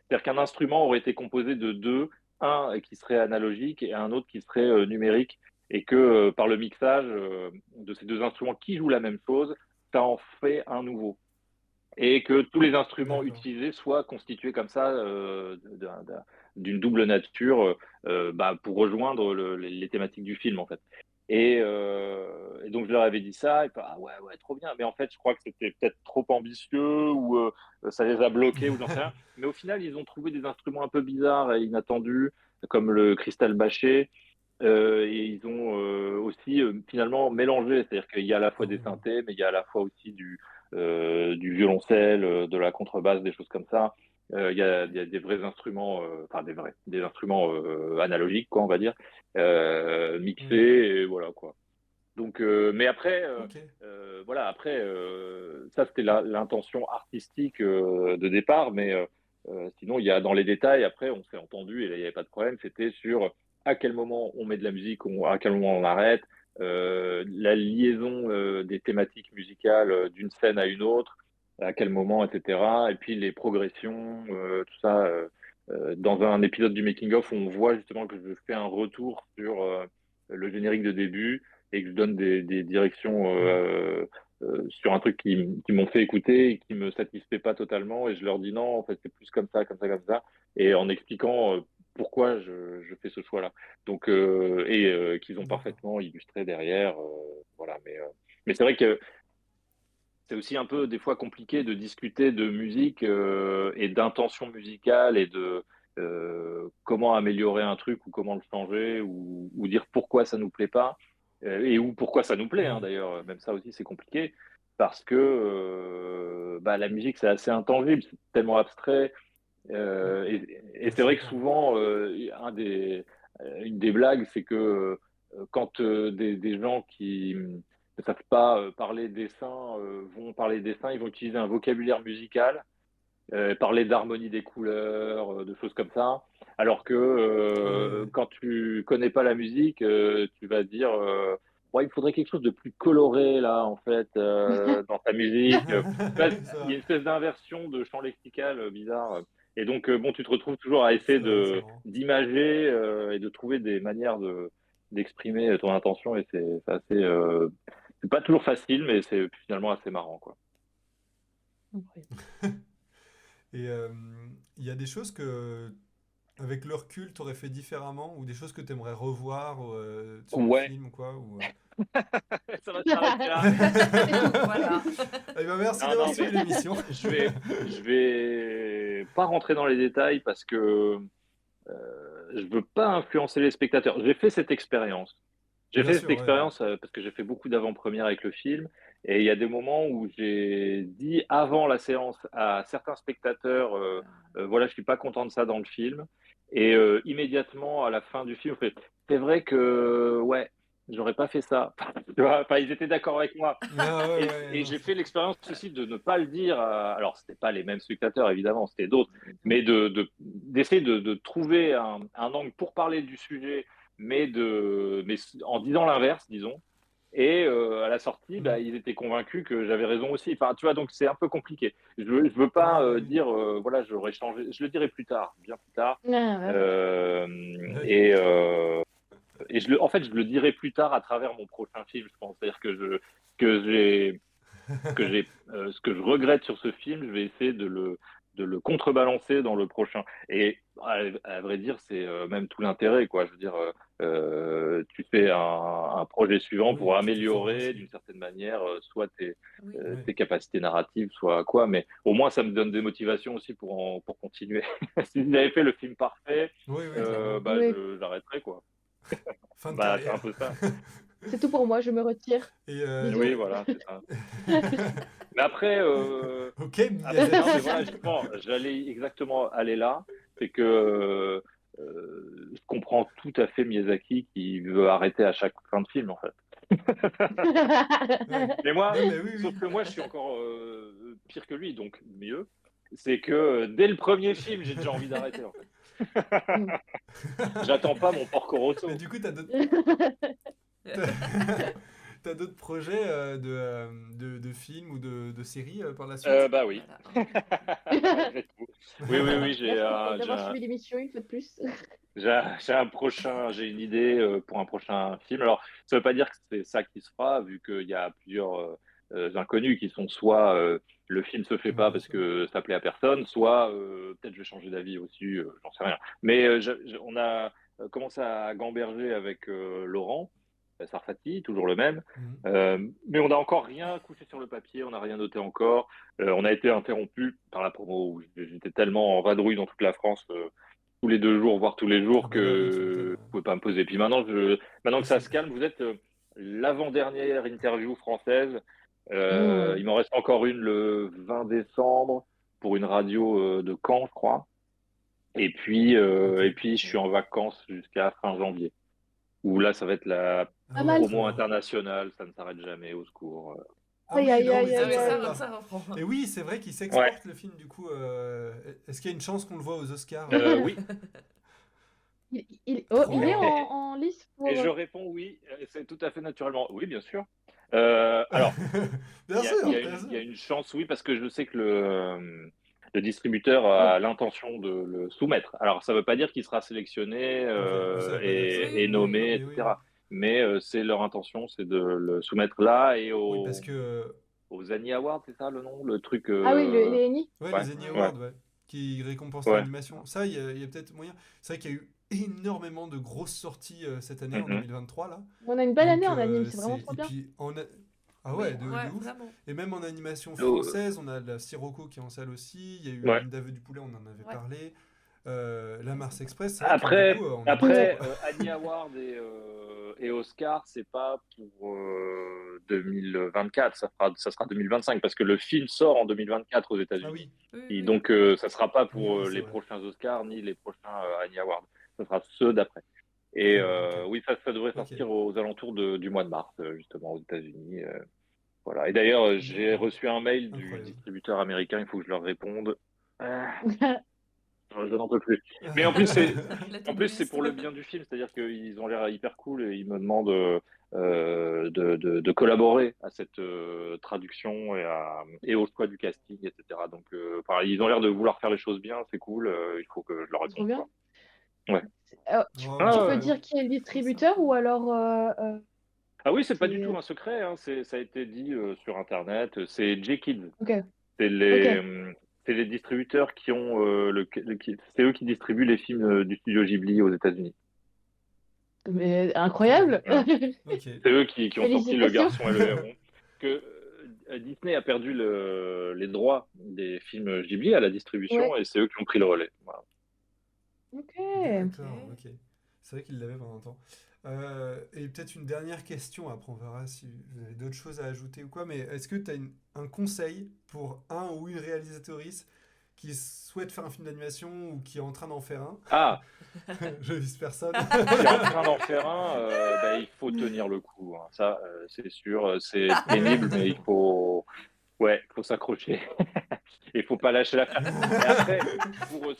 C'est-à-dire qu'un instrument aurait été composé de deux, un qui serait analogique et un autre qui serait numérique, et que par le mixage de ces deux instruments qui jouent la même chose, ça en fait un nouveau et que tous les instruments D'accord. utilisés soient constitués comme ça d'une double nature bah, pour rejoindre les thématiques du film en fait. Et donc je leur avais dit ça, et puis, ah ouais, ouais, trop bien. Mais en fait, je crois que c'était peut-être trop ambitieux ou ça les a bloqués ou j'en sais rien. Mais au final, ils ont trouvé des instruments un peu bizarres et inattendus, comme le cristal bâché. Et ils ont aussi finalement mélangé, c'est-à-dire qu'il y a à la fois des Oh. synthés, mais il y a à la fois aussi du violoncelle, de la contrebasse, des choses comme ça. Il y a des vrais instruments, enfin des instruments analogiques, quoi, on va dire, mixés, Oui. et voilà, quoi. Donc, mais après, Ok. voilà, après, ça c'était l'intention artistique de départ, mais sinon il y a dans les détails. Après, on s'est entendu et là il n'y avait pas de problème. C'était sur à quel moment on met de la musique, à quel moment on arrête, la liaison des thématiques musicales d'une scène à une autre, à quel moment, etc. Et puis les progressions, tout ça. Dans un épisode du making of, on voit justement que je fais un retour sur le générique de début et que je donne des directions Mhm. sur un truc qui m'ont fait écouter et qui me satisfait pas totalement, et je leur dis non, en fait c'est plus comme ça, comme ça, comme ça, et en expliquant pourquoi je fais ce choix-là. Donc, qu'ils ont D'accord. parfaitement illustré derrière. Voilà, mais c'est vrai que c'est aussi un peu des fois compliqué de discuter de musique et d'intention musicale et de comment améliorer un truc ou comment le changer ou dire pourquoi ça nous plaît pas et ou pourquoi ça nous plaît, hein, Ouais. d'ailleurs. Même ça aussi, c'est compliqué parce que bah, la musique, c'est assez intangible, c'est tellement abstrait. Et Ouais, je c'est suis vrai que d'accord. souvent, une des blagues, c'est que quand des gens qui ne savent pas parler dessin vont parler dessin, ils vont utiliser un vocabulaire musical, parler d'harmonie des couleurs, de choses comme ça. Alors que Ouais, ouais. quand tu connais pas la musique, tu vas dire ouais, il faudrait quelque chose de plus coloré là, en fait, dans ta musique. Bah, C'est il y a vrai. une espèce d'inversion de champ lexical bizarre. Et donc, bon, tu te retrouves toujours à essayer C'est vrai, c'est marrant. d'imager et de trouver des manières d'exprimer ton intention. Et c'est assez, c'est pas toujours facile, mais c'est finalement assez marrant, quoi. Et il y a des choses que, avec le recul, tu aurais fait différemment ou des choses que tu aimerais revoir sur le Ouais, film ou quoi ou, ça va s'arrêter là. C'est tout. Voilà. Eh ben, merci Non, d'avoir non, suivi mais l'émission. je vais pas rentrer dans les détails parce que je veux pas influencer les spectateurs. J'ai fait cette expérience. J'ai Bien fait cette sûr, ouais. expérience parce que j'ai fait beaucoup d'avant-premières avec le film. Et il y a des moments où j'ai dit avant la séance à certains spectateurs, voilà, je suis pas content de ça dans le film. Et immédiatement à la fin du film, c'est vrai que ouais, j'aurais pas fait ça. Tu vois, enfin, ils étaient d'accord avec moi. Ah ouais, Et, ouais, et non, j'ai fait l'expérience aussi de ne pas le dire. Alors, c'était pas les mêmes spectateurs, évidemment, c'était d'autres, mais d'essayer de trouver un angle pour parler du sujet, mais en disant l'inverse, disons. Et à la sortie, bah, Mhm. ils étaient convaincus que j'avais raison aussi. Enfin, tu vois, donc c'est un peu compliqué. Je veux pas Ouais, ouais, dire, voilà, j'aurais changé. Je le dirai plus tard, bien plus tard. Ah, ouais. Euh, ouais. et en fait, je le dirai plus tard à travers mon prochain film, je pense. C'est-à-dire que j'ai ce que je regrette sur ce film, je vais essayer de le contrebalancer dans le prochain. Et à vrai dire, c'est même tout l'intérêt, quoi. Je veux dire, tu fais un projet suivant Oui, pour tu te forges améliorer aussi. d'une certaine manière, soit Oui. Ouais. tes capacités narratives, soit quoi. Mais au moins, ça me donne des motivations aussi pour continuer. Si j'avais fait le film parfait, Oui, oui, clairement. bah, Oui, j'arrêterais, quoi. Fin de Bah, c'est un carrière. peu ça. c'est tout pour moi, je me retire. Et Bisous. Oui, voilà, c'est ça. Mais après, ok, non, mais Miyazaki. voilà, justement, j'allais exactement aller là. C'est que je comprends tout à fait Miyazaki qui veut arrêter à chaque fin de film, en fait. Ouais. Mais moi, Non, mais oui, sauf oui. que moi, je suis encore pire que lui, donc mieux. C'est que dès le premier film, j'ai déjà envie d'arrêter, en fait. J'attends pas mon Porco Mais Rosso. du coup, t'as- t'as d'autres projets de films ou de séries par la suite? Bah oui, Voilà. malgré tout. Oui, oui, oui, Merci d'avoir suivi l'émission une fois de plus. j'ai une idée pour un prochain film. Alors, ça veut pas dire que c'est ça qui se fera, vu qu'il y a plusieurs inconnus qui sont soit le film se fait Ouais, pas bien parce sûr. que ça plaît à personne, soit peut-être je vais changer d'avis aussi, j'en sais rien. Mais on a commencé à gamberger avec Laurent Sarfati, toujours le même. Mhm. Mais on n'a encore rien couché sur le papier, on n'a rien noté encore. On a été interrompu par la promo où j'étais tellement en vadrouille dans toute la France tous les 2 jours, voire tous les Ah jours, bah là, oui, tu m'étonnes. que je pouvais pas me poser. Puis maintenant, maintenant que ça se calme, vous êtes l'avant-dernière interview française. Il Hmm. m'en reste encore une le 20 décembre pour une radio de Caen, je crois. Ok. Et puis, je suis en vacances jusqu'à fin janvier. Où là, ça va être la Ah Pas ouais, mal. très promo bien. internationale. Ça ne s'arrête jamais, au secours. Ah Aïe, oui, aïe, non, oui, aïe, ça, Ah je aïe, oui, savais aïe. pas. ça reprend. Et oui, c'est vrai qu'il Ouais. s'exporte le film, du coup. Est-ce qu'il y a une chance qu'on le voit aux Oscars? Oui. Oh, Trop il est bien. en lice Et pour. je réponds oui. C'est tout à fait naturellement. Oui, bien sûr. Alors, Bien sûr, bien il y a sûr. une chance, oui, parce que je sais que le distributeur a l'intention de le soumettre. Alors, ça ne veut pas dire qu'il sera sélectionné Ok, ça veut pas dire que ça. Oui, et oui, oui. Non, nommé, mais oui. etc. Mais c'est leur intention, c'est de le soumettre là et Oui, parce que. aux Annie Awards, c'est ça le nom? Le truc. Ah oui, les Eni. Ouais, Ouais, les Annie Ouais. ouais. Awards, ouais. qui récompense Ouais. l'animation. Ça, il y a peut-être moyen. C'est vrai qu'il y a eu énormément de grosses sorties cette année, en Mhm. 2023, là. On a une belle année Donc, en anime, c'est vraiment trop et bien. puis, ah Oui, ouais, de ouais, ouf. vraiment. Et même en animation Euh, française, on a la Sirocco qui est en salle aussi. Il y a eu ouais. L'île d'Aveu du Poulet, on en avait Ouais. parlé. La Ouais, Mars sympa. Express, c'est vrai que du Après, coup, on a de tout, après quoi. Annie Award et Oscar, c'est pas pour 2024, ça sera 2025 parce que le film sort en 2024 aux Ah États-Unis. oui, Oui, Et oui. donc, ça sera pas pour c'est les vrai. prochains Oscars ni les prochains Annie Awards. Ça sera ceux d'après. Et Ah ouais, ok. oui, ça devrait Ok, sortir aux alentours du mois de mars, justement, aux États-unis. Voilà. Et d'ailleurs, j'ai d'accord. reçu un mail du Incroyable. distributeur américain, il faut que je leur réponde. Ah, je n'en peux plus. Mais en plus, c'est La en to-do plus, c'est list. pour le bien du film, c'est-à-dire qu'ils ont l'air hyper cool et ils me demandent de collaborer à cette traduction et au choix du casting, etc. Donc, enfin, ils ont l'air de vouloir faire les choses bien, c'est cool. Il faut que je leur C'est trop réponde, bien. quoi. Ouais. Oh, mais Tu c'est peux Ah, trop dire bien. qui est le Trop distributeur sympa. ou alors ah oui, c'est pas du tout c'est. un secret, hein, ça a été dit sur Internet. C'est J-Kids. Ok, C'est ok. les distributeurs qui ont c'est eux qui distribuent les films du studio Ghibli aux États-Unis. Mais Trop bien. incroyable! Voilà. Ok. C'est eux qui ont sorti Le Félicitations! Garçon et le Héron. Que Disney a perdu les droits des films Ghibli à la distribution Ouais, et c'est eux qui ont pris le relais. Voilà. ok. D'accord, ok. C'est vrai qu'il l'avait pendant un temps. Et peut-être une dernière question, après on verra si vous avez d'autres choses à ajouter ou quoi, mais est-ce que tu as un conseil pour un ou une réalisatrice qui souhaite faire un film d'animation ou qui est en train d'en faire un? Ah, Je vise personne. qui est en train d'en faire un, bah, il faut tenir le coup, hein. Ça, c'est sûr, c'est pénible, mais ouais, faut s'accrocher. Il faut pas lâcher l'affaire. Et après, pour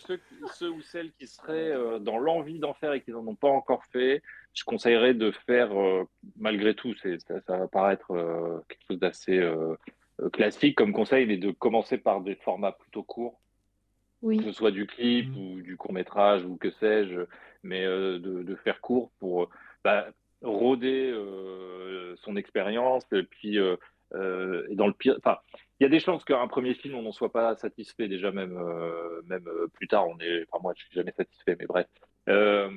ceux ou celles qui seraient dans l'envie d'en faire et qui n'en ont pas encore fait, je conseillerais de faire, malgré tout, ça va paraître quelque chose d'assez classique comme conseil, mais de commencer par des formats plutôt courts, que Oui, ce soit du clip Hmm. ou du court-métrage ou que sais-je, mais de faire court pour bah, rôder son expérience. Et puis, et dans le pire, enfin, il y a des chances qu'un premier film, on n'en soit pas satisfait déjà, même plus tard, enfin, moi, je suis jamais satisfait, mais bref. Euh,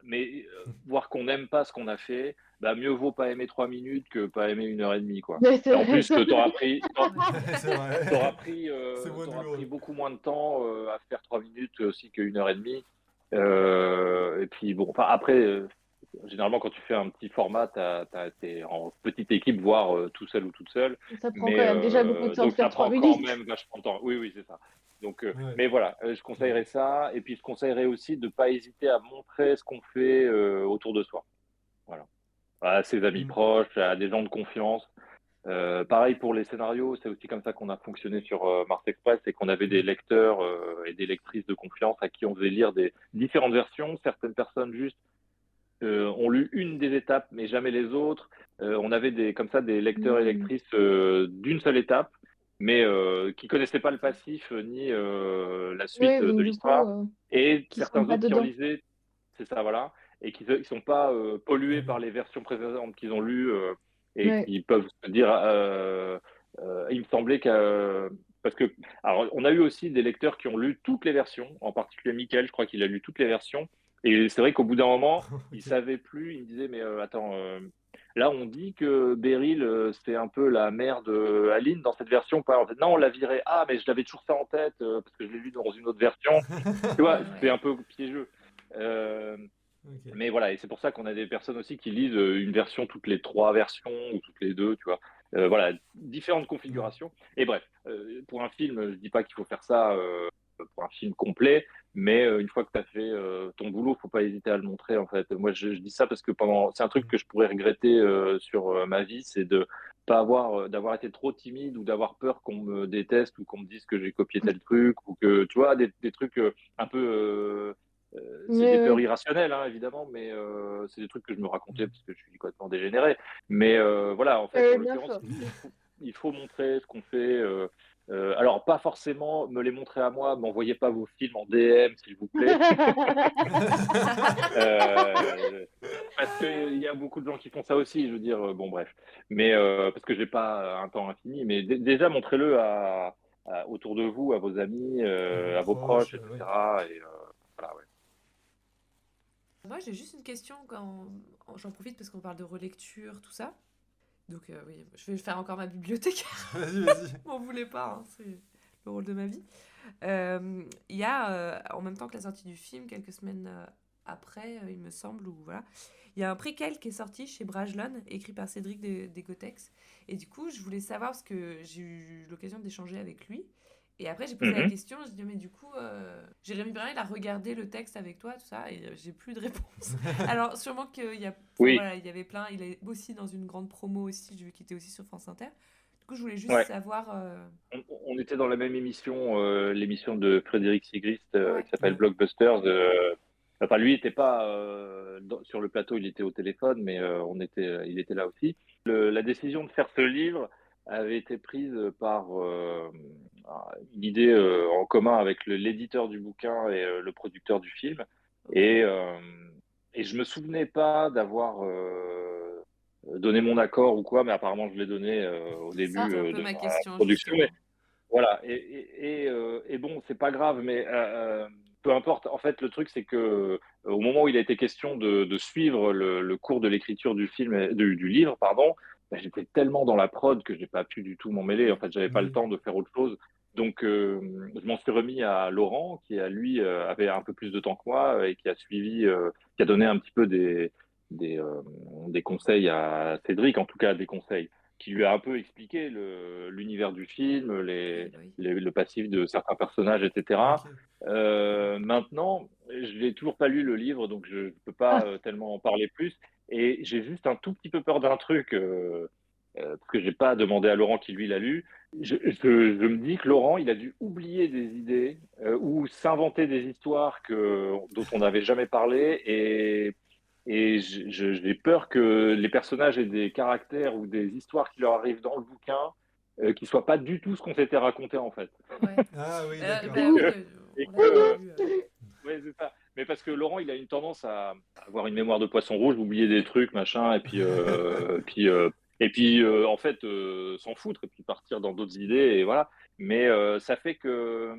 mais voir qu'on n'aime pas ce qu'on a fait, bah, mieux vaut pas aimer 3 minutes que pas aimer 1 heure et demie, quoi. mais Et c'est en vrai plus, ça. Ouais, je suis C'est d'accord. vrai. C'est moins t'auras pris douloureux. beaucoup moins de temps à faire 3 minutes aussi qu'1 heure et demie. Et puis bon, enfin après, généralement quand tu fais un petit format, t'es en petite équipe, voire tout seul ou toute seule. Ça prend Mais quand même déjà beaucoup de temps de donc faire ça trois prend quand minutes. même vachement de temps. Oui, oui, c'est ça. Donc, Ouais. mais voilà, je conseillerais ça. Et puis je conseillerais aussi de pas hésiter à montrer ce qu'on fait autour de soi. Voilà, à ses amis Hmm. proches, à des gens de confiance. Pareil pour les scénarios, c'est aussi comme ça qu'on a fonctionné sur Mars Express, c'est qu'on avait des Hmm. lecteurs et des lectrices de confiance à qui on faisait lire des différentes versions. Certaines personnes juste ont lu une des étapes, mais jamais les autres. On avait comme ça des lecteurs et Hmm. lectrices d'une seule étape, mais qui connaissaient pas le Ok. passif ni la suite Ouais, de donc du coup, l'histoire. Et qui seront certains pas autres qui dedans. relisaient, c'est ça, voilà, et qui ne sont pas Ah pollués oui. par les versions précédentes qu'ils ont lues et Ouais. qui peuvent se dire, il me semblait que parce que, alors, on a eu aussi des lecteurs qui ont lu toutes les versions, en particulier Michael, je crois qu'il a lu toutes les versions. Et c'est vrai qu'au bout d'un moment, il Ok. savait plus. Il me disait, mais attends, là on dit que Beryl c'est un peu la mère de Aline dans cette version. Pas en fait, non, on l'a viré. Ah, mais je l'avais toujours ça en tête parce que je l'ai lu dans une autre version. Tu vois, Ah c'est ouais. un peu piégeux. Euh, Ok. mais voilà, et c'est pour ça qu'on a des personnes aussi qui lisent une version toutes les 3 versions ou toutes les deux, tu vois. Voilà, différentes Hmm. configurations. Et bref, pour un film, je dis pas qu'il faut faire ça pour un film complet, mais une fois que tu as fait ton boulot, faut pas hésiter à le montrer en fait. Moi, je dis ça parce que c'est un truc Hmm. que je pourrais regretter sur ma vie, c'est de pas d'avoir été trop timide ou d'avoir peur qu'on me déteste ou qu'on me dise que j'ai copié tel truc ou que tu vois des trucs un peu c'est des Ouais, peurs ouais. irrationnelles, hein, évidemment, mais c'est des trucs que je me racontais Hmm. parce que je suis complètement dégénéré. Mais voilà, en fait, en Bien l'occurrence, sûr. il faut montrer ce qu'on fait. Alors, pas forcément me les montrer à moi, m'envoyez pas vos films en DM, s'il vous plaît. Euh, Parce qu'il y a beaucoup de gens qui font ça aussi, je veux dire, bon, bref. Mais parce que j'ai pas un temps infini, mais déjà, montrez-le autour de vous, à vos amis, à vos proches, etc. Et voilà, ouais. Moi, j'ai juste une question j'en profite parce qu'on parle de relecture, tout ça. Donc oui, je vais faire encore ma bibliothécaire. Vas-y. M'en voulez pas, hein, c'est le rôle de ma vie. Il y a, en même temps que la sortie du film, quelques semaines après, il me semble, ou voilà, il y a un préquel qui est sorti chez Brajlon, écrit par Cédric Descotex. Et du coup, je voulais savoir, parce que j'ai eu l'occasion d'échanger avec lui. Et après, j'ai posé la question, je dis, mais du coup, Jérémy Perrin, il a regardé le texte avec toi, tout ça, et j'ai plus de réponse. Alors, sûrement qu'il y a, voilà, il y avait plein, il est aussi dans une grande promo aussi, j'ai vu qu'il était aussi sur France Inter. Du coup, je voulais juste savoir... On était dans la même émission, l'émission de Frédéric Sigrist, qui s'appelle Blockbusters. Enfin, lui, il n'était pas sur le plateau, il était au téléphone, mais il était là aussi. La décision de faire ce livre avait été prise par une idée en commun avec l'éditeur du bouquin et le producteur du film. Et je me souvenais pas d'avoir donné mon accord ou quoi, mais apparemment je l'ai donné au début de ma production. Mais, voilà. Et bon, c'est pas grave, mais peu importe. En fait, le truc, c'est que au moment où il a été question de suivre le cours de l'écriture du film, du livre, pardon, j'étais tellement dans la prod que j'ai pas pu du tout m'en mêler. En fait, j'avais pas le temps de faire autre chose. Donc, je m'en suis remis à Laurent, qui a lui avait un peu plus de temps que moi et qui a suivi, qui a donné un petit peu des conseils à Cédric, en tout cas des conseils, qui lui a un peu expliqué l'univers du film, le passif de certains personnages, etc. Maintenant, je n'ai toujours pas lu le livre, donc je ne peux pas tellement en parler plus. Et j'ai juste un tout petit peu peur d'un truc, parce que je n'ai pas demandé à Laurent qui, lui, l'a lu. Je me dis que Laurent, il a dû oublier des idées ou s'inventer des histoires dont on n'avait jamais parlé. Et j'ai peur que les personnages aient des caractères ou des histoires qui leur arrivent dans le bouquin qui ne soient pas du tout ce qu'on s'était raconté, en fait. Ouais. Ah oui, d'accord. Ouais, c'est ça. Mais parce que Laurent, il a une tendance à avoir une mémoire de poisson rouge, oublier des trucs, machin, et puis, en fait, s'en foutre, et puis partir dans d'autres idées, et voilà. Mais ça fait que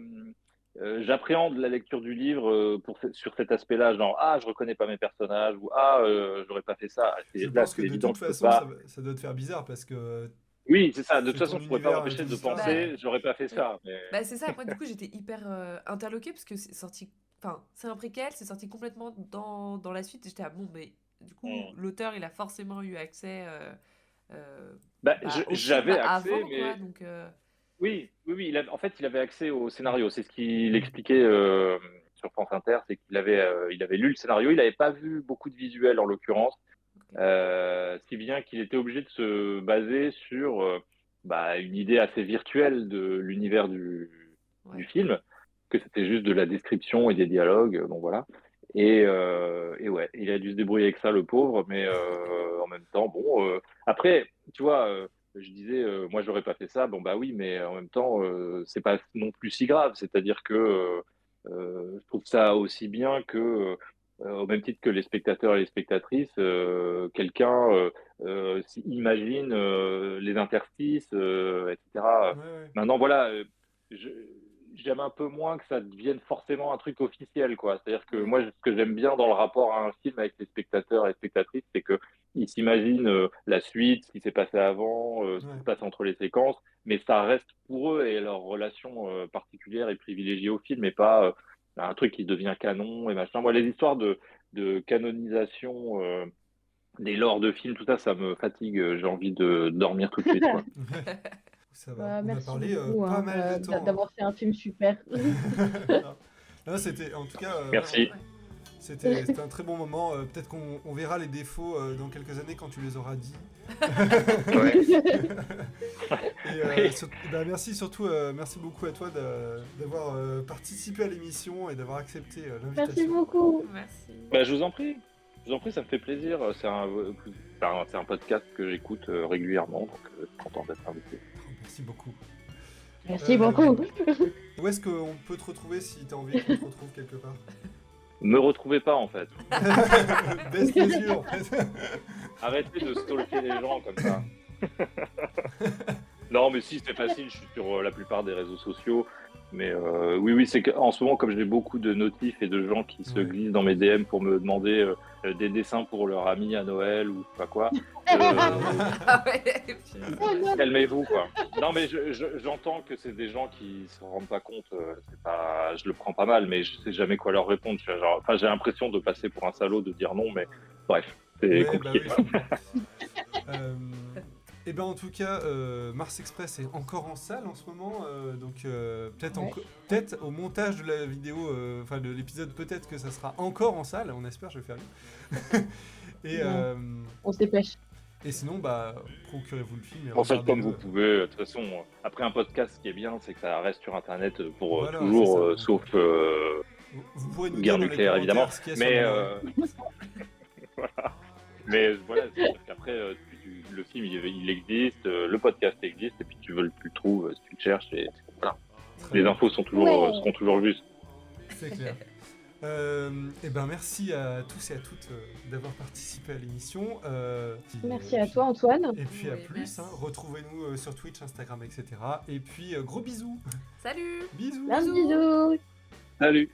j'appréhende la lecture du livre sur cet aspect-là, genre je reconnais pas mes personnages, ou j'aurais pas fait ça. Je pense que de toute façon, ça doit te faire bizarre parce que. Oui, c'est ça. De toute façon, je pourrais pas m'empêcher de penser, j'aurais pas fait ça. Mais... c'est ça. Moi, du coup, j'étais hyper interloquée parce que c'est sorti. Enfin, c'est un préquel, c'est sorti complètement dans la suite. Et j'étais bon, mais du coup, l'auteur, il a forcément eu accès. J'avais accès, avant, mais. Quoi, donc, Oui. En fait, il avait accès au scénario. C'est ce qu'il expliquait sur France Inter, c'est qu'il avait lu le scénario. Il n'avait pas vu beaucoup de visuels, en l'occurrence. Si bien qu'il était obligé de se baser sur une idée assez virtuelle de l'univers du film, que c'était juste de la description et des dialogues, bon voilà. Et ouais, il a dû se débrouiller avec ça, le pauvre, mais en même temps, bon. Après, tu vois, je disais, moi j'aurais pas fait ça, bon bah oui, mais en même temps, c'est pas non plus si grave. C'est-à-dire que je trouve ça aussi bien que au même titre que les spectateurs et les spectatrices, quelqu'un imagine les interstices, etc. Ouais. Maintenant, voilà, j'aime un peu moins que ça devienne forcément un truc officiel, quoi. C'est-à-dire que moi, ce que j'aime bien dans le rapport à un film avec les spectateurs et les spectatrices, c'est qu'ils s'imaginent la suite, ce qui s'est passé avant, ce qui se passe entre les séquences, mais ça reste pour eux et leur relation particulière et privilégiée au film, et pas un truc qui devient canon et machin. Moi, les histoires de canonisation des lores de films, tout ça, ça me fatigue. J'ai envie de dormir tout de suite, quoi. Ça va. On merci a parlé beaucoup, pas mal de temps. d'avoir fait un film super. Non, c'était en tout cas. Merci. C'était un très bon moment. Peut-être qu'on verra les défauts dans quelques années quand tu les auras dit. Merci surtout, merci beaucoup à toi d'avoir participé à l'émission et d'avoir accepté l'invitation. Merci beaucoup. Merci. Je vous en prie. Ça me fait plaisir. C'est un podcast que j'écoute régulièrement, donc je suis content d'être invité. Merci beaucoup. Merci beaucoup. Où est-ce qu'on peut te retrouver si tu as envie qu'on te retrouve quelque part? Me retrouvez pas, en fait. Baisse les yeux, en fait. Arrêtez de stalker les gens comme ça. Non, mais si, c'est facile, je suis sur la plupart des réseaux sociaux. Mais oui, c'est qu'en ce moment, comme j'ai beaucoup de notifs et de gens qui se glissent dans mes DM pour me demander des dessins pour leur ami à Noël ou je sais pas quoi, Ah ouais. calmez-vous, quoi. Non, mais j'entends que c'est des gens qui se rendent pas compte. Je le prends pas mal, mais je sais jamais quoi leur répondre. Enfin, j'ai l'impression de passer pour un salaud, de dire non, mais bref, c'est compliqué. Bah oui, je comprends. Et ben en tout cas, Mars Express est encore en salle en ce moment, donc peut-être au montage de la vidéo, enfin de l'épisode, peut-être que ça sera encore en salle, on espère, je vais faire mieux. Et, On se dépêche. et sinon, bah, procurez-vous le film. Et En fait, comme regardez-le. vous pouvez, de toute façon, après un podcast, ce qui est bien, c'est que ça reste sur Internet pour Voilà, toujours, c'est ça. sauf Vous pourrez nous guerre dire dans les nucléaire, évidemment. commentaires ce qu'il y a Mais sur voilà. Mais voilà, c'est-à-dire qu'après, le film, il existe, le podcast existe, et puis tu le trouves, si tu le cherches, et voilà. Très Les bien. infos seront toujours justes. C'est clair. Et ben merci à tous et à toutes d'avoir participé à l'émission. Merci à toi, Antoine. Et puis à Oui, plus, merci. retrouvez-nous sur Twitch, Instagram, etc. Et puis gros bisous. Salut. Bisous. Plein de bisous. Salut!